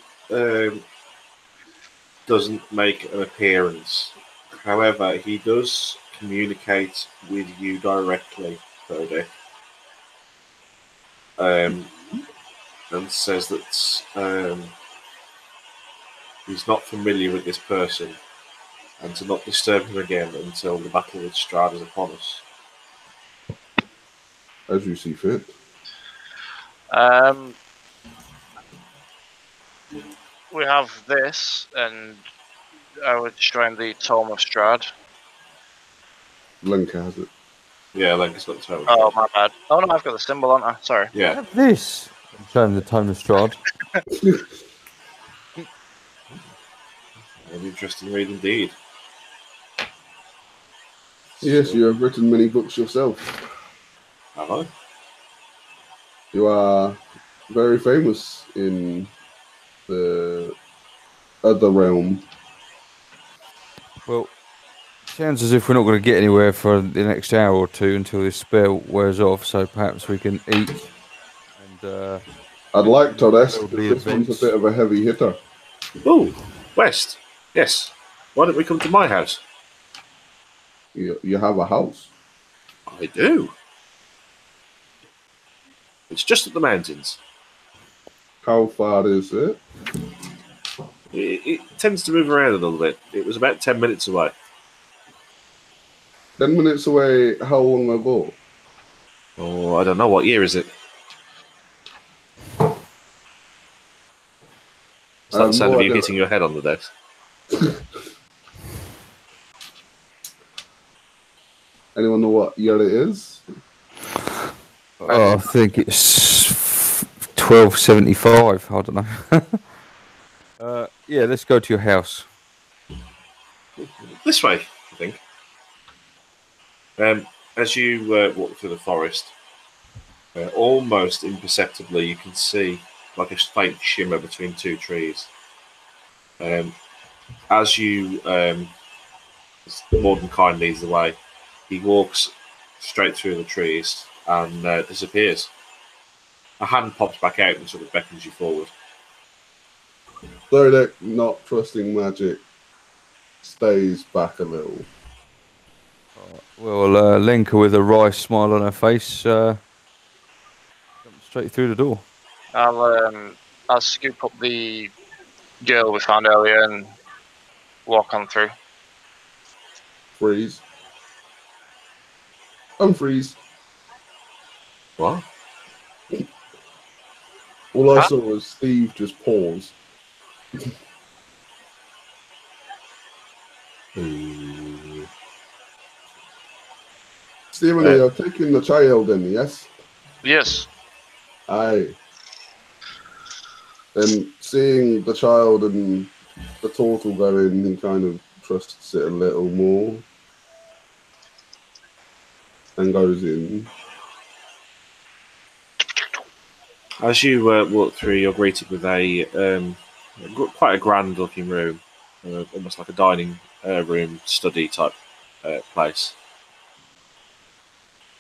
doesn't make an appearance. However, he does communicate with you directly, Cody. And says that he's not familiar with this person and to not disturb him again until the battle with Strahd is upon us. As you see fit. We have this, and I would destroy the Tome of Strahd. Lenka has it. Yeah, Lenka's got the Tome. Oh, my bad. Oh, no, I've got the symbol, haven't I? Sorry. Yeah. Have this! I'm showing the Tome of Strahd. An interesting read indeed. Yes, you have written many books yourself. Have I? You are very famous in the other realm. Well, sounds as if we're not going to get anywhere for the next hour or 2 until this spell wears off, so perhaps we can eat and... I'd like to rest, the because this one's a bit of a heavy hitter. Oh, West. Yes. Why don't we come to my house? You have a house? I do. It's just at the mountains. How far is it? It tends to move around a little bit. It was about 10 minutes away. 10 minutes away, how long ago? Oh, I don't know. What year is it? Is that the sound of you hitting your head on the desk? Anyone know what year it is? I think it's 1275. I don't know. Yeah, let's go to your house. This way, I think. As you walk through the forest, almost imperceptibly, you can see like a faint shimmer between 2 trees. As you, Mordenkind leads the way, he walks straight through the trees and disappears. A hand pops back out and sort of beckons you forward. Zodek, not trusting magic, stays back a little. Well, Lenka, with a wry smile on her face, jumps straight through the door. I'll scoop up the girl we found earlier and walk on through. Freeze. Unfreeze. What? All I saw was Steve just pause. Stephen, you're taking the child in, yes? Yes. Aye. Then seeing the child and the turtle go in, he kind of trusts it a little more and goes in. As you walk through, you're greeted with a quite a grand-looking room, almost like a dining room, study type place.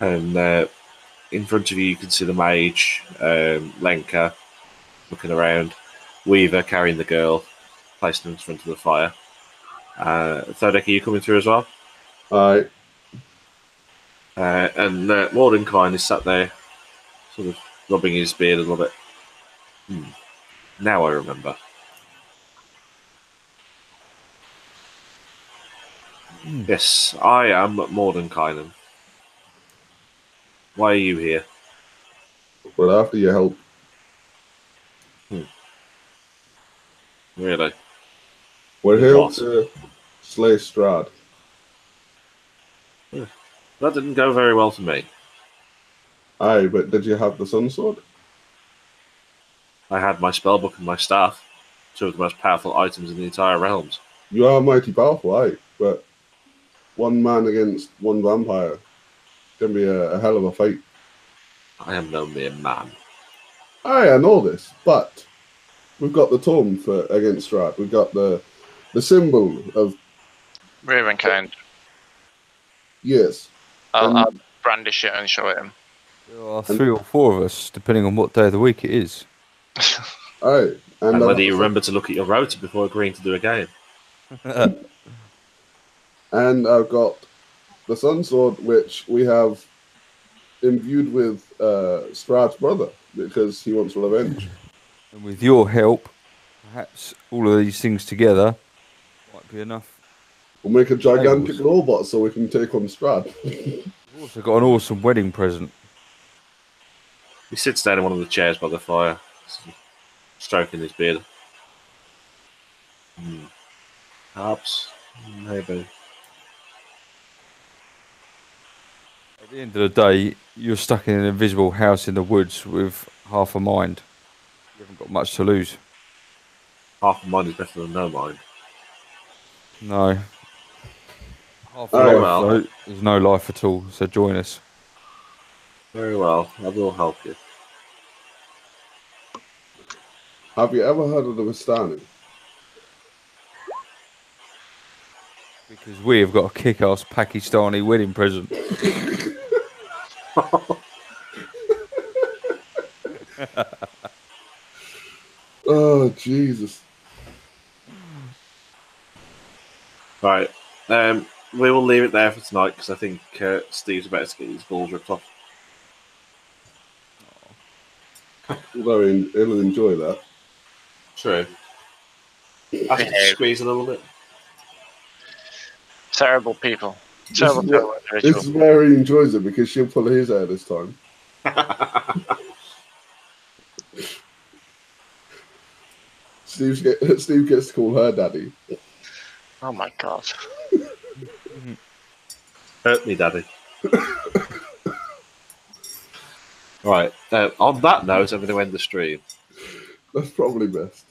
And in front of you, you can see the mage, Lenka, looking around, Weaver carrying the girl, placing them in front of the fire. Thodek, are you coming through as well? Alright. And Mordenkainen is sat there, sort of rubbing his beard a little bit. Now I remember. Yes, I am Mordenkainen. Why are you here? Well, after your help. Really? We're here What? to slay Strahd. That didn't go very well for me. Aye, but did you have the Sun Sword? I had my spellbook and my staff, two of the most powerful items in the entire realms. You are mighty powerful, aye, but one man against one vampire can be a hell of a fight. I am no mere man. Aye, I know this, but we've got the tome for against Strahd. We've got the symbol of Ravenkind. yes. I'll brandish it and show it him. There are 3 or 4 of us, depending on what day of the week it is. Aye, And whether you remember to look at your rota before agreeing to do a game. and I've got the Sun Sword, which we have imbued with Strahd's brother because he wants revenge. And with your help, perhaps all of these things together might be enough. We'll make a gigantic Tables. robot so we can take on Strahd. We've also got an awesome wedding present. He sits down in one of the chairs by the fire, stroking his beard. Perhaps, maybe. At the end of the day, you're stuck in an invisible house in the woods with half a mind. You haven't got much to lose. Half a mind is better than no mind. No. Half a Oh, life, well. though, is no life at all, so join us. Very well, I will help you. Have you ever heard of the Vistani? Because we have got a kick-ass Pakistani wedding present. Oh, Jesus. Right, we will leave it there for tonight because I think Steve's about to get his balls ripped off. Although he'll enjoy that. True. I should squeeze a little bit. Terrible people. Terrible people. This is where he enjoys it because she'll pull his hair this time. Steve gets to call her daddy. Oh my god. Hurt me, Daddy. Right, on that note, I'm going to end the stream. That's probably best.